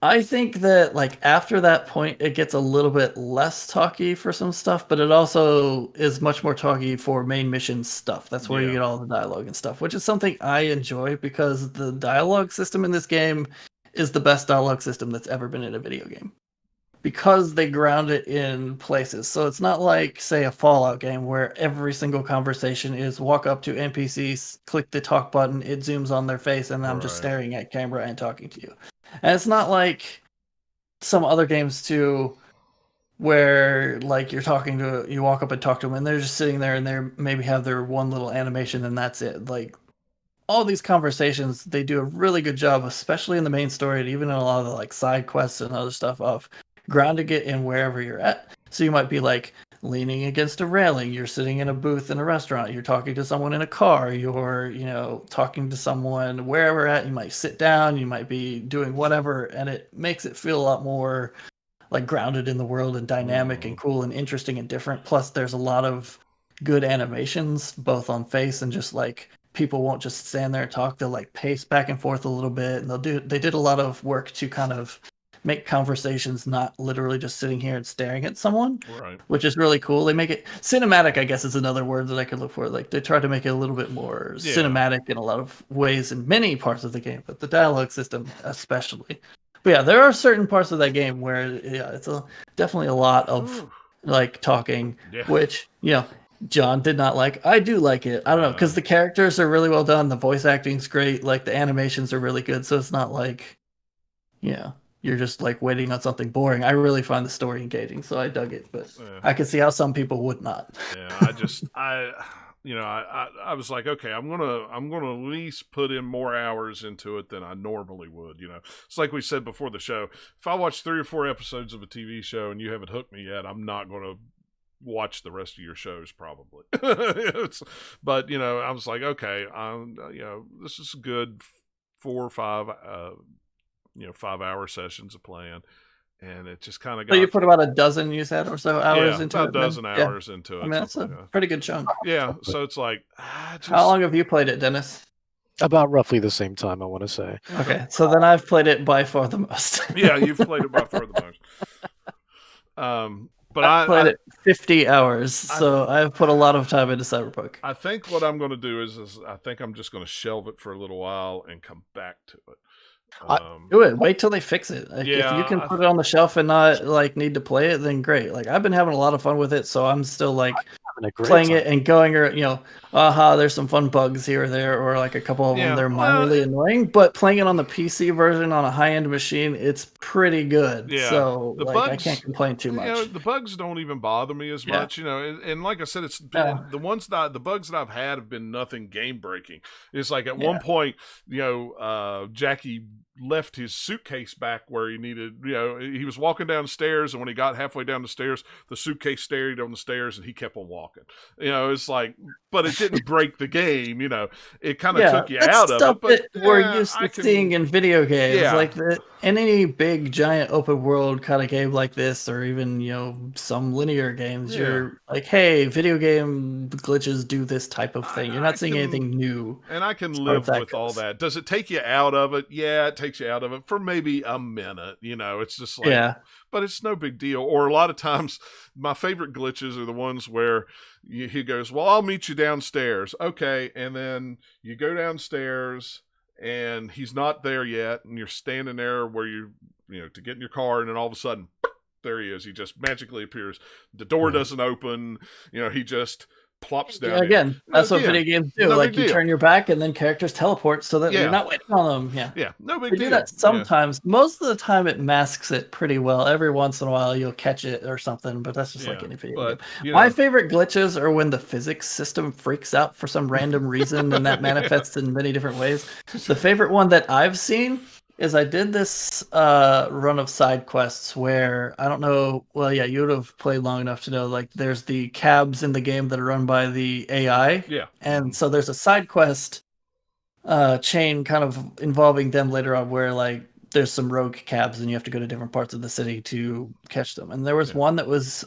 I think that like after that point it gets a little bit less talky for some stuff, but it also is much more talky for main mission stuff. That's where you get all the dialogue and stuff, which is something I enjoy because the dialogue system in this game is the best dialogue system that's ever been in a video game. Because they ground it in places. So it's not like, say, a Fallout game where every single conversation is walk up to NPCs, click the talk button, it zooms on their face, and I'm just staring at camera and talking to you. And it's not like some other games, too, where like you walk up and talk to them, and they're just sitting there and they maybe have their one little animation and that's it. Like, all these conversations, they do a really good job, especially in the main story and even in a lot of the like side quests and other stuff of grounding it in wherever you're at. So you might be like leaning against a railing, you're sitting in a booth in a restaurant, you're talking to someone in a car, you're, you know, talking to someone wherever at, you might sit down, you might be doing whatever, and it makes it feel a lot more like grounded in the world and dynamic and cool and interesting and different. Plus there's a lot of good animations, both on face and just like people won't just stand there and talk, they'll like pace back and forth a little bit, and they did a lot of work to kind of make conversations not literally just sitting here and staring at someone, which is really cool. They make it cinematic, I guess is another word that I could look for. Like they try to make it a little bit more cinematic in a lot of ways in many parts of the game, but the dialogue system especially. But yeah, there are certain parts of that game where it's definitely a lot of like talking, which, you know, John did not like. I do like it. I don't know, because the characters are really well done. The voice acting's great. Like the animations are really good. So it's not like, you're just like waiting on something boring. I really find the story engaging, so I dug it. But I could see how some people would not. I was like, okay, I'm gonna at least put in more hours into it than I normally would. You know, it's like we said before the show. If I watch 3 or 4 episodes of a TV show and you haven't hooked me yet, I'm not gonna watch the rest of your shows probably. But you know, I was like, okay, you know, this is good 4 or 5 5-hour sessions of playing, and it just kind of got. So you put about a dozen, you said, or so hours into it. About a dozen hours into it. I mean, that's a pretty good chunk. Yeah, so it's like. How long have you played it, Dennis? About roughly the same time, I want to say. Okay, so then I've played it by far the most. Yeah, you've played it by far the most. But I've played it 50 hours, so I've put a lot of time into Cyberpunk. I think what I'm going to do is I think I'm just going to shelve it for a little while and come back to it. Do it. Wait till they fix it. Like, if you can Yeah, put it on the shelf and not like need to play it, then great. Like I've been having a lot of fun with it, so I'm still like Having a great playing time. it and going, or there's some fun bugs here or there, or like a couple of them they're minorly annoying. But playing it on the PC version on a high-end machine, it's pretty good. yeah. So The like bugs, I can't complain too much. the bugs don't even bother me as Yeah. much, and like I said, it's Yeah. the bugs that I've had have been nothing game breaking. It's like at Yeah. one point, Jackie left his suitcase back where he needed, he was walking downstairs, and when he got halfway down the stairs, the suitcase stayed on the stairs, and he kept on walking. It's like, but it didn't break the game. It kind of took you out of it. But we're used to seeing in video games, like in any big giant open world kind of game like this, or even some linear games, you're like, hey, video game glitches do this type of thing. You're not seeing anything new, and I can live with all that. Does it take you out of it? Yeah, it takes you out of it for maybe a minute. It's just like, but it's no big deal. Or a lot of times, my favorite glitches are the ones where he goes, well, I'll meet you downstairs. Okay. And then you go downstairs and he's not there yet. And you're standing there where to get in your car. And then all of a sudden, there he is. He just magically appears. The door doesn't open. He just plops down. Again, that's what video games do. Like you turn your back and then characters teleport so that you're not waiting on them. Yeah, no big deal. They do that sometimes. Most of the time it masks it pretty well. Every once in a while you'll catch it or something, but that's just like any video game. My favorite glitches are when the physics system freaks out for some random reason, and that manifests in many different ways. The favorite one that I've seen is I did this run of side quests where I don't know. Well, yeah, you would have played long enough to know. Like, there's the cabs in the game that are run by the AI. Yeah. And so there's a side quest chain kind of involving them later on, where like there's some rogue cabs and you have to go to different parts of the city to catch them. And there was one that was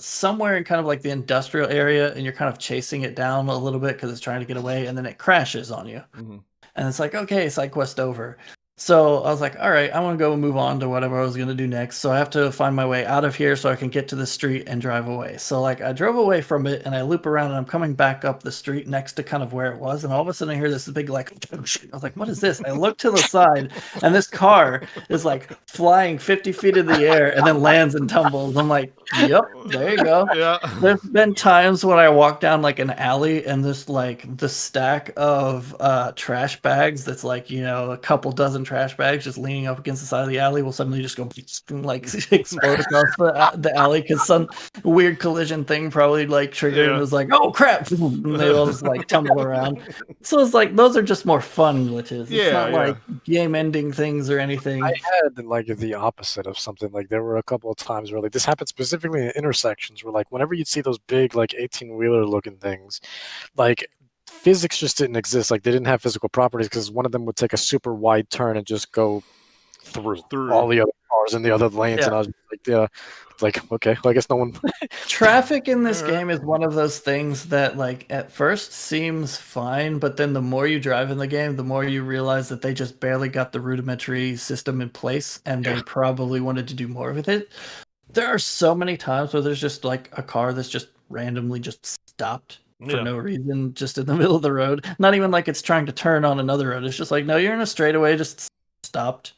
somewhere in kind of like the industrial area, and you're kind of chasing it down a little bit because it's trying to get away, and then it crashes on you. Mm-hmm. And it's like, okay, side quest over. So I was like, all right, I want to go move on to whatever I was going to do next. So I have to find my way out of here so I can get to the street and drive away. So like I drove away from it and I loop around and I'm coming back up the street next to kind of where it was. And all of a sudden I hear this big like, oh, shit. I was like, what is this? I look to the side and this car is like flying 50 feet in the air and then lands and tumbles. I'm like, yep, there you go. Yeah. There's been times when I walk down like an alley and there's like the stack of trash bags that's like, a couple dozen trash bags just leaning up against the side of the alley will suddenly just go like explode across the alley because some weird collision thing probably like triggered and was like, oh crap, and they all just like tumble around. So it's like those are just more fun glitches. It's not like game ending things or anything. I had like the opposite of something. Like there were a couple of times where like this happened specifically in intersections where like whenever you'd see those big like 18-wheeler looking things, like physics just didn't exist. Like they didn't have physical properties because one of them would take a super wide turn and just go through all the other cars in the other lanes. And I was like, okay, well, I guess no one. Traffic in this game is one of those things that like at first seems fine, but then the more you drive in the game, the more you realize that they just barely got the rudimentary system in place, and they probably wanted to do more with it. There are so many times where there's just like a car that's just randomly just stopped for no reason, just in the middle of the road. Not even like it's trying to turn on another road. It's just like, no, you're in a straightaway, just stopped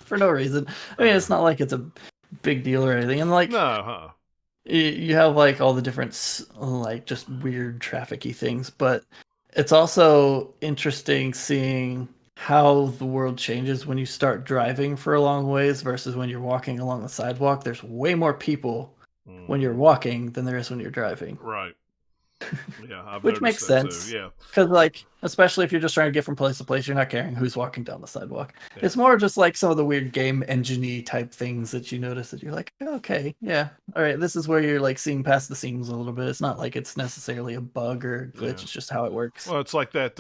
for no reason. I mean, it's not like it's a big deal or anything. And like, you have like all the different like just weird traffic-y things, but it's also interesting seeing how the world changes when you start driving for a long ways versus when you're walking along the sidewalk. There's way more people when you're walking than there is when you're driving. Right. Yeah, I've which makes sense. Too. Yeah, because like especially if you're just trying to get from place to place, you're not caring who's walking down the sidewalk. It's more just like some of the weird game engine-y type things that you notice that you're like, okay, yeah, all right, this is where you're like seeing past the seams a little bit. It's not like it's necessarily a bug or a glitch. It's just how it works. Well, it's like that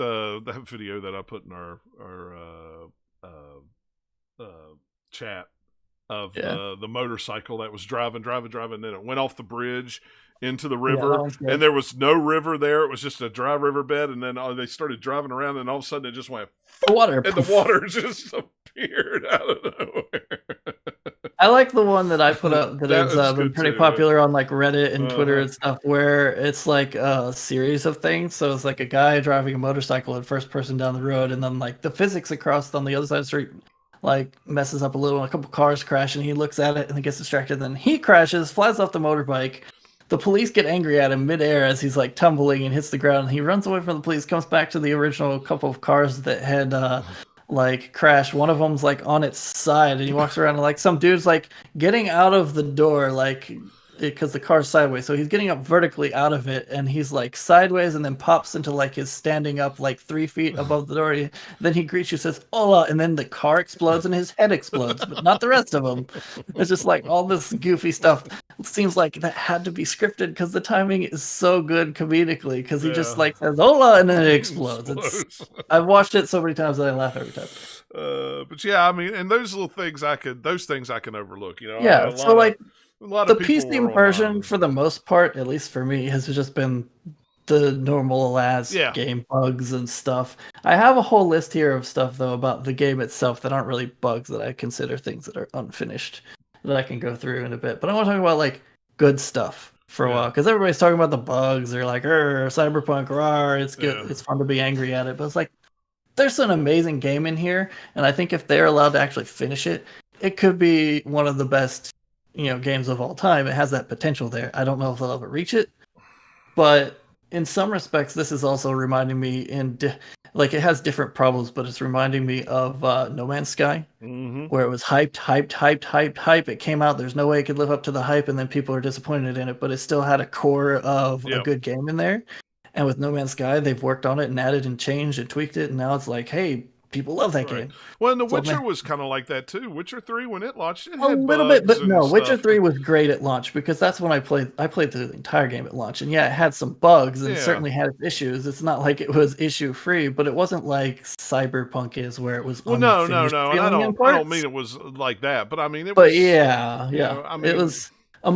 video that I put in our chat of the motorcycle that was driving, and then it went off the bridge into the river, and there was no river there. It was just a dry riverbed, and then they started driving around, and all of a sudden it just went the water, and the water just appeared out of nowhere. I like the one that I put up that That has was been good pretty too. popular on like Reddit and Twitter Uh-huh. and stuff, where it's like a series of things. So it's like a guy driving a motorcycle in first person down the road, and then like the physics across on the other side of the street like messes up a little, and a couple cars crash, and he looks at it and he gets distracted. Then he crashes, flies off the motorbike. The police get angry at him midair as he's like tumbling and hits the ground. And he runs away from the police, comes back to the original couple of cars that had like crashed. One of them's like on its side, and he walks around and like some dude's like getting out of the door, like because the car's sideways, so he's getting up vertically out of it, and he's like sideways, and then pops into like his standing up like 3 feet above the door. Then he greets you, says "Hola," and then the car explodes and his head explodes, but not the rest of him. It's just like all this goofy stuff. It seems like that had to be scripted because the timing is so good comedically. Because he just Yeah. like says "Hola" and then it explodes. I've watched it so many times that I laugh every time. But yeah, I mean, and those little things those things I can overlook. You know, Yeah, so like a lot the of people PC were version, online. for the most part, at least for me, has just been the normal as Yeah. game bugs and stuff. I have a whole list here of stuff though about the game itself that aren't really bugs, that I consider things that are unfinished, that I can go through in a bit. But I want to talk about like good stuff for a Yeah. while, because everybody's talking about the bugs. They're like, Cyberpunk, it's good, Yeah. it's fun to be angry at it, but it's like there's an amazing game in here, and I think if they're allowed to actually finish it, it could be one of the best, games of all time. It has that potential there. I don't know if they'll ever reach it, but in some respects, this is also reminding me like it has different problems, but it's reminding me of No Man's Sky, where it was hyped. It came out, there's no way it could live up to the hype, and then people are disappointed in it, but it still had a core of a good game in there. And with No Man's Sky, they've worked on it and added and changed and tweaked it, and now it's like, hey, people love that game. Well, and The Witcher was kind of like that too. Witcher 3, when it launched, it A had little bugs bit, but and no, stuff. Witcher 3 was great at launch, because that's when I played through the entire game at launch. And yeah, it had some bugs and certainly had its issues. It's not like it was issue free, but it wasn't like Cyberpunk is, where it was unfinished. And I don't mean it was like that, but I mean it was. But yeah. I mean, it was a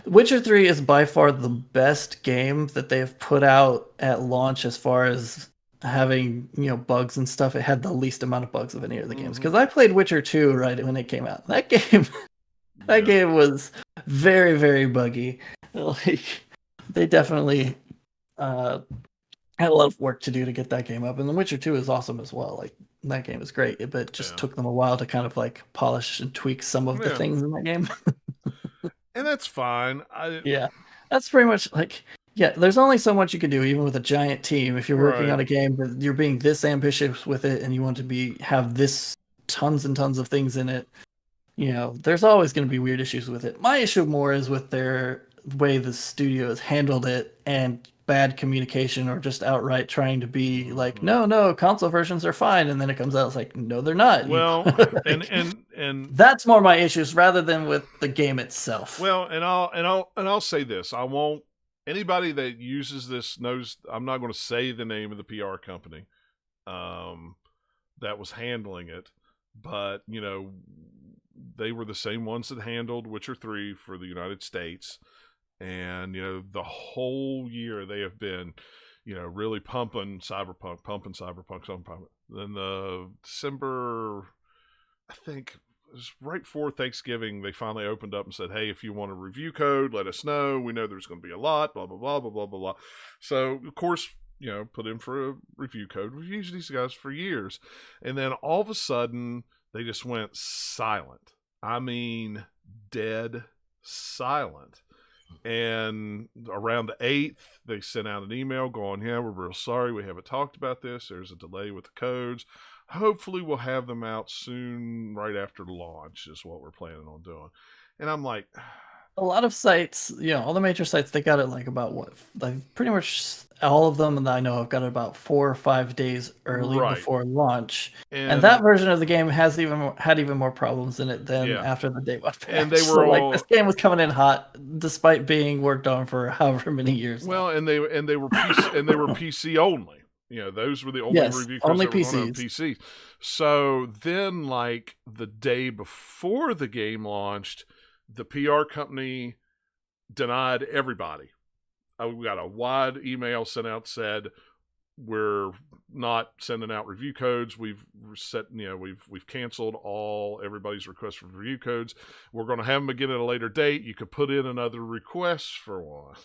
Witcher 3 is by far the best game that they've put out at launch as far as having bugs and stuff. It had the least amount of bugs of any of the games, because I played Witcher 2 right when it came out. That game was very, very buggy. Like, they definitely had a lot of work to do to get that game up, and The Witcher 2 is awesome as well. Like, that game is great, but it just took them a while to kind of like polish and tweak some of the things in that game. And that's fine. Yeah, that's pretty much like, there's only so much you can do, even with a giant team. If you're working on a game, but you're being this ambitious with it, and you want to have this tons and tons of things in it, there's always going to be weird issues with it. My issue more is with their way the studio has handled it, and bad communication, or just outright trying to be like, no, console versions are fine, and then it comes out, it's like, no, they're not. Well, like, and that's more my issues rather than with the game itself. Well, and I'll say this: I won't. Anybody that uses this knows I'm not going to say the name of the PR company that was handling it, but they were the same ones that handled Witcher 3 for the United States. And, the whole year they have been, really pumping Cyberpunk. Then the December, I think it was right before Thanksgiving, they finally opened up and said, hey, if you want a review code, let us know. We know there's going to be a lot, blah, blah, blah, blah, blah, blah, blah. So, of course, put in for a review code. We've used these guys for years. And then all of a sudden, they just went silent. I mean, dead silent. And around the 8th, they sent out an email going, yeah, we're real sorry. We haven't talked about this. There's a delay with the codes. Hopefully we'll have them out soon, right after the launch is what we're planning on doing. And I'm like, a lot of sites, all the major sites, they got it like about like pretty much all of them, and I know I've got it about 4 or 5 days early before launch. And that version of the game had even more problems in it than after the day one patch. And they were like, this game was coming in hot despite being worked on for however many years. Well, and they were PC only. Those were the only review codes only that were PCs. on PCs. So then, like the day before the game launched, the PR company denied everybody. We got a wide email sent out, said, we're not sending out review codes. We've canceled everybody's requests for review codes. We're going to have them again at a later date. You could put in another request for one.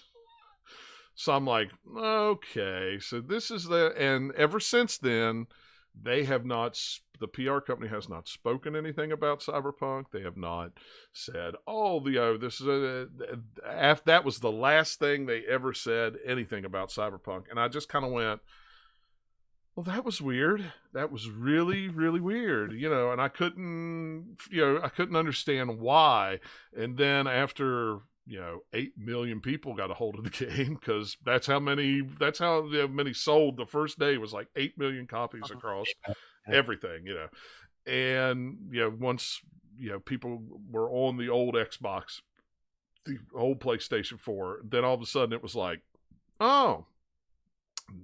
So I'm like, okay, so this is and ever since then, they have not, the PR company has not spoken anything about Cyberpunk. They have not said, this is that was the last thing they ever said anything about Cyberpunk. And I just kind of went, well, that was weird. That was really, really weird, and I couldn't understand why. And then after 8 million people got a hold of the game, because that's how many sold the first day, was like 8 million copies across everything, and once people were on the old Xbox, the old PlayStation 4, then all of a sudden it was like, oh,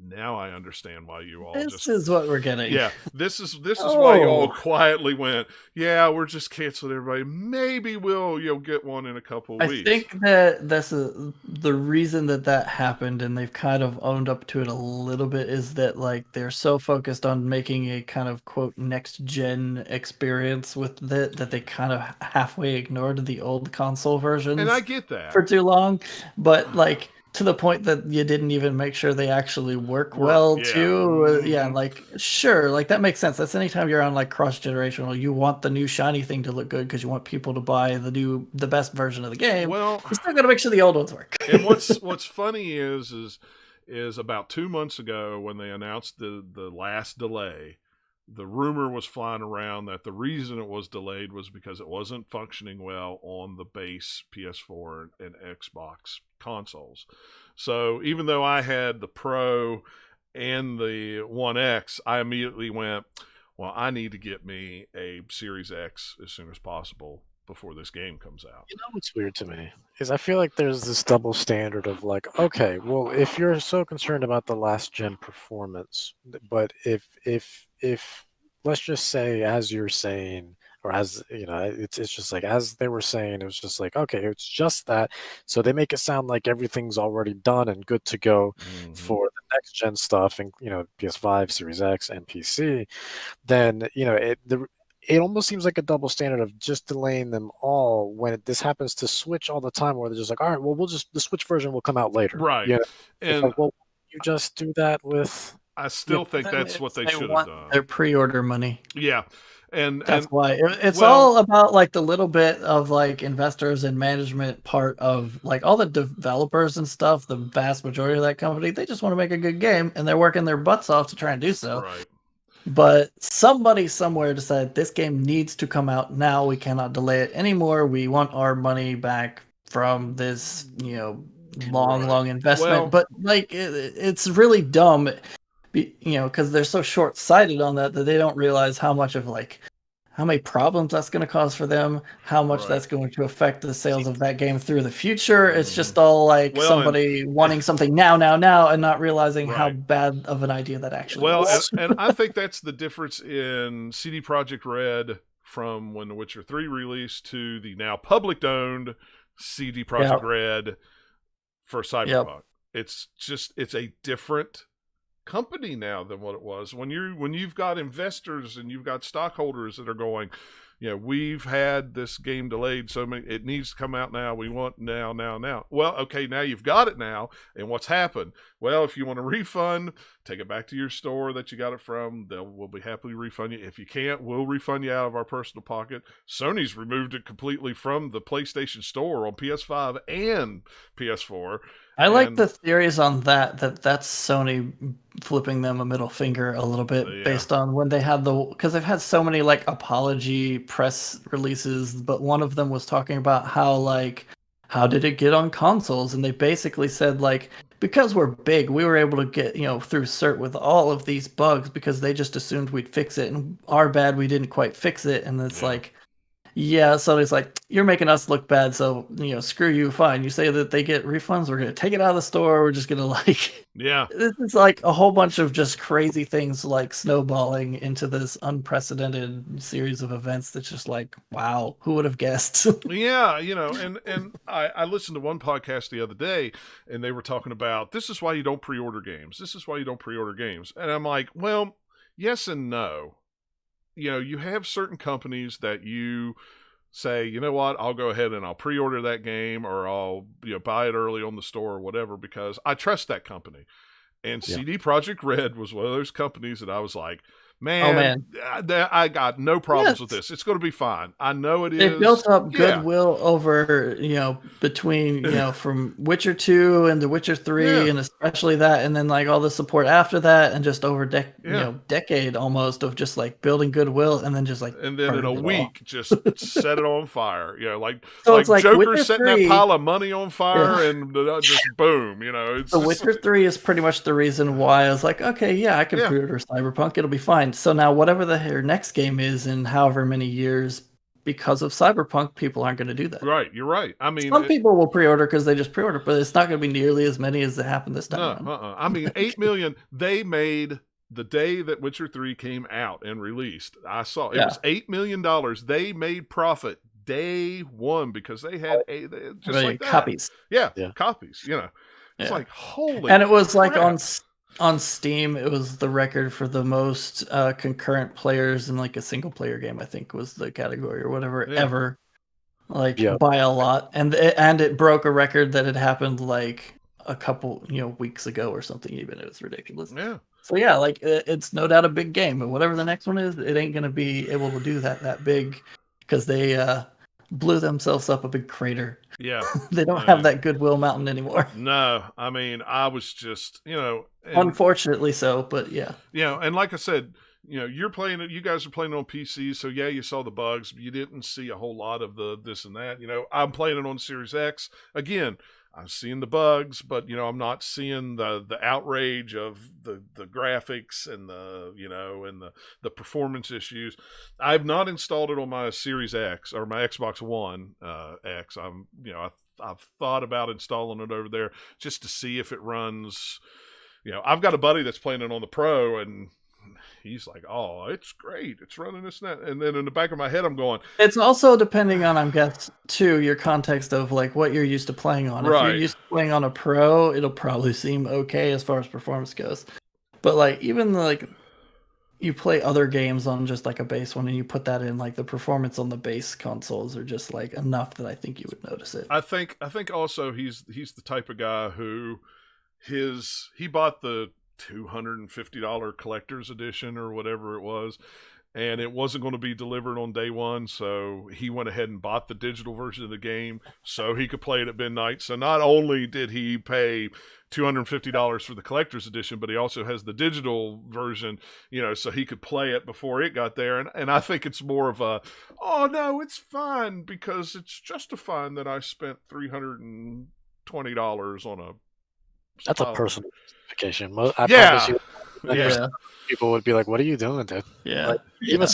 now I understand why you all This is what we're getting. Yeah, this is why you all quietly went, yeah, we're just canceling everybody. Maybe you'll get one in a couple of weeks. I think that that's the reason that happened, and they've kind of owned up to it a little bit, is that like they're so focused on making a kind of quote next gen experience with it that they kind of halfway ignored the old console versions. And I get that for too long, but like, to the point that you didn't even make sure they actually work well, too. Yeah, like, sure, like, that makes sense. That's anytime you're on, like, cross-generational, you want the new shiny thing to look good because you want people to buy the best version of the game. Well, you still gotta make sure the old ones work. And what's funny is about 2 months ago, when they announced the last delay, the rumor was flying around that the reason it was delayed was because it wasn't functioning well on the base PS4 and Xbox consoles. So even though I had the Pro and the One X, I immediately went, well, I need to get me a Series X as soon as possible before this game comes out. What's weird to me is I feel like there's this double standard of like, okay, well, if you're so concerned about the last gen performance, but if let's just say, as you're saying, or as it's just like, as they were saying, it was just like, okay, it's just that, so they make it sound like everything's already done and good to go for the next gen stuff, and PS5, Series X, and PC. Then it almost seems like a double standard of just delaying them all when this happens to Switch all the time, where they're just like, all right, well, the Switch version will come out later. Right. And like, well, you just do that with... I still think that's what they should have done. Their pre-order money. Yeah. And that's why it's all about like the little bit of like investors and management part of like all the developers and stuff. The vast majority of that company, they just want to make a good game, and they're working their butts off to try and do so. Right. But somebody somewhere decided this game needs to come out now. We cannot delay it anymore. We want our money back from this, long investment. But like, it's really dumb, because they're so short-sighted on that they don't realize how much of like how many problems that's going to cause for them, how much that's going to affect the sales of that game through the future. It's just all like somebody wanting something now, and not realizing how bad of an idea that actually was. And I think that's the difference in CD Projekt Red from when The Witcher 3 released to the now public-owned CD Projekt Red for Cyberpunk. It's a different company now than what it was when you've got investors and you've got stockholders that are going, we've had this game delayed it needs to come out now, we want now. Well, okay, now you've got it now, and what's happened? Well, if you want a refund, take it back to your store that you got it from. We'll be happily refund you. If you can't, we'll refund you out of our personal pocket. Sony's removed it completely from the PlayStation Store on PS5 and PS4. I like the theories on that's Sony flipping them a middle finger a little bit based on when they had because they've had so many like apology press releases, but one of them was talking about how did it get on consoles, and they basically said like, because we're big, we were able to get through cert with all of these bugs because they just assumed we'd fix it, and our bad, we didn't quite fix it. And it's like, yeah, Sony's like, you're making us look bad, so screw you. Fine, you say that they get refunds, we're gonna take it out of the store. We're just gonna like, Yeah. this is like a whole bunch of just crazy things like snowballing into this unprecedented series of events. That's just like, wow, who would have guessed? Yeah, and I listened to one podcast the other day, and they were talking about this is why you don't pre-order games. This is why you don't pre-order games. And I'm like, well, yes and no. You have certain companies that you say, you know what, I'll go ahead and I'll pre-order that game, or I'll buy it early on the store or whatever, because I trust that company. And Yeah. CD Projekt Red was one of those companies that I was like, Oh, man. I got no problems Yes. with this. It's going to be fine. I know it is. They built up Yeah. goodwill over, between, from Witcher 2 and The Witcher 3, Yeah. and especially that, and then like all the support after that, and just over Yeah. decade almost of just like building goodwill, and then just like And then in a burned it all. week, just set it on fire. Like So it's like Joker Witcher setting 3 that pile of money on fire, Yeah. and just boom. It's The just, Witcher 3 is pretty much the reason why I was like, okay, yeah, I can Yeah. pre-order Cyberpunk. It'll be fine. So now whatever their next game is in however many years, because of Cyberpunk, people aren't going to do that. Right, you're right. I mean, Some people will pre-order because they just pre-order, but it's not going to be nearly as many as it happened this time. no, I mean, 8 million they made the day that Witcher 3 came out and released. I saw it was $8 million. They made profit day one because they had just like that. Copies. Yeah, Yeah. copies. It's like holy. And it was like crap. on Steam, it was the record for the most concurrent players in like a single player game. I think was the category or whatever ever, like by a lot. And it broke a record that had happened like a couple weeks ago or something. Even it was ridiculous. Yeah. So yeah, like it's no doubt a big game, but whatever the next one is, it ain't gonna be able to do that big because they blew themselves up a big crater. Yeah. They don't have that goodwill mountain anymore. No, I mean, I was just, Unfortunately so, but yeah. And like I said, you're playing it. You guys are playing it on PC, so yeah, you saw the bugs. But you didn't see a whole lot of the this and that. I'm playing it on Series X. Again, I'm seeing the bugs, but I'm not seeing the outrage of the graphics and the performance issues. I've not installed it on my Series X or my Xbox One X. I've thought about installing it over there just to see if it runs. I've got a buddy that's playing it on the Pro, and he's like, "Oh, it's great. It's running this and that." And then in the back of my head, I'm going, it's also depending on, I guess, too, your context of like what you're used to playing on. Right. If you're used to playing on a Pro, it'll probably seem okay as far as performance goes. But like even like you play other games on just like a base one, and you put that in, like the performance on the base consoles are just like enough that I think you would notice it. I think also he's the type of guy who he bought the $250 collector's edition or whatever it was, and it wasn't going to be delivered on day one, so he went ahead and bought the digital version of the game so he could play it at midnight. So not only did he pay $250 for the collector's edition, but he also has the digital version, so he could play it before it got there. And I think it's more of a, oh no, it's fine because it's justifying that I spent $320 on a. That's a personal justification. I Yeah. promise you, people would be like, "What are you doing, dude?" Yeah. Like, even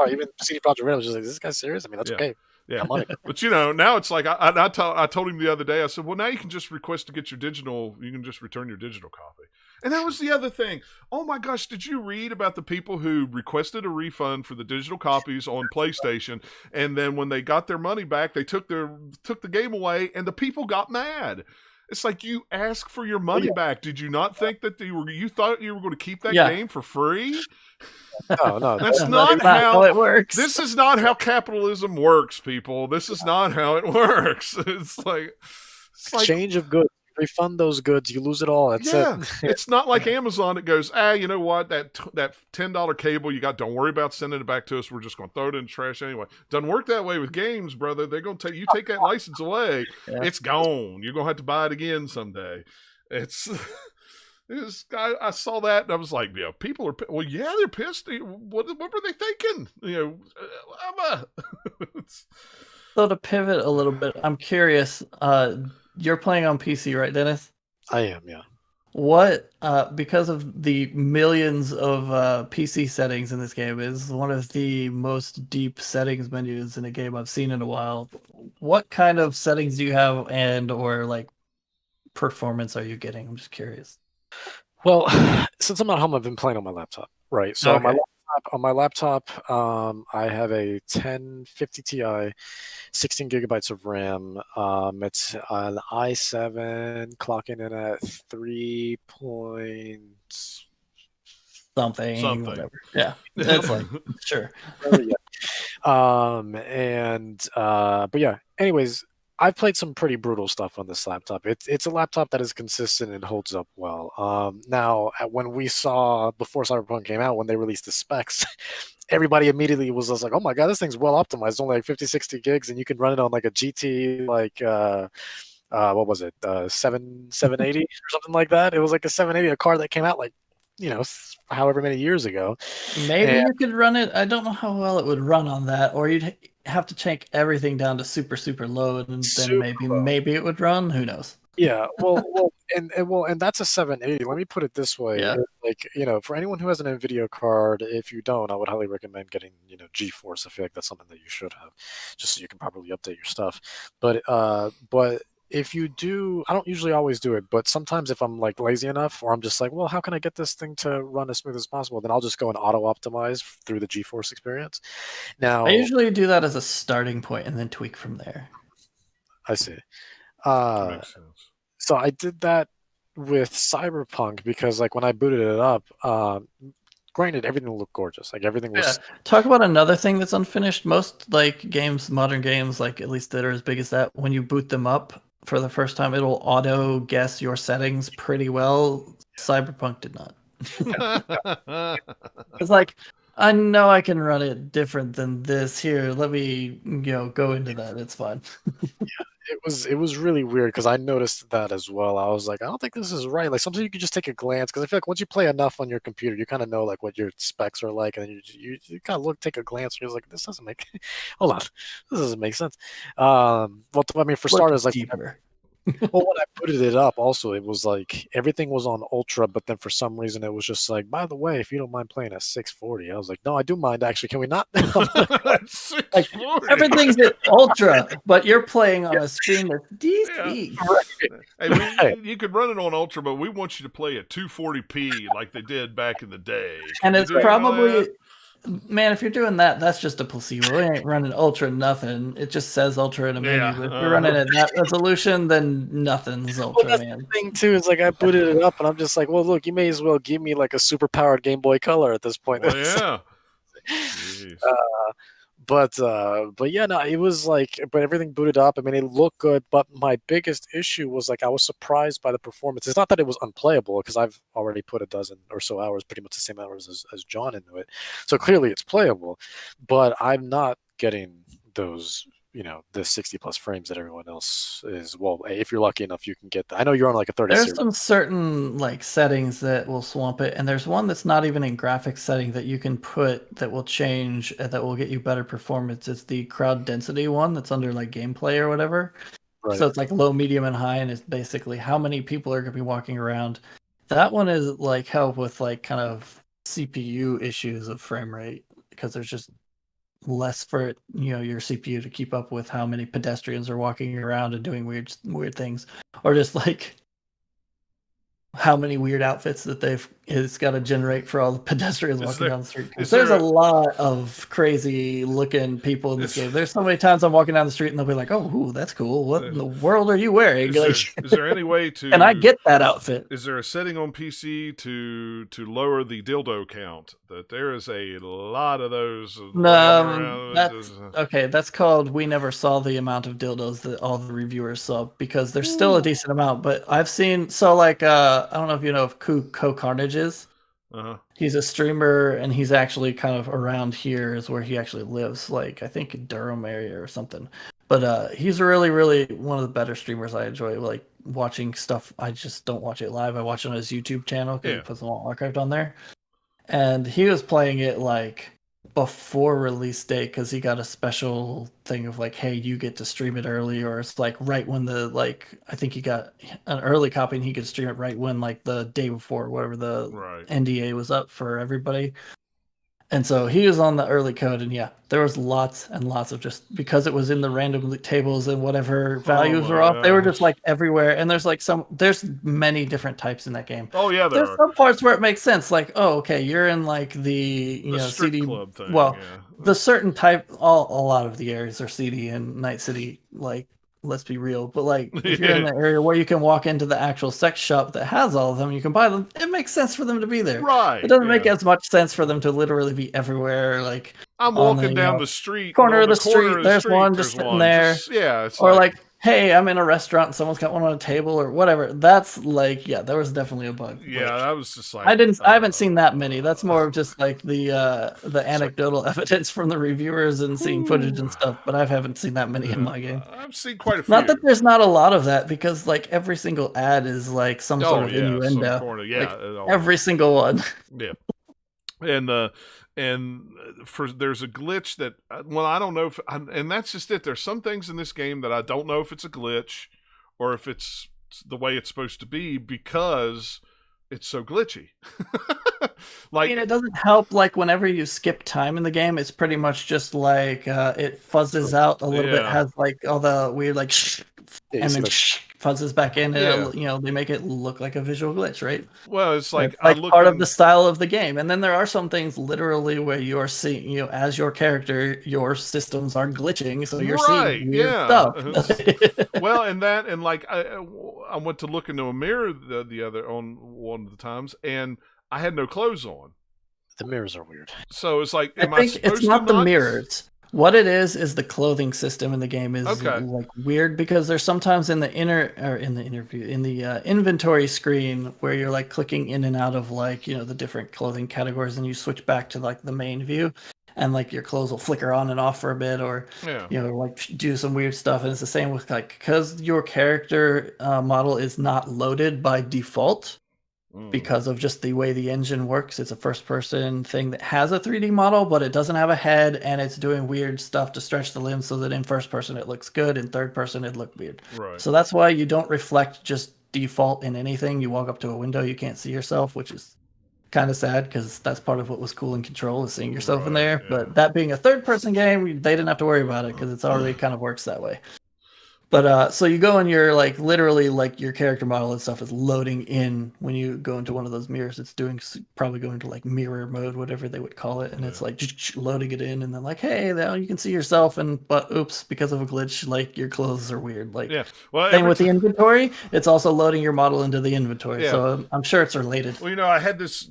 even CD Projekt Red was just like, "Is this guy serious?" I mean, that's okay. Yeah, money. But now it's like I told him the other day. I said, "Well, now you can just request to get your digital. You can just return your digital copy." And that was the other thing. Oh my gosh, did you read about the people who requested a refund for the digital copies on PlayStation, and then when they got their money back, they took the game away, and the people got mad. It's like, you ask for your money back. Did you not think that you thought you were going to keep that game for free? No, that's not how it works. This is not how capitalism works, people. This is not how it works. It's like exchange of goods. Refund those goods. You lose it all. That's it. It's not like Amazon. It goes, you know what? That $10 cable you got, don't worry about sending it back to us. We're just going to throw it in the trash anyway. Doesn't work that way with games, brother. They're going to take that license away. Yeah. It's gone. You're going to have to buy it again someday. It's I saw that and I was like, people are, well, yeah, they're pissed. What were they thinking? So to pivot a little bit, I'm curious. You're playing on PC, right, Dennis? I am, yeah. What, because of the millions of PC settings in this game, is one of the most deep settings menus in a game I've seen in a while. What kind of settings do you have, and or like performance are you getting? I'm just curious. Well, since I'm not home, I've been playing on my laptop, right? So Okay. on my laptop, I have a 1050 Ti, 16 gigabytes of RAM. It's an i7 clocking in at 3 point Something, Something. whatever. Yeah, that's something. like sure. Yeah. But yeah. Anyways, I've played some pretty brutal stuff on this laptop. It's a laptop that is consistent and holds up well. Now when we saw before Cyberpunk came out, when they released the specs, everybody immediately was just like, "Oh my god, this thing's well optimized. It's only like 50, 60 gigs, and you can run it on like a GT what was it, 780 or something like that. It was like a 780, a car that came out like however many years ago, Maybe and you could run it. I don't know how well it would run on that, or you'd have to take everything down to super super low, and then super maybe it would run. Who knows? Yeah, and that's a 780. Let me put it this way: Yeah. like for anyone who has an Nvidia card, if you don't, I would highly recommend getting GeForce. I feel like that's something that you should have, just so you can properly update your stuff. But if you do, I don't usually always do it, but sometimes if I'm like lazy enough, or I'm just like, well, how can I get this thing to run as smooth as possible? Then I'll just go and auto optimize through the GeForce experience. I Now, usually do that as a starting point and then tweak from there. I see. That Uh, makes sense. So I did that with Cyberpunk because, like, when I booted it up, granted, everything looked gorgeous. Like, everything Yeah. was. Talk about another thing that's unfinished. Most like games, modern games, like at least that are as big as that, when you boot them up for the first time, it'll auto guess your settings pretty well. Cyberpunk did not. It's like, I know I can run it different than this. Here, let me go into that. It's fine. It was really weird because I noticed that as well. I was like, I don't think this is right. Like, sometimes you can just take a glance because I feel like once you play enough on your computer, you kind of know like what your specs are like, and then you kind of take a glance, and you're like, this doesn't make. Hold on, this doesn't make sense. Well, I mean, for Look starters, like. deeper. Well, when I booted it up, also it was like everything was on ultra, but then for some reason it was just like, by the way, if you don't mind playing at 640, I was like, no, I do mind actually. Can we not? Like 640. everything's at ultra, but you're playing on a screen that's Yeah. DC. Hey, you could run it on ultra, but we want you to play at 240p like they did back in the day. And Can you it's do probably, that? man, if you're doing that, that's just a placebo. It ain't running ultra nothing. It just says ultra in a menu. Yeah. But if you're running at that resolution, then nothing's Well, ultra, that's man. the thing too. Is like I booted it up, and I'm just like, well, look, you may as well give me like a super powered Game Boy Color at this point. Well, yeah. Jeez. But yeah, no, it was like, but everything booted up. I mean, it looked good, but my biggest issue was like I was surprised by the performance. It's not that it was unplayable because I've already put a dozen or so hours, pretty much the same hours as John into it. So clearly it's playable, but I'm not getting those, the 60 plus frames that everyone else is. Well, if you're lucky enough, you can get that. I know you're on like a 30 There's series. some certain like settings that will swamp it, and there's one that's not even in graphics setting that you can put that will change that will get you better performance. It's the crowd density one that's under like gameplay or whatever. Right. So it's like low, medium, and high, and it's basically how many people are going to be walking around. That one is like help with like kind of CPU issues of frame rate because there's just less for your CPU to keep up with how many pedestrians are walking around and doing weird things, or just like how many weird outfits that it's got to generate for all the pedestrians walking down the street. There's a lot of crazy looking people in this game. There's so many times I'm walking down the street and they'll be like, "Oh, ooh, that's cool. What in the world are you wearing?" Is there any way to? And I get that outfit. Is there a setting on PC to lower the dildo count? That there is a lot of those. That's okay. That's called "We never saw the amount of dildos that all the reviewers saw" because there's still a decent amount. But I've seen like I don't know if you know who Carnage is. Uh-huh. He's a streamer, and he's actually kind of around here is where he actually lives. Like I think in Durham area or something. But he's really, really one of the better streamers. I enjoy like watching stuff. I just don't watch it live. I watch it on his YouTube channel because he puts them all archived on there. And he was playing it like before release date because he got a special thing of like, hey, you get to stream it early, or it's like right when I think he got an early copy and he could stream it right when like the day before, whatever the Right. NDA was up for everybody. And so he was on the early code, and yeah, there was lots and lots of just because it was in the random tables and whatever values were off, they were just like everywhere. And there's many different types in that game. Oh yeah, there's some parts where it makes sense, like okay, you're in like the strip CD club thing. Well, yeah. the certain type, a lot of the areas are CD and Night City, like. Let's be real, but like if you're in the area where you can walk into the actual sex shop that has all of them, you can buy them. It makes sense for them to be there. Right. It doesn't make as much sense for them to literally be everywhere. Like I'm walking down the street, corner of the street. There's one just sitting there. Or like, hey, I'm in a restaurant and someone's got one on a table or whatever. That's like, yeah, there was definitely a bug. Yeah, that was just like I haven't seen that many. That's more of just like the anecdotal evidence from the reviewers and seeing footage and stuff. But I haven't seen that many in my game. I've seen quite a few. Not that there's not a lot of that, because like every single ad is like some sort of innuendo. Every single one. Yeah, and there's a glitch that I don't know if, and that's just it. There's some things in this game that I don't know if it's a glitch or if it's the way it's supposed to be because it's so glitchy. Like, I mean, it doesn't help. Like whenever you skip time in the game, it's pretty much just like it fuzzes out a little bit. Has like all the weird like and then fuzzes back in. And they make it look like a visual glitch, right? Well, it's like part of the style of the game. And then there are some things literally where you are seeing, as your character, your systems are glitching, so you're seeing weird stuff. Well, and like I went to look into a mirror the other on one of the times, and I had no clothes on. The mirrors are weird. So it's like, I think it's not the mirrors. What it is the clothing system in the game is like weird, because there's sometimes in the inventory screen where you're like clicking in and out of like, the different clothing categories, and you switch back to like the main view, and like your clothes will flicker on and off for a bit, or like do some weird stuff. And it's the same with like, because your character model is not loaded by default. Because of just the way the engine works. It's a first-person thing that has a 3D model, but it doesn't have a head, and it's doing weird stuff to stretch the limbs so that in first person it looks good, in third person it looks weird. Right. So that's why you don't reflect just default in anything. You walk up to a window, you can't see yourself, which is kind of sad, because that's part of what was cool in Control, is seeing yourself in there. But that being a third-person game, they didn't have to worry about it, because it's already kind of works that way. But so you go and you're like literally like your character model and stuff is loading in when you go into one of those mirrors. It's probably going to like mirror mode, whatever they would call it, and it's like loading it in, and then like, hey, now you can see yourself, but oops, because of a glitch, like your clothes are weird. Like same with the inventory, it's also loading your model into the inventory. So I'm sure it's related. Well, I had this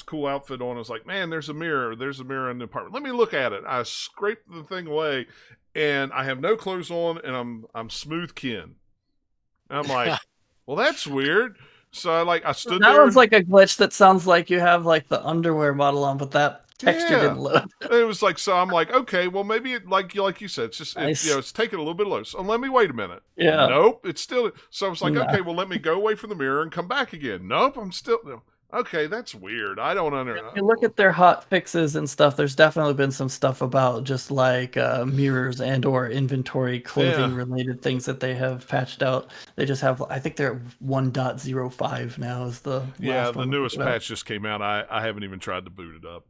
cool outfit on. I was like, man, there's a mirror in the apartment. Let me look at it. I scraped the thing away. And I have no clothes on, and I'm smooth kin. And I'm like, well, that's weird. So I stood there. That was like a glitch that sounds like you have like the underwear model on, but that texture didn't load. It was like, so I'm like, okay, well maybe it, like you said, it's just it's taking a little bit low. So let me wait a minute. Yeah. Nope, it's still. So I was like, okay, well let me go away from the mirror and come back again. Nope, I'm still. Okay, that's weird. I don't understand. If you look at their hot fixes and stuff, there's definitely been some stuff about just like mirrors and or inventory clothing related things that they have patched out. They just have, I think they're 1.05 now is the last one. The newest patch just came out. I haven't even tried to boot it up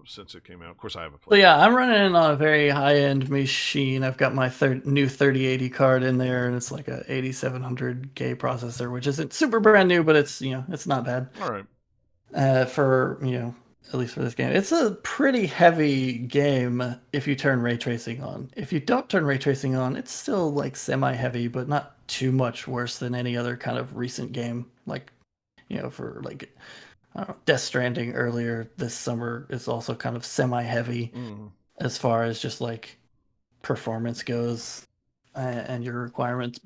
since it came out. Of course, I haven't played. So I'm running it on a very high-end machine. I've got my new 3080 card in there, and it's like a 8700K processor, which isn't super brand new, but it's it's not bad. All right. For at least for this game, it's a pretty heavy game if you turn ray tracing on. If you don't turn ray tracing on, it's still like semi-heavy, but not too much worse than any other kind of recent game. Like for like. Death Stranding earlier this summer is also kind of semi-heavy as far as just like performance goes and your requirements,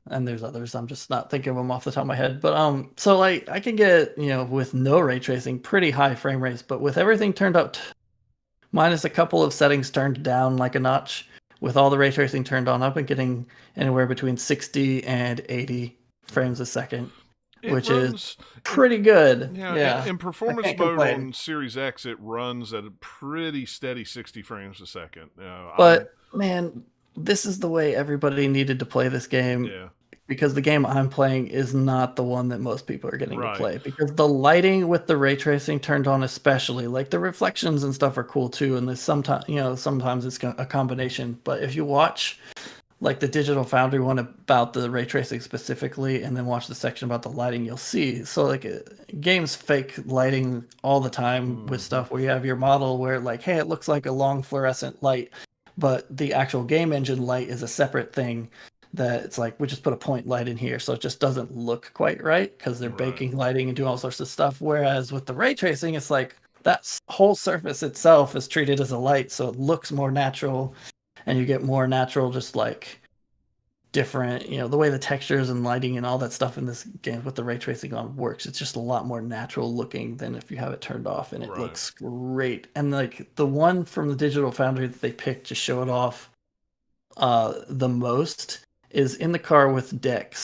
and there's others. I'm just not thinking of them off the top of my head. But so like I can get with no ray tracing pretty high frame rates, but with everything turned up minus a couple of settings turned down like a notch, with all the ray tracing turned on, I've been getting anywhere between 60 and 80 frames a second. which runs, is pretty good. Yeah, in performance can't mode complain. on Series X, it runs at a pretty steady 60 frames a second. But man, this is the way everybody needed to play this game. Yeah. Because the game I'm playing is not the one that most people are getting Right. to play. Because the lighting with the ray tracing turned on, especially like the reflections and stuff are cool too. And there's sometimes it's a combination. But if you watch like the Digital Foundry one about the ray tracing specifically, and then watch the section about the lighting, you'll see. So like games fake lighting all the time with stuff where you have your model where like, hey, it looks like a long fluorescent light, but the actual game engine light is a separate thing. That it's like we just put a point light in here, so it just doesn't look quite right because they're baking lighting and doing all sorts of stuff. Whereas with the ray tracing, it's like that whole surface itself is treated as a light, so it looks more natural, and you get more natural, just like different, the way the textures and lighting and all that stuff in this game with the ray tracing on works. It's just a lot more natural looking than if you have it turned off, and it looks great. And like the one from the Digital Foundry that they picked to show it off the most is in the car with Dex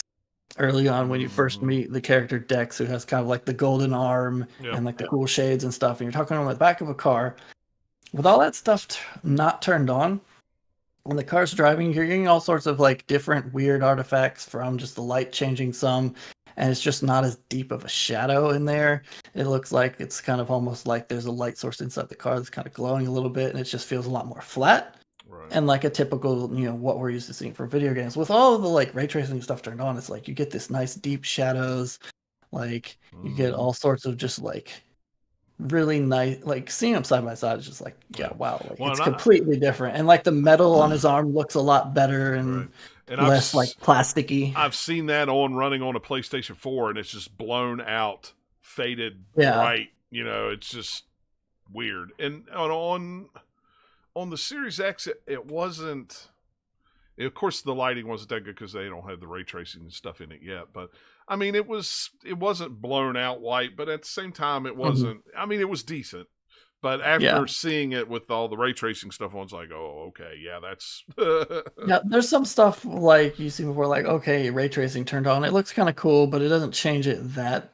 early on when you first meet the character Dex, who has kind of like the golden arm and like the cool shades and stuff. And you're talking on the back of a car with all that stuff not turned on. When the car's driving, you're getting all sorts of like different weird artifacts from just the light changing some. And it's just not as deep of a shadow in there. It looks like it's kind of almost like there's a light source inside the car that's kind of glowing a little bit. And it just feels a lot more flat. And like a typical, what we're used to seeing for video games. With all of the like ray tracing stuff turned on, it's like you get this nice deep shadows. Like you get all sorts of just like really nice, like seeing them side by side is just like, wow, like it's completely different. And like the metal on his arm looks a lot better and less like plasticky. I've seen that running on a PlayStation 4, and it's just blown out, faded bright. It's just weird. And on the Series X, it wasn't. Of course, the lighting wasn't that good because they don't have the ray tracing and stuff in it yet. But I mean, it wasn't blown out white, but at the same time, it wasn't. I mean, it was decent. But after seeing it with all the ray tracing stuff, I was like, oh, okay, yeah, that's. Yeah, there's some stuff like you see before, like, okay, ray tracing turned on. It looks kind of cool, but it doesn't change it that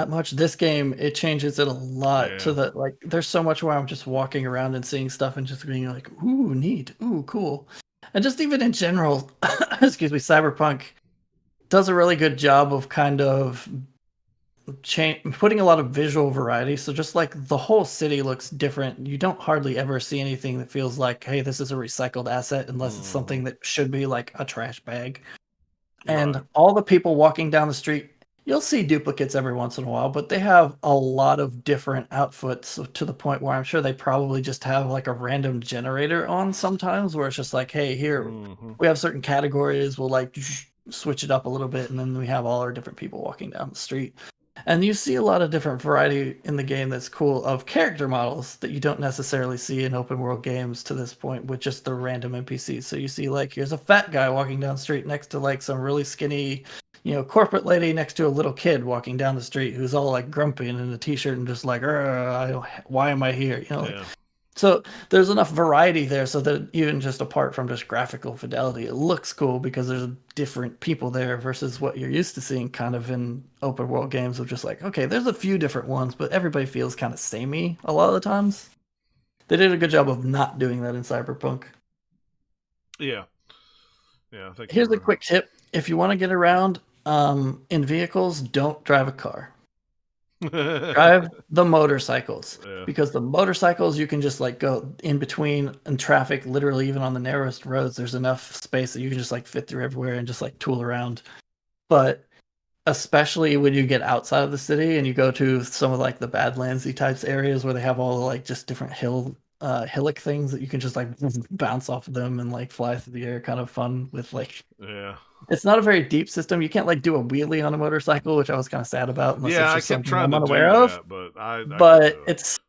much. This game, it changes it a lot to the, like, there's so much where I'm just walking around and seeing stuff and just being like, ooh, neat, ooh, cool. And just even in general, excuse me, Cyberpunk does a really good job of kind of putting a lot of visual variety. So just like the whole city looks different. You don't hardly ever see anything that feels like, hey, this is a recycled asset, unless it's something that should be like a trash bag. And all the people walking down the street, you'll see duplicates every once in a while, but they have a lot of different outfits to the point where I'm sure they probably just have like a random generator on sometimes, where it's just like, hey, here we have certain categories. We'll like switch it up a little bit, and then we have all our different people walking down the street. And you see a lot of different variety in the game that's cool of character models that you don't necessarily see in open world games to this point with just the random NPCs. So you see like, here's a fat guy walking down the street next to like some really skinny, corporate lady next to a little kid walking down the street who's all like grumpy and in a t-shirt and just like, why am I here? So there's enough variety there so that even just apart from just graphical fidelity, it looks cool because there's different people there versus what you're used to seeing kind of in open world games of just like, okay, there's a few different ones, but everybody feels kind of samey a lot of the times. They did a good job of not doing that in Cyberpunk. Yeah. Yeah. I think here's a quick tip. If you want to get around in vehicles, don't drive a car. Drive the motorcycles, because the motorcycles you can just like go in between in traffic, literally even on the narrowest roads. There's enough space that you can just like fit through everywhere and just like tool around. But especially when you get outside of the city and you go to some of like the Badlandsy types areas where they have all the like just different hillock things that you can just like bounce off of them and like fly through the air, kind of fun with like it's not a very deep system. You can't like do a wheelie on a motorcycle, which I was kind of sad about. I kept trying to do that, but it's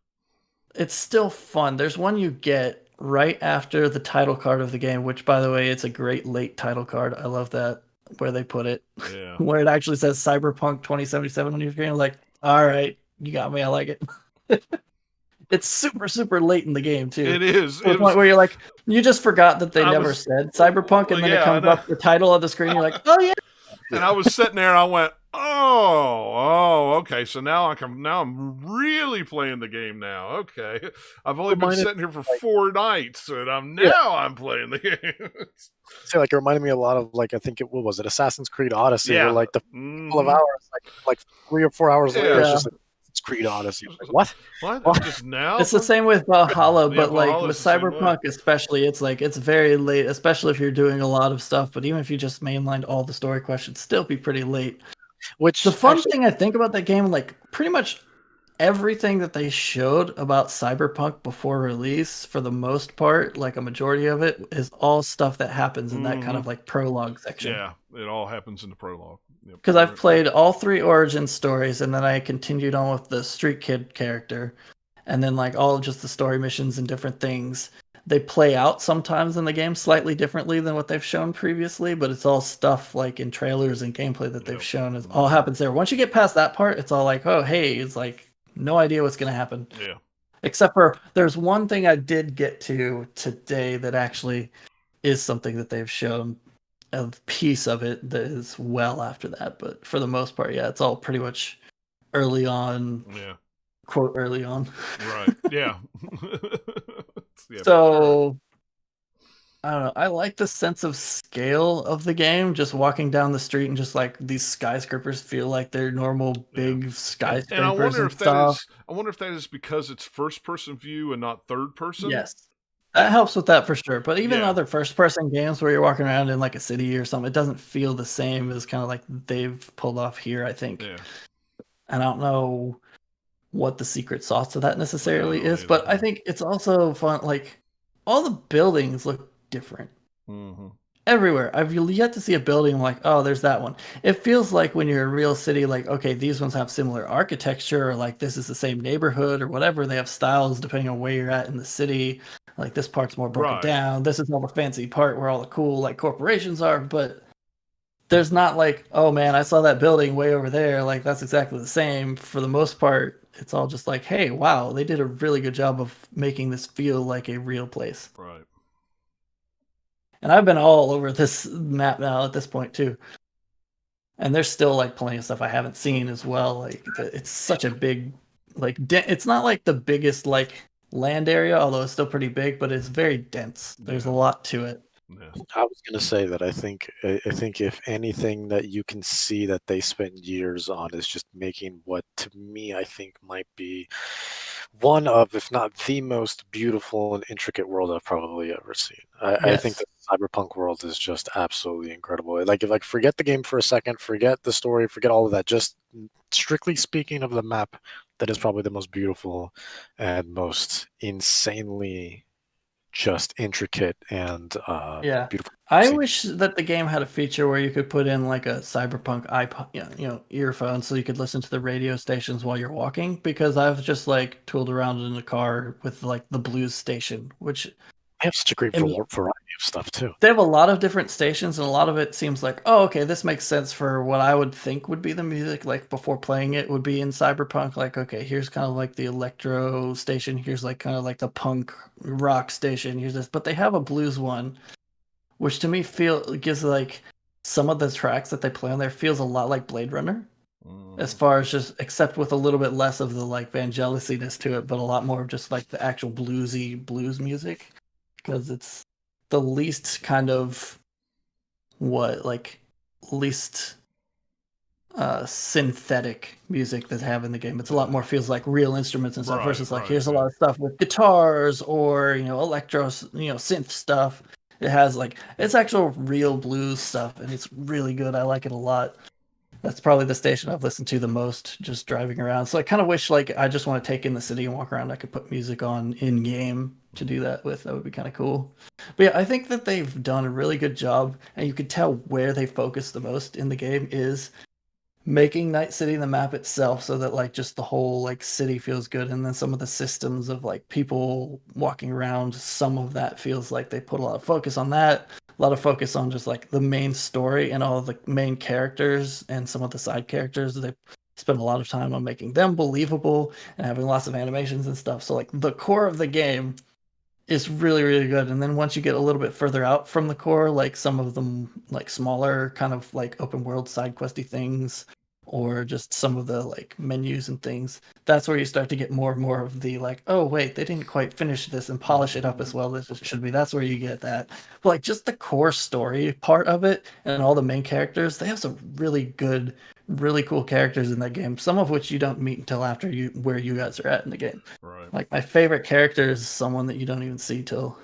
still fun. There's one you get right after the title card of the game, which by the way, it's a great late title card. I love that where they put it, where it actually says Cyberpunk 2077 on your screen. I'm like, all right, you got me. I like it. It's super, super late in the game, too. It is. To the point where you're like, you just forgot that they never said Cyberpunk, and then it comes up the title of the screen, you're like, oh, yeah. And I was sitting there, and I went, oh, Okay. So now I'm really playing the game now. Okay, I've only been Reminded sitting here for like 4 nights, and yeah, I'm playing the game. say like it reminded me a lot of like I think it what was it Assassin's Creed Odyssey, where Yeah. like the couple of Mm-hmm. hours, like 3 or 4 hours later, Yeah. it's Yeah. just like it's Creed Odyssey. Like what? What? I'm What? just now. It's the same with Valhalla, Yeah, but like Valhalla's with the same way. Cyberpunk especially, it's like it's very late, especially if you're doing a lot of stuff. But even if you just mainlined all the story questions, still be pretty late. The Which fun thing I think about that game, like pretty much everything that they showed about Cyberpunk before release, for the most part, like a majority of it, is all stuff that happens in that kind of like prologue section. Yeah, it all happens in the prologue. Yep, Because you're I've right. played all 3 origin stories, and then I continued on with the Street Kid character, and then like all of just the story missions and different things. They play out sometimes in the game slightly differently than what they've shown previously, but it's all stuff like in trailers and gameplay that they've Yep. shown. It all happens there. Once you get past that part, it's all like, oh, hey, it's like no idea what's going to happen. Yeah. Except for there's one thing I did get to today that actually is something that they've shown, a piece of it that is well after that. But for the most part, yeah, it's all pretty much early on. Yeah. Quote early on. Right. Yeah. Yeah, So I don't know. I like the sense of scale of the game. Just walking down the street and just like these skyscrapers feel like they're normal big skyscrapers and I wonder and if stuff. that is because it's first person view and not third person. Yes. That helps with that for sure. But even Yeah. other first person games where you're walking around in like a city or something, it doesn't feel the same as kind of like they've pulled off here, I think. Yeah. And I don't know what the secret sauce to that necessarily I don't is, but either. I think it's also fun. Like all the buildings look different Mm-hmm. everywhere. I've yet to see a building like, oh, there's that one. It feels like when you're in a real city, like, okay, these ones have similar architecture, or like this is the same neighborhood or whatever. They have styles depending on where you're at in the city. Like this part's more broken Right. down. This is all the fancy part where all the cool like corporations are, but there's not like, oh man, I saw that building way over there. Like that's exactly the same. For the most part, it's all just like, hey, wow, they did a really good job of making this feel like a real place. Right. And I've been all over this map now at this point too. And there's still like plenty of stuff I haven't seen as well. Like it's such a big, like it's not like the biggest like land area, although it's still pretty big, but it's very dense. There's a lot to it. Yeah. I was gonna say that I think if anything that you can see that they spent years on is just making what to me I think might be one of, if not the most beautiful and intricate world I've probably ever seen. I think Yes. the Cyberpunk world is just absolutely incredible. Like forget the game for a second, forget the story, forget all of that. Just strictly speaking of the map, that is probably the most beautiful and most insanely just intricate and Yeah. beautiful. I scene. wish that the game had a feature where you could put in like a Cyberpunk iPod, earphone, so you could listen to the radio stations while you're walking. Because I've just like tooled around in the car with like the blues station, which They have such a great I mean, variety of stuff too. they have a lot of different stations, and a lot of it seems like, oh, okay, this makes sense for what I would think would be the music, like before playing it would be in Cyberpunk. Like, okay, here's kind of like the electro station, here's like kind of like the punk rock station, here's this, but they have a blues one, which to me gives like some of the tracks that they play on there feels a lot like Blade Runner, as far as just except with a little bit less of the like Vangelicness to it, but a lot more of just like the actual bluesy blues music, because it's the least kind of least synthetic music that they have in the game. It's a lot more feels like real instruments and stuff, Right, versus like right, here's a yeah. lot of stuff with guitars or electro synth stuff. It has like it's actual real blues stuff, and it's really good. I like it a lot. That's probably the station I've listened to the most just driving around. So I kind of wish like I just want to take in the city and walk around. I could put music on in game to do that with. That would be kind of cool. But yeah, I think that they've done a really good job, and you could tell where they focus the most in the game is making Night City the map itself, so that like just the whole like city feels good, and then some of the systems of like people walking around, some of that feels like they put a lot of focus on that. A lot of focus on just like the main story and all of the main characters and some of the side characters. They spend a lot of time on making them believable and having lots of animations and stuff. So like the core of the game is really, really good. And then once you get a little bit further out from the core, like some of them like smaller kind of like open world side questy things, or just some of the like menus and things, that's where you start to get more and more of the like, oh wait, they didn't quite finish this and polish it up as well as it should be. That's where you get that. But like just the core story part of it and all the main characters, they have some really good, really cool characters in that game, some of which you don't meet until after where you guys are at in the game. Right. Like my favorite character is someone that you don't even see till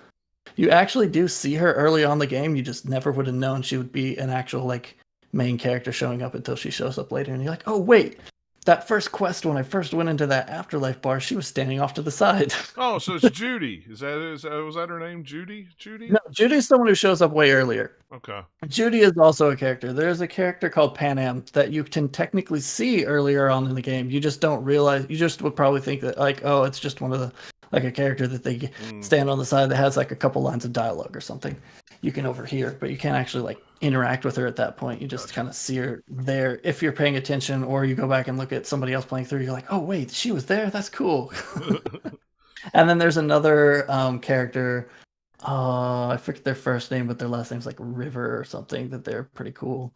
you actually do see her early on the game. You just never would have known she would be an actual like main character showing up until she shows up later, and you're like, oh wait, that first quest when I first went into that afterlife bar, she was standing off to the side. Oh, so it's Judy. Was that her name? Judy? No, Judy's someone who shows up way earlier. Okay. Judy is also a character. There's a character called Panam that you can technically see earlier on in the game. You just don't realize. You just would probably think that like, oh, it's just one of the like a character that they stand on the side that has like a couple lines of dialogue or something. You can overhear, but you can't actually like interact with her at that point. You just kind of see her there if you're paying attention, or you go back and look at somebody else playing through. You're like, oh wait, she was there. That's cool. And then there's another character. I forget their first name, but their last name's like River or something. That they're pretty cool,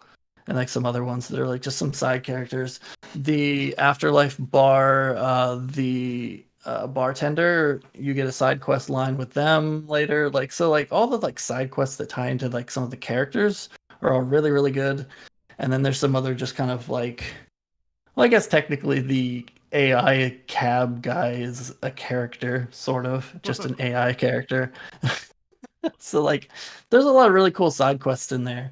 and like some other ones that are like just some side characters. The Afterlife bar, the bartender, you get a side quest line with them later. Like so, like all the like side quests that tie into like some of the characters are all really really good. And then there's some other just kind of like, well, I guess technically the AI cab guy is a character, sort of, just an AI character. So like there's a lot of really cool side quests in there.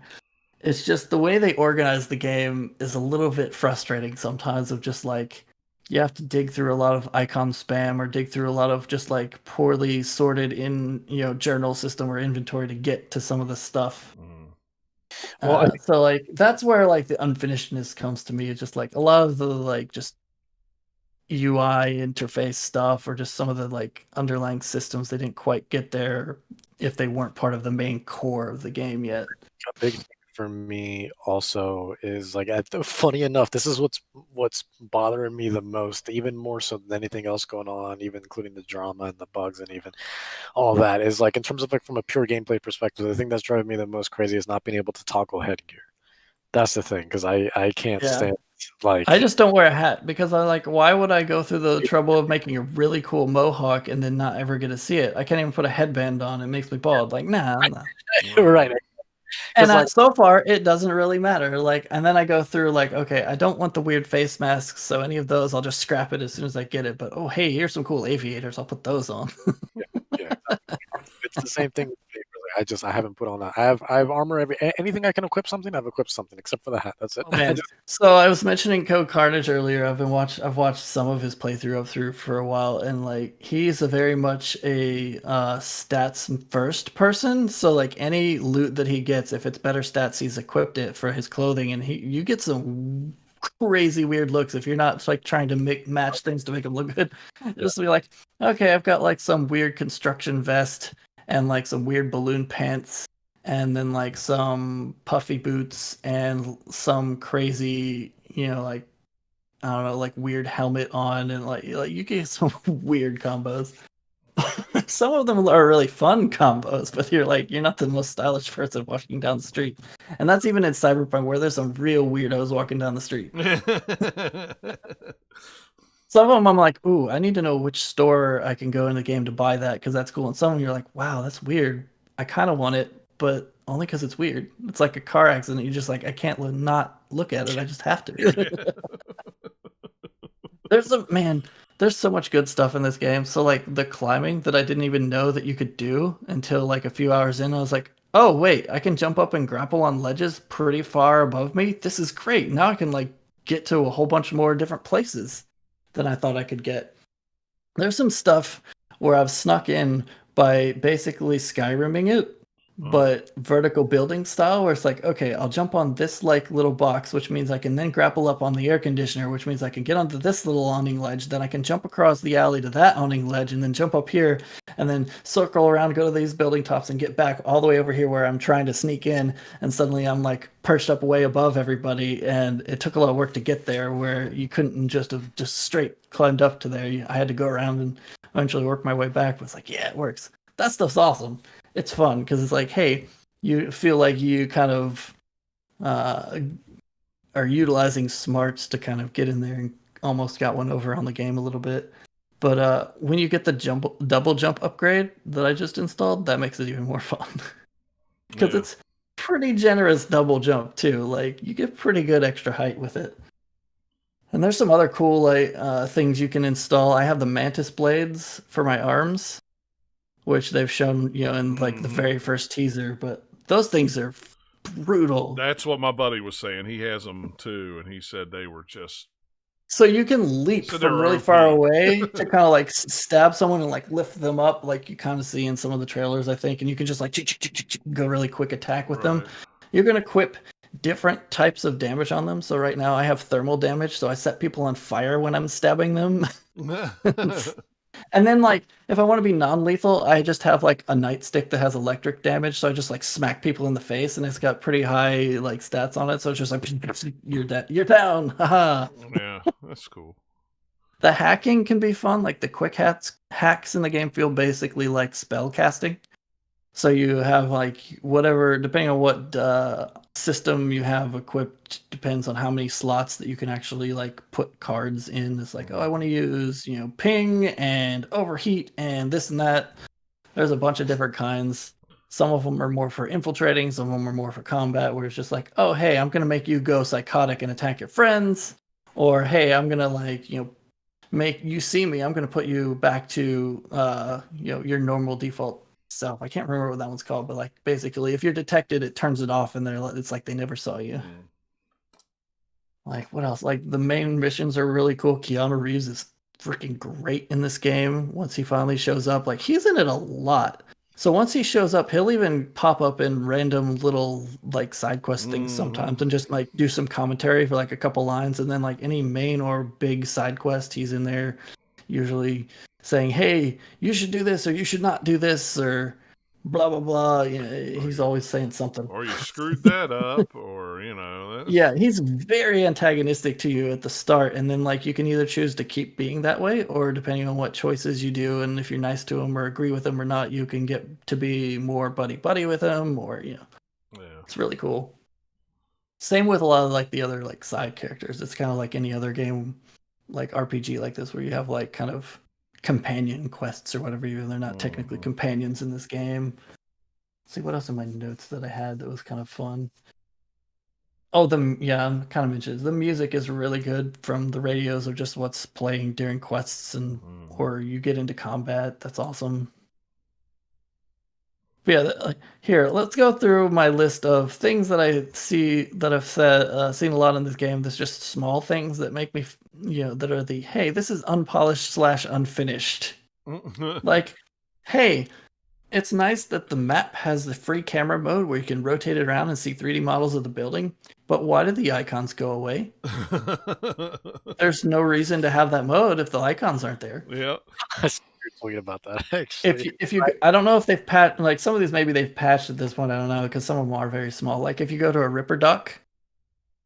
It's just the way they organize the game is a little bit frustrating sometimes, of just like you have to dig through a lot of icon spam or dig through a lot of just like poorly sorted in, journal system or inventory to get to some of the stuff. Well, so like that's where like the unfinishedness comes to me. It's just like a lot of the like just UI interface stuff or just some of the like underlying systems, they didn't quite get there if they weren't part of the main core of the game yet. A big thing for me also is like, funny enough, this is what's bothering me the most, even more so than anything else going on, even including the drama and the bugs and even all that, is like in terms of like from a pure gameplay perspective, the thing that's driving me the most crazy is not being able to toggle headgear. That's the thing, because I can't stand like I just don't wear a hat because I like, why would I go through the trouble of making a really cool mohawk and then not ever get to see it? I can't even put a headband on. It makes me bald. Like, nah. Right. And like, so far, it doesn't really matter. Like, and then I go through like, okay, I don't want the weird face masks, so any of those, I'll just scrap it as soon as I get it. But oh, hey, here's some cool aviators. I'll put those on. Yeah. It's the same thing with me, really. I haven't put on that. I have armor anything I can equip something. I've equipped something except for the hat. That's it. Oh, man. So I was mentioning Code Carnage earlier. I've watched some of his playthrough up through for a while, and like he's a very much a stats first person. So like any loot that he gets, if it's better stats, he's equipped it for his clothing, and you get some crazy weird looks if you're not like trying to match things to make them look good. Just be like, okay, I've got like some weird construction vest and like some weird balloon pants and then like some puffy boots and some crazy, like I don't know, like weird helmet on, and like you get some weird combos. Some of them are really fun combos, but you're not the most stylish person walking down the street. And that's even in Cyberpunk, where there's some real weirdos walking down the street. Some of them I'm like, ooh, I need to know which store I can go in the game to buy that, because that's cool. And some of them you're like, wow, that's weird. I kind of want it, but only because it's weird. It's like a car accident. You're just like, I can't not look at it. I just have to. There's so much good stuff in this game. So like the climbing that I didn't even know that you could do until like a few hours in, I was like, oh wait, I can jump up and grapple on ledges pretty far above me. This is great. Now I can like get to a whole bunch more different places than I thought I could get. There's some stuff where I've snuck in by basically Skyrimming it, but vertical building style, where it's like, okay, I'll jump on this like little box, which means I can then grapple up on the air conditioner, which means I can get onto this little awning ledge, then I can jump across the alley to that awning ledge, and then jump up here, and then circle around, go to these building tops, and get back all the way over here where I'm trying to sneak in, and suddenly I'm like perched up way above everybody, and it took a lot of work to get there, where you couldn't just have just straight climbed up to there. I had to go around and eventually work my way back. But it's like, yeah, it works. That stuff's awesome. It's fun because it's like, hey, you feel like you kind of are utilizing smarts to kind of get in there and almost got one over on the game a little bit. But when you get the double jump upgrade that I just installed, that makes it even more fun. Because it's pretty generous double jump too. Like you get pretty good extra height with it. And there's some other cool things you can install. I have the mantis blades for my arms, which they've shown in like the very first teaser. But those things are brutal. That's what my buddy was saying. He has them too, and he said they were just. So you can leap from really far away to kind of like stab someone and like lift them up, like you kind of see in some of the trailers, I think. And you can just like go really quick attack with them. You're going to equip different types of damage on them. So right now I have thermal damage, so I set people on fire when I'm stabbing them. And then like if I want to be non-lethal, I just have like a nightstick that has electric damage, so I just like smack people in the face, and it's got pretty high like stats on it. So it's just like you're down. Haha. Yeah, that's cool. The hacking can be fun. Like the quick hacks in the game feel basically like spell casting. So you have like whatever, depending on what system you have equipped, depends on how many slots that you can actually like put cards in. It's like, oh, I want to use, ping and overheat and this and that. There's a bunch of different kinds. Some of them are more for infiltrating. Some of them are more for combat, where it's just like, oh, hey, I'm going to make you go psychotic and attack your friends. Or, hey, I'm going to like, make you see me. I'm going to put you back to, your normal default self. I can't remember what that one's called, but like basically if you're detected, it turns it off and it's like they never saw you. Like what else? Like the main missions are really cool. Keanu Reeves is freaking great in this game. Once he finally shows up, like he's in it a lot. So once he shows up, he'll even pop up in random little like side quest things sometimes and just like do some commentary for like a couple lines, and then like any main or big side quest, he's in there usually saying, hey, you should do this or you should not do this or blah blah blah. He's always saying something. Or you screwed that up, or Yeah, he's very antagonistic to you at the start, and then like you can either choose to keep being that way, or depending on what choices you do and if you're nice to him or agree with him or not, you can get to be more buddy with him, or it's really cool. Same with a lot of like the other like side characters. It's kind of like any other game, like RPG like this, where you have like kind of companion quests or whatever, even they're not technically companions in this game. Let's see what else in my notes that I had that was kind of fun. Oh, I'm kind of mentioned the music is really good from the radios or just what's playing during quests and or you get into combat. That's awesome. But yeah, here, let's go through my list of things that I see that I've seen a lot in this game. There's just small things that make me, that are the, hey, this is unpolished / unfinished. Like, hey, it's nice that the map has the free camera mode where you can rotate it around and see 3D models of the building, but why did the icons go away? There's no reason to have that mode if the icons aren't there. Yeah. Tweet about that actually. If you I don't know if they've patched, like some of these maybe they've patched at this point, I don't know, because some of them are very small. Like if you go to a Ripper Duck,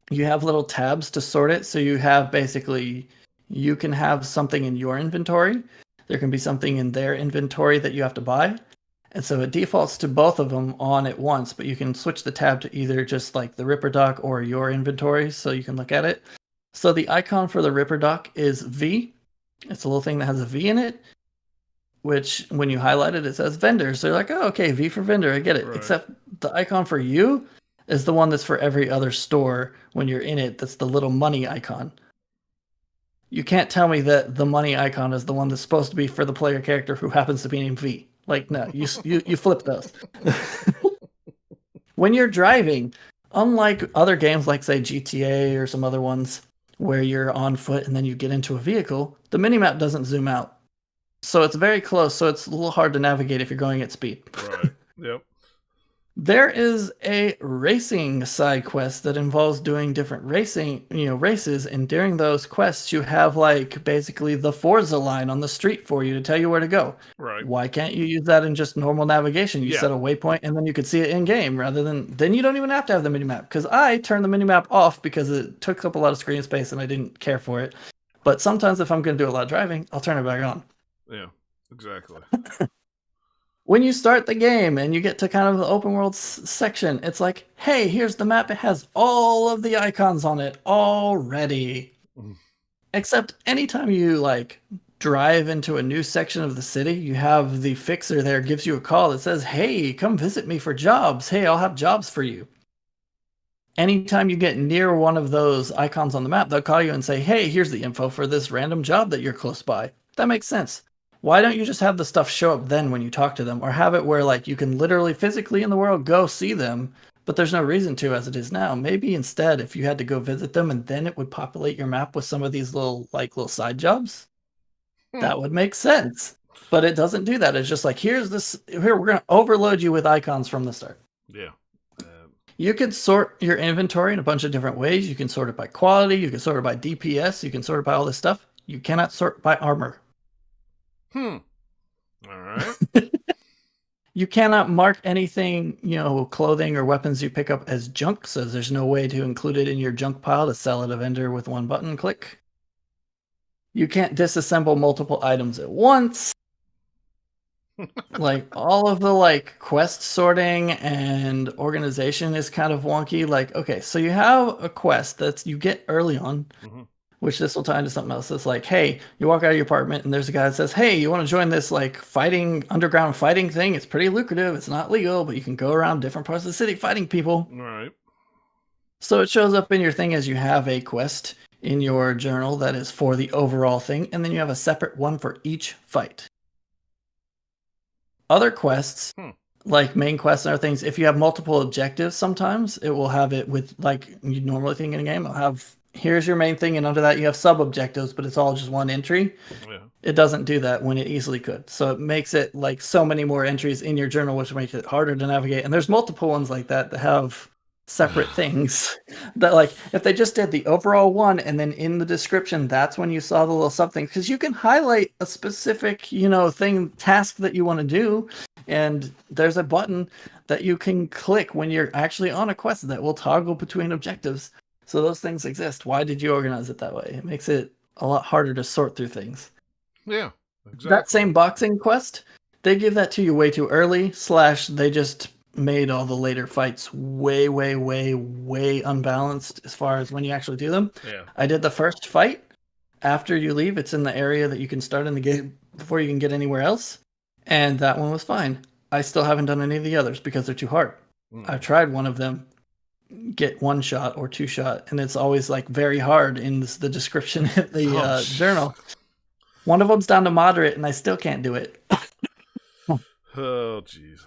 you have little tabs to sort it, so you have basically you can have something in your inventory, there can be something in their inventory that you have to buy, and so it defaults to both of them on at once, but you can switch the tab to either just like the Ripper Duck or your inventory so you can look at it. So the icon for the Ripper Duck is V. It's a little thing that has a V in it, which when you highlight it, it says vendors. So you're like, oh, okay, V for vendor, I get it. Right. Except the icon for you is the one that's for every other store when you're in it. That's the little money icon. You can't tell me that the money icon is the one that's supposed to be for the player character who happens to be named V. Like, no, you flip those. When you're driving, unlike other games like, say, GTA or some other ones where you're on foot and then you get into a vehicle, the minimap doesn't zoom out. So it's very close, so it's a little hard to navigate if you're going at speed. Right. Yep. There is a racing side quest that involves doing different races, and during those quests you have like basically the Forza line on the street for you to tell you where to go. Right. Why can't you use that in just normal navigation? You set a waypoint and then you could see it in game rather than then you don't even have to have the minimap, because I turned the minimap off because it took up a lot of screen space and I didn't care for it. But sometimes if I'm going to do a lot of driving, I'll turn it back on. Yeah, exactly. when you start the game and you get to kind of the open world section, it's like, hey, here's the map. It has all of the icons on it already. Except anytime you like drive into a new section of the city, you have the fixer there gives you a call that says, hey, come visit me for jobs. Hey, I'll have jobs for you. Anytime you get near one of those icons on the map, they'll call you and say, hey, here's the info for this random job that you're close by. That makes sense. Why don't you just have the stuff show up then when you talk to them, or have it where like you can literally physically in the world go see them, but there's no reason to as it is now. Maybe instead, if you had to go visit them and then it would populate your map with some of these little side jobs, that would make sense. But it doesn't do that. It's just like, here, we're going to overload you with icons from the start. Yeah. You can sort your inventory in a bunch of different ways. You can sort it by quality. You can sort it by DPS. You can sort it by all this stuff. You cannot sort by armor. All right. You cannot mark anything, clothing or weapons you pick up as junk. So there's no way to include it in your junk pile to sell at a vendor with one button click. You can't disassemble multiple items at once. Like all of the quest sorting and organization is kind of wonky. Like, okay, so you have a quest that you get early on, which this will tie into something else. It's like, hey, you walk out of your apartment and there's a guy that says, hey, you want to join this underground fighting thing? It's pretty lucrative. It's not legal, but you can go around different parts of the city fighting people. All right. So it shows up in your thing as you have a quest in your journal that is for the overall thing, and then you have a separate one for each fight. Other quests, like main quests and other things, if you have multiple objectives, sometimes it will have it with you normally think in a game. It'll have, here's your main thing, and under that you have sub objectives, but it's all just one entry. Yeah. It doesn't do that when it easily could. So it makes it like so many more entries in your journal, which makes it harder to navigate. And there's multiple ones like that have separate things that if they just did the overall one and then in the description that's when you saw the little something, because you can highlight a specific task that you want to do, and there's a button that you can click when you're actually on a quest that will toggle between objectives. So those things exist. Why did you organize it that way? It makes it a lot harder to sort through things. Yeah, exactly. That same boxing quest, they give that to you way too early, / they just made all the later fights way, way, way, way unbalanced as far as when you actually do them. Yeah. I did the first fight. After you leave, it's in the area that you can start in the game before you can get anywhere else. And that one was fine. I still haven't done any of the others because they're too hard. I've tried one of them, get 1 shot or 2 shot, and it's always very hard in the description of the journal. One of them's down to moderate, and I still can't do it. Oh, jeez.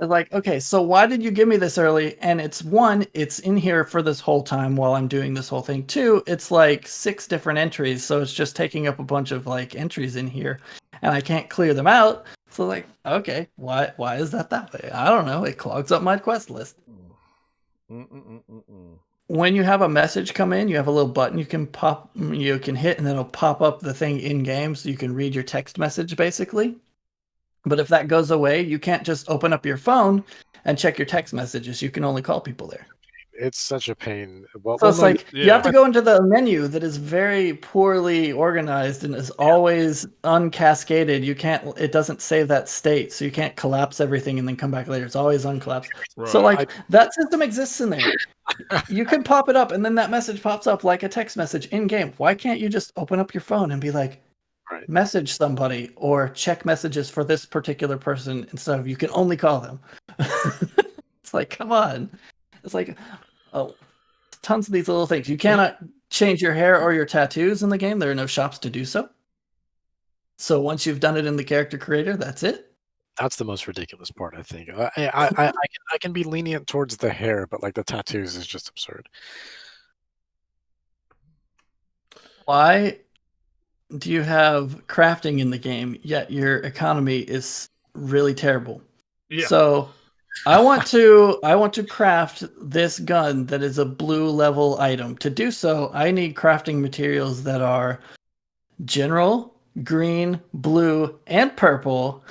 It's like, okay, so why did you give me this early? And it's in here for this whole time while I'm doing this whole thing. 2, it's 6 different entries, so it's just taking up a bunch of entries in here, and I can't clear them out. So okay, why is that way? I don't know. It clogs up my quest list. When you have a message come in, you have a little button you can hit, and then it'll pop up the thing in game, so you can read your text message basically. But if that goes away, you can't just open up your phone and check your text messages. You can only call people there. It's such a pain. So it's you have to go into the menu that is very poorly organized and is always uncascaded. It doesn't save that state, so you can't collapse everything and then come back later. It's always uncollapsed. Right. So that system exists in there. You can pop it up and then that message pops up like a text message in game. Why can't you just open up your phone and be like, right, message somebody or check messages for this particular person instead of you can only call them? It's come on. It's tons of these little things. You cannot change your hair or your tattoos in the game. There are no shops to do so. So once you've done it in the character creator, that's it. That's the most ridiculous part, I think. I can be lenient towards the hair, but the tattoos is just absurd. Why do you have crafting in the game, yet your economy is really terrible? Yeah. So I want to craft this gun that is a blue level item. To do so, I need crafting materials that are general, green, blue, and purple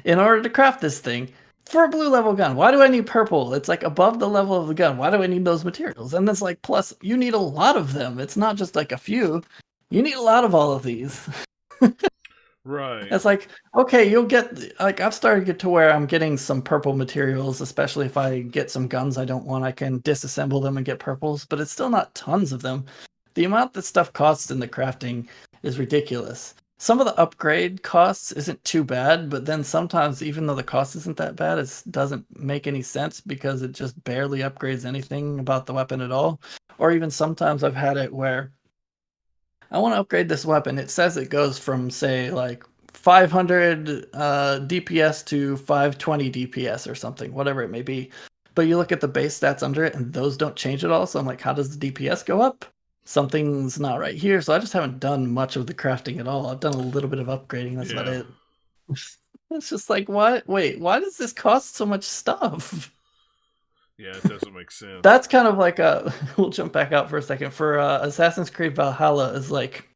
in order to craft this thing for a blue level gun. Why do I need purple? It's above the level of the gun. Why do I need those materials? And it's plus you need a lot of them. It's not just a few. You need a lot of all of these. Right. It's like, okay, you'll get, like, I've started to get to where I'm getting some purple materials, especially if I get some guns I don't want, I can disassemble them and get purples, but it's still not tons of them. The amount that stuff costs in the crafting is ridiculous. Some of the upgrade costs isn't too bad, but then sometimes, even though the cost isn't that bad, it doesn't make any sense because it just barely upgrades anything about the weapon at all. Or even sometimes I've had it where I want to upgrade this weapon. It says it goes from, say, like 500 DPS to 520 DPS or something, whatever it may be. But you look at the base stats under it, and those don't change at all. So I'm like, how does the DPS go up? Something's not right here. So I just haven't done much of the crafting at all. I've done a little bit of upgrading. That's about it. It's just like, what? Wait, why does this cost so much stuff? Yeah, it doesn't make sense. That's kind of like a. We'll jump back out for a second. For Assassin's Creed Valhalla is like,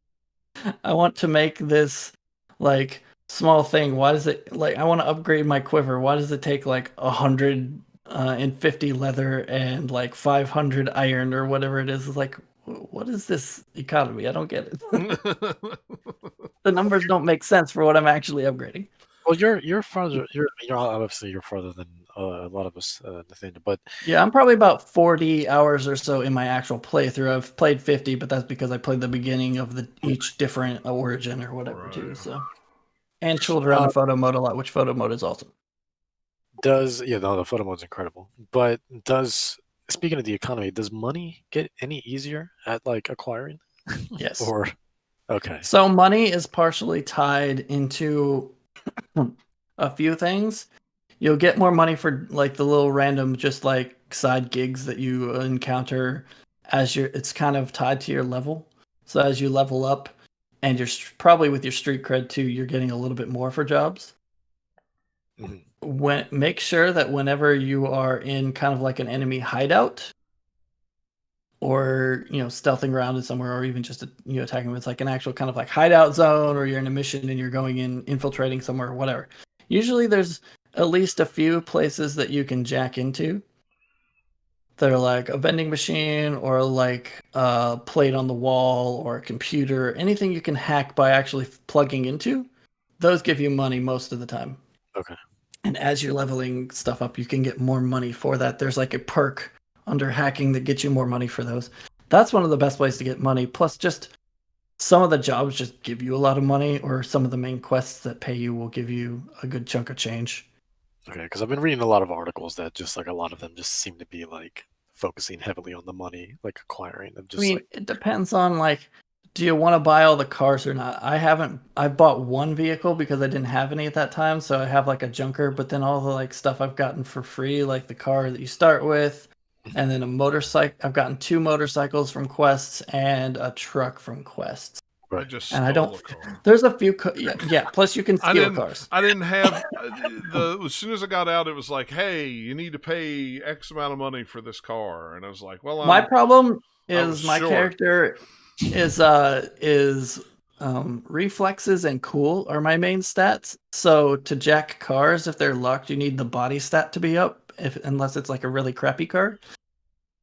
I want to make this like small thing. Why does it like? I want to upgrade my quiver. Why does it take like 150 leather and like 500 iron or whatever it is? It's like, what is this economy? I don't get it. The numbers don't make sense for what I'm actually upgrading. Well, you're farther. You're obviously you're farther than a lot of us, Nathaniel. But yeah, I'm probably about 40 hours or so in my actual playthrough. I've played 50, but that's because I played the beginning of each different origin or whatever too. So, and tooled around the photo mode a lot, which photo mode is awesome. The photo mode's incredible. But speaking of the economy, does money get any easier at like acquiring? Yes. Or okay. So money is partially tied into a few things. You'll get more money for like the little random just like side gigs that you encounter as it's kind of tied to your level. So as you level up and you're probably with your street cred too, you're getting a little bit more for jobs. Make sure that whenever you are in kind of like an enemy hideout or stealthing around in somewhere, or even just attacking them, it's like an actual kind of like hideout zone, or you're in a mission and you're going in infiltrating somewhere or whatever. Usually there's at least a few places that you can jack into. They're like a vending machine or like a plate on the wall or a computer, anything you can hack by actually plugging into. Those give you money most of the time. Okay. And as you're leveling stuff up, you can get more money for that. There's like a perk under hacking that gets you more money for those. That's one of the best ways to get money. Plus, just some of the jobs just give you a lot of money, or some of the main quests that pay you will give you a good chunk of change. Okay, because I've been reading a lot of articles that just like a lot of them just seem to be like focusing heavily on the money, like acquiring them. Just it depends on like, do you want to buy all the cars or not? I bought one vehicle because I didn't have any at that time, so I have like a junker, but then all the like stuff I've gotten for free, like the car that you start with, and then a motorcycle. I've gotten 2 motorcycles from quests and a truck from quests. I just and stole a car. There's a few. Yeah. Plus, you can steal cars. I didn't have as soon as I got out, it was like, hey, you need to pay X amount of money for this car, and I was like, well, my problem is my character is reflexes and cool are my main stats. So to jack cars, if they're locked, you need the body stat to be up, unless it's like a really crappy car.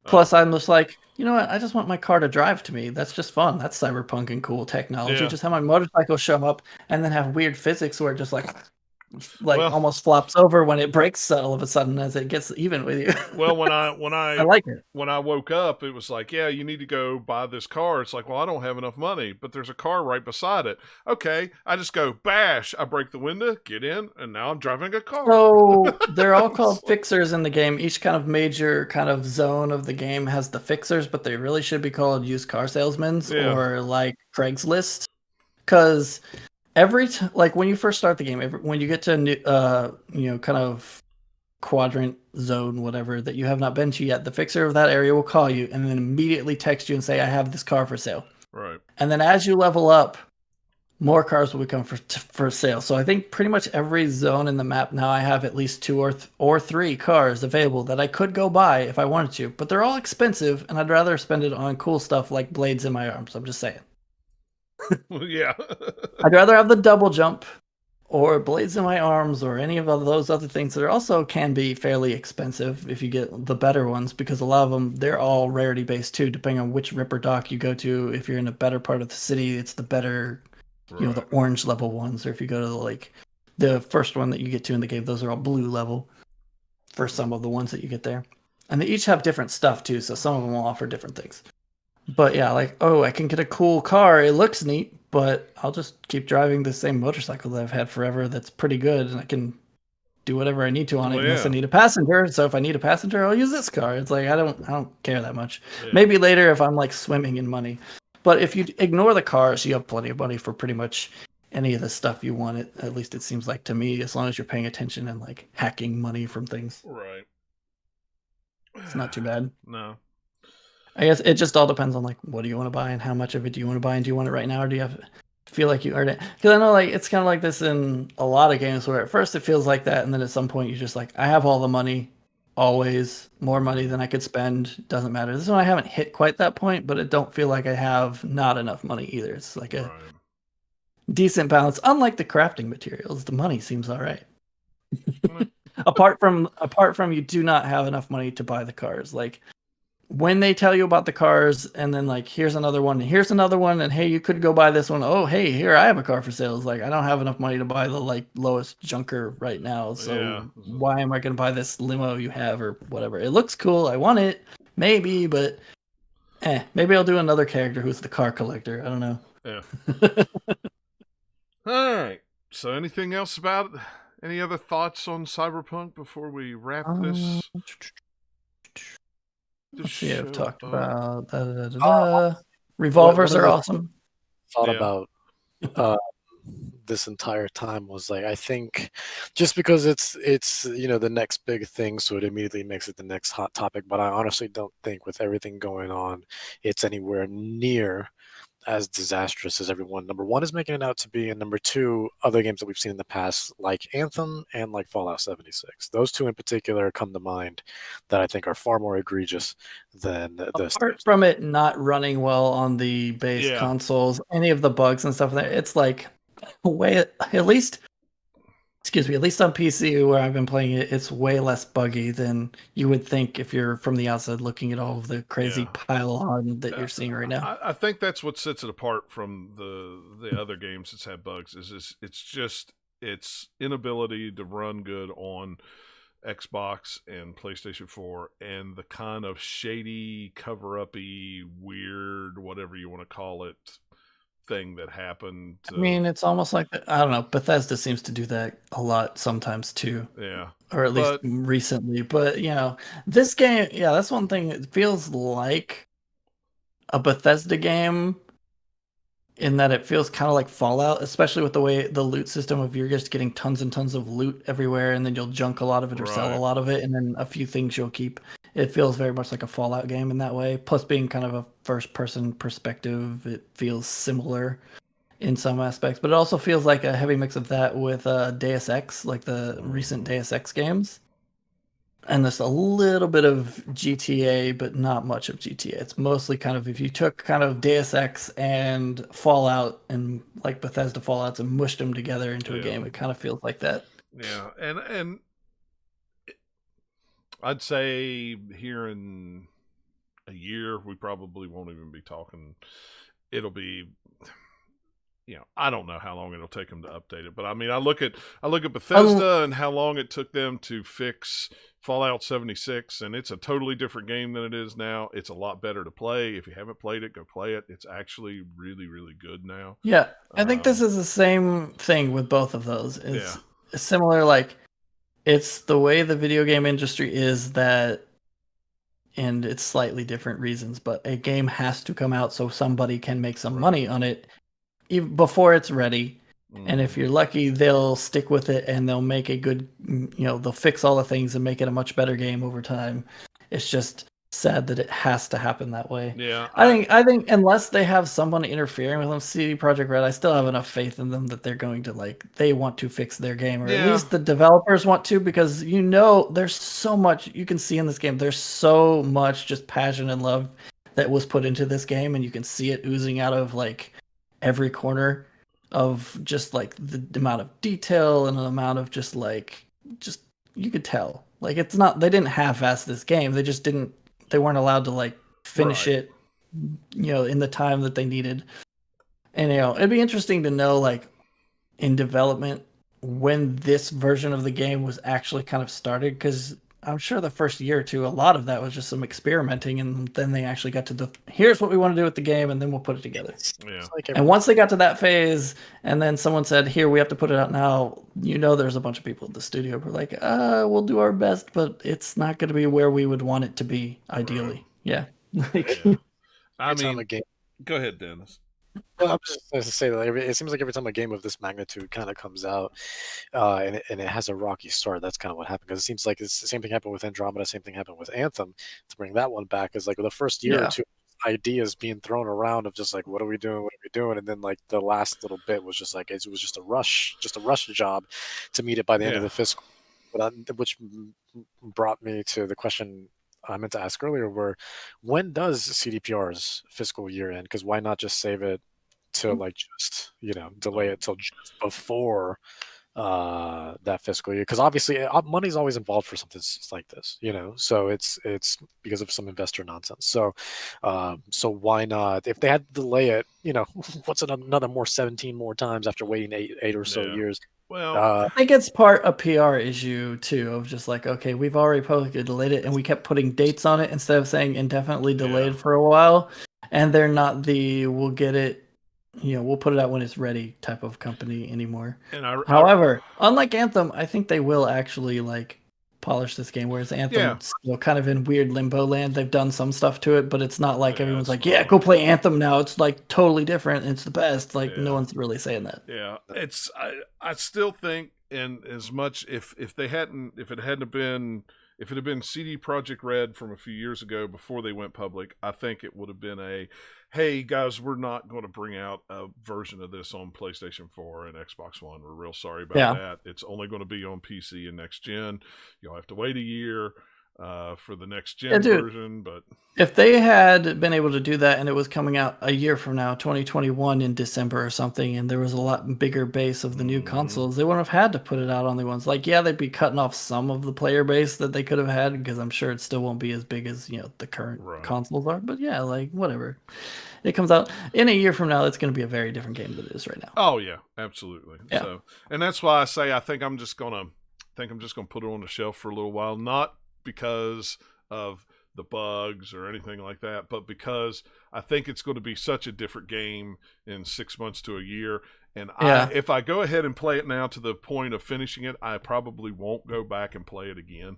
Plus, I'm just like, you know what? I just want my car to drive to me. That's just fun. That's cyberpunk and cool technology. Yeah. Just have my motorcycle show up and then have weird physics where it just almost flops over when it brakes all of a sudden as it gets even with you. Well, when I I like it. When I woke up, it was like, yeah, you need to go buy this car. It's like, well, I don't have enough money, but there's a car right beside it. Okay, I just go bash. I break the window, get in, and now I'm driving a car. So they're all called fixers in the game. Each kind of major kind of zone of the game has the fixers, but they really should be called used car salesmen or like Craigslist, because like when you first start the game, when you get to a new, kind of quadrant zone, whatever that you have not been to yet, the fixer of that area will call you and then immediately text you and say, I have this car for sale. Right. And then as you level up, more cars will become for sale. So I think pretty much every zone in the map now, I have at least 2 or 3 cars available that I could go buy if I wanted to, but they're all expensive, and I'd rather spend it on cool stuff like blades in my arms. I'm just saying. Yeah. I'd rather have the double jump or blades in my arms or any of those other things that also can be fairly expensive if you get the better ones, because a lot of them, they're all rarity based too, depending on which Ripper dock you go to. If you're in a better part of the city, it's the better you know, the orange level ones, or if you go to the first one that you get to in the game, those are all blue level for some of the ones that you get there. And they each have different stuff too, so some of them will offer different things. But yeah, like, oh, I can get a cool car, it looks neat, but I'll just keep driving the same motorcycle that I've had forever that's pretty good, and I can do whatever I need to on it unless I need a passenger. So if I need a passenger, I'll use this car. It's like I don't care that much. Yeah. Maybe later if I'm like swimming in money. But if you ignore the cars, you have plenty of money for pretty much any of the stuff you want. At least it seems like to me, as long as you're paying attention and like hacking money from things. Right. It's not too bad. No. I guess it just all depends on like what do you want to buy and how much of it do you want to buy, and do you want it right now, or do you feel like you earned it? Because I know like it's kind of like this in a lot of games where at first it feels like that, and then at some point you're just like, I have all the money, always more money than I could spend. Doesn't matter. This one I haven't hit quite that point, but it don't feel like I have not enough money either. It's like a decent balance. Unlike the crafting materials, the money seems all right. apart from you do not have enough money to buy the cars. Like when they tell you about the cars and then like here's another one and hey, you could go buy this one. Oh, hey, here I have a car for sale. It's like I don't have enough money to buy the like lowest junker right now. So why am I going to buy this limo you have or whatever? It looks cool. I want it. Maybe, but maybe I'll do another character who's the car collector. I don't know. Yeah. All right. So anything else about it? Any other thoughts on Cyberpunk before we wrap this? Let's see, I've talked about revolvers are awesome. Thought about this entire time was like, I think just because it's you know the next big thing, so it immediately makes it the next hot topic. But I honestly don't think with everything going on, it's anywhere near as disastrous as everyone, number one, is making it out to be, and number two, other games that we've seen in the past, like Anthem and like Fallout 76. Those two in particular come to mind that I think are far more egregious than this. Apart from it not running well on the base consoles, any of the bugs and stuff, it's like at least on PC where I've been playing it, it's way less buggy than you would think if you're from the outside looking at all of the crazy pile on that you're seeing right now. I think that's what sets it apart from the other games that's had bugs. It's just its inability to run good on Xbox and PlayStation 4, and the kind of shady, cover-uppy, weird, whatever you want to call it, thing that happened. I mean, it's almost like I don't know. Bethesda seems to do that a lot sometimes too. Yeah, or at least recently. But you know, this game, that's one thing. It feels like a Bethesda game in that it feels kind of like Fallout, especially with the way the loot system of you're just getting tons and tons of loot everywhere, and then you'll junk a lot of it or sell a lot of it, and then a few things you'll keep. It feels very much like a Fallout game in that way. Plus, being kind of a first-person perspective, it feels similar in some aspects. But it also feels like a heavy mix of that with Deus Ex, like the recent Deus Ex games. And there's a little bit of GTA, but not much of GTA. It's mostly kind of, if you took kind of Deus Ex and Fallout and like Bethesda Fallouts and mushed them together into a game, it kind of feels like that. Yeah, and I'd say here in a year, we probably won't even be talking. It'll be, I don't know how long it'll take them to update it. But I mean, I look at Bethesda and how long it took them to fix Fallout 76, and it's a totally different game than it is now. It's a lot better to play. If you haven't played it, go play it. It's actually really, really good now. Yeah, I think this is the same thing with both of those. It's similar, like, it's the way the video game industry is that, and it's slightly different reasons, but a game has to come out so somebody can make some money on it even before it's ready. And if you're lucky, they'll stick with it and they'll make a good, they'll fix all the things and make it a much better game over time. It's just sad that it has to happen that way. Yeah. I think unless they have someone interfering with them, CD Projekt Red, I still have enough faith in them that they're going to they want to fix their game, or at least the developers want to, because there's so much you can see in this game. There's so much just passion and love that was put into this game, and you can see it oozing out of every corner of just the amount of detail and the amount of just you could tell it's not, they didn't half-ass this game. They weren't allowed to finish it in the time that they needed. And it'd be interesting to know, like, in development when this version of the game was actually kind of started, because I'm sure the first year or two, a lot of that was just some experimenting, and then they actually got to here's what we want to do with the game, and then we'll put it together. Yeah. And once they got to that phase, and then someone said, "Here, we have to put it out now," there's a bunch of people at the studio who are like, "We'll do our best, but it's not going to be where we would want it to be, ideally." Right. Yeah. Yeah. I mean, a game. Go ahead, Dennis. Well, I'm just going to say that it seems like every time a game of this magnitude kind of comes out, and it has a rocky start, that's kind of what happened. Because it seems like it's the same thing happened with Andromeda, same thing happened with Anthem. To bring that one back is like the first year or two, ideas being thrown around of just like, what are we doing, and then like the last little bit was just like it was just a rush job to meet it by the end of the fiscal. But which brought me to the question I meant to ask earlier, where when does CDPR's fiscal year end? Because why not just save it to like just delay it till just before that fiscal year? Because obviously money's always involved for something like this, so it's because of some investor nonsense. So why not, if they had to delay it, what's another more 17 more times after waiting eight or so years? Well, I think it's part a PR issue too, of just like, okay, we've already publicly delayed it, and we kept putting dates on it instead of saying indefinitely delayed for a while. And they're not the we'll get it, we'll put it out when it's ready type of company anymore. However, unlike Anthem, I think they will actually like polish this game, whereas Anthem's still kind of in weird limbo land. They've done some stuff to it, but it's not like everyone's like, go play Anthem now. It's like totally different. It's the best. Like no one's really saying that. Yeah, I still think, in as much if it had been CD Projekt Red from a few years ago before they went public, I think it would have been hey guys, we're not going to bring out a version of this on PlayStation 4 and Xbox One. We're real sorry about that. It's only going to be on PC and next gen. You'll have to wait a year for the next gen version. But if they had been able to do that, and it was coming out a year from now, 2021 in December or something, and there was a lot bigger base of the new consoles, they wouldn't have had to put it out on the ones. Like, they'd be cutting off some of the player base that they could have had, because I'm sure it still won't be as big as the current consoles are. But like whatever. It comes out in a year from now, it's going to be a very different game than it is right now. Oh yeah, absolutely. Yeah. So, and that's why I say I think I'm just gonna put it on the shelf for a little while, not because of the bugs or anything like that, but because I think it's going to be such a different game in 6 months to a year. And if I go ahead and play it now to the point of finishing it, I probably won't go back and play it again.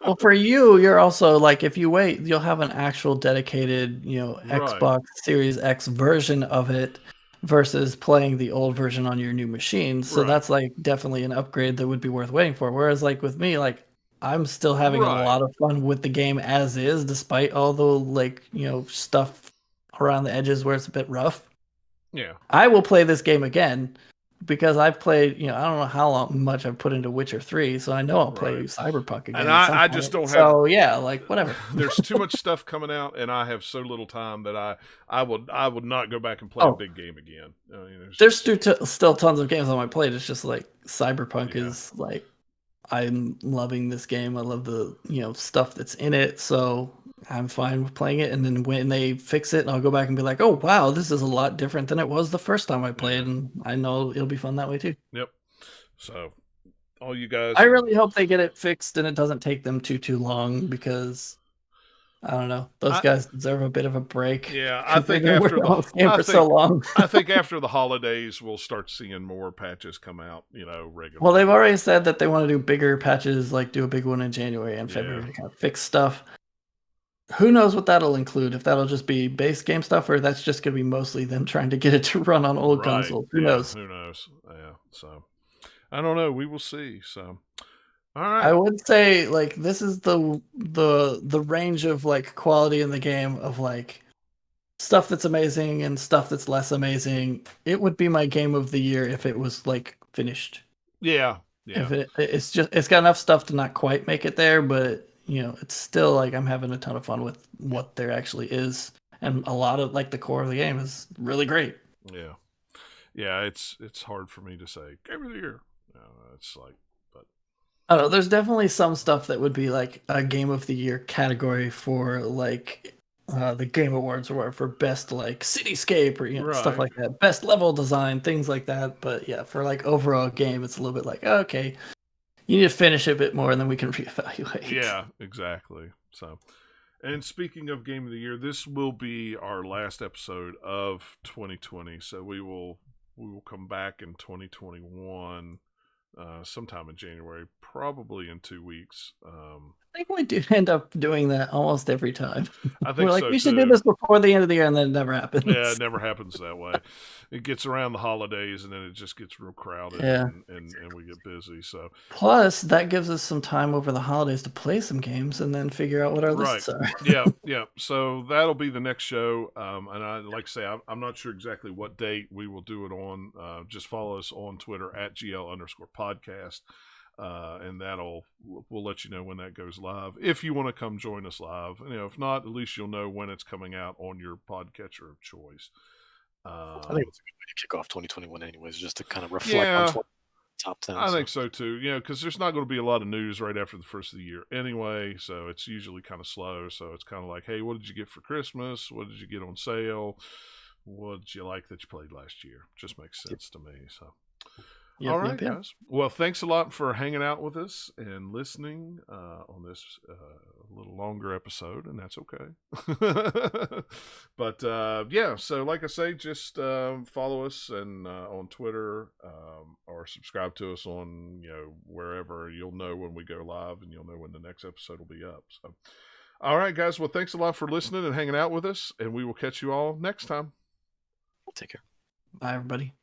Well, for you're also like, if you wait, you'll have an actual dedicated, Xbox Series X version of it versus playing the old version on your new machine. So that's like definitely an upgrade that would be worth waiting for. Whereas like with me, like I'm still having a lot of fun with the game as is, despite all the like, stuff around the edges where it's a bit rough. Yeah. I will play this game again because I've played, I don't know how much I've put into Witcher 3, so I know I'll play Cyberpunk again. And I just don't have. So yeah, like whatever. There's too much stuff coming out, and I have so little time that I would not go back and play a big game again. There's still tons of games on my plate. It's just like Cyberpunk is like, I'm loving this game. I love the stuff that's in it, so I'm fine with playing it. And then when they fix it, I'll go back and be like, oh wow, this is a lot different than it was the first time I played, and I know it'll be fun that way too. Yep. So all you guys, I really hope they get it fixed and it doesn't take them too long, because I don't know, those guys deserve a bit of a break. Yeah, I think after so long. I think after the holidays we'll start seeing more patches come out, regularly. Well, they've already said that they want to do bigger patches, like do a big one in January and February to kind of fix stuff. Who knows what that'll include? If that'll just be base game stuff, or that's just going to be mostly them trying to get it to run on old consoles. Who knows? Who knows? Yeah. So I don't know. We will see. So. All right. I would say like this is the range of like quality in the game of like stuff that's amazing and stuff that's less amazing. It would be my game of the year if it was like finished. Yeah. If it's got enough stuff to not quite make it there, but it's still like I'm having a ton of fun with what there actually is, and a lot of like the core of the game is really great. Yeah. Yeah, it's hard for me to say game of the year. It's like, but I don't know. There's definitely some stuff that would be like a game of the year category for like the Game Awards or for best like cityscape or stuff Right. like that, best level design, things like that. But yeah, for like overall game, it's a little bit like okay, you need to finish it a bit more, and then we can reevaluate. Yeah, exactly. So, and speaking of Game of the Year, this will be our last episode of 2020. So we will come back in 2021, sometime in January, probably in 2 weeks. I think we do end up doing that almost every time. I think We're like, so we should too. do this before the end of the year, and then it never happens. Yeah, it never happens that way. It gets around the holidays, and then it just gets real crowded, Yeah. and we get busy. So Plus, that gives us some time over the holidays to play some games and then figure out what our right, lists are. yeah. So that'll be the next show. And I like to say, I'm not sure exactly what date we will do it on. Just follow us on Twitter at GL_podcast. And we'll let you know when that goes live. If you want to come join us live, if not, at least you'll know when it's coming out on your podcatcher of choice. I think it's a good way to kick off 2021, anyways, just to kind of reflect on top 10. I think so too. Because there's not going to be a lot of news right after the first of the year anyway, so it's usually kind of slow. So it's kind of like, hey, what did you get for Christmas? What did you get on sale? What did you like that you played last year? Just makes sense to me. So. All right, guys. Well, thanks a lot for hanging out with us and listening on this little longer episode, and that's okay. But yeah, so like I say, just follow us and on Twitter or subscribe to us on wherever. You'll know when we go live, and you'll know when the next episode will be up. So, all right, guys. Well, thanks a lot for listening and hanging out with us, and we will catch you all next time. Take care. Bye, everybody.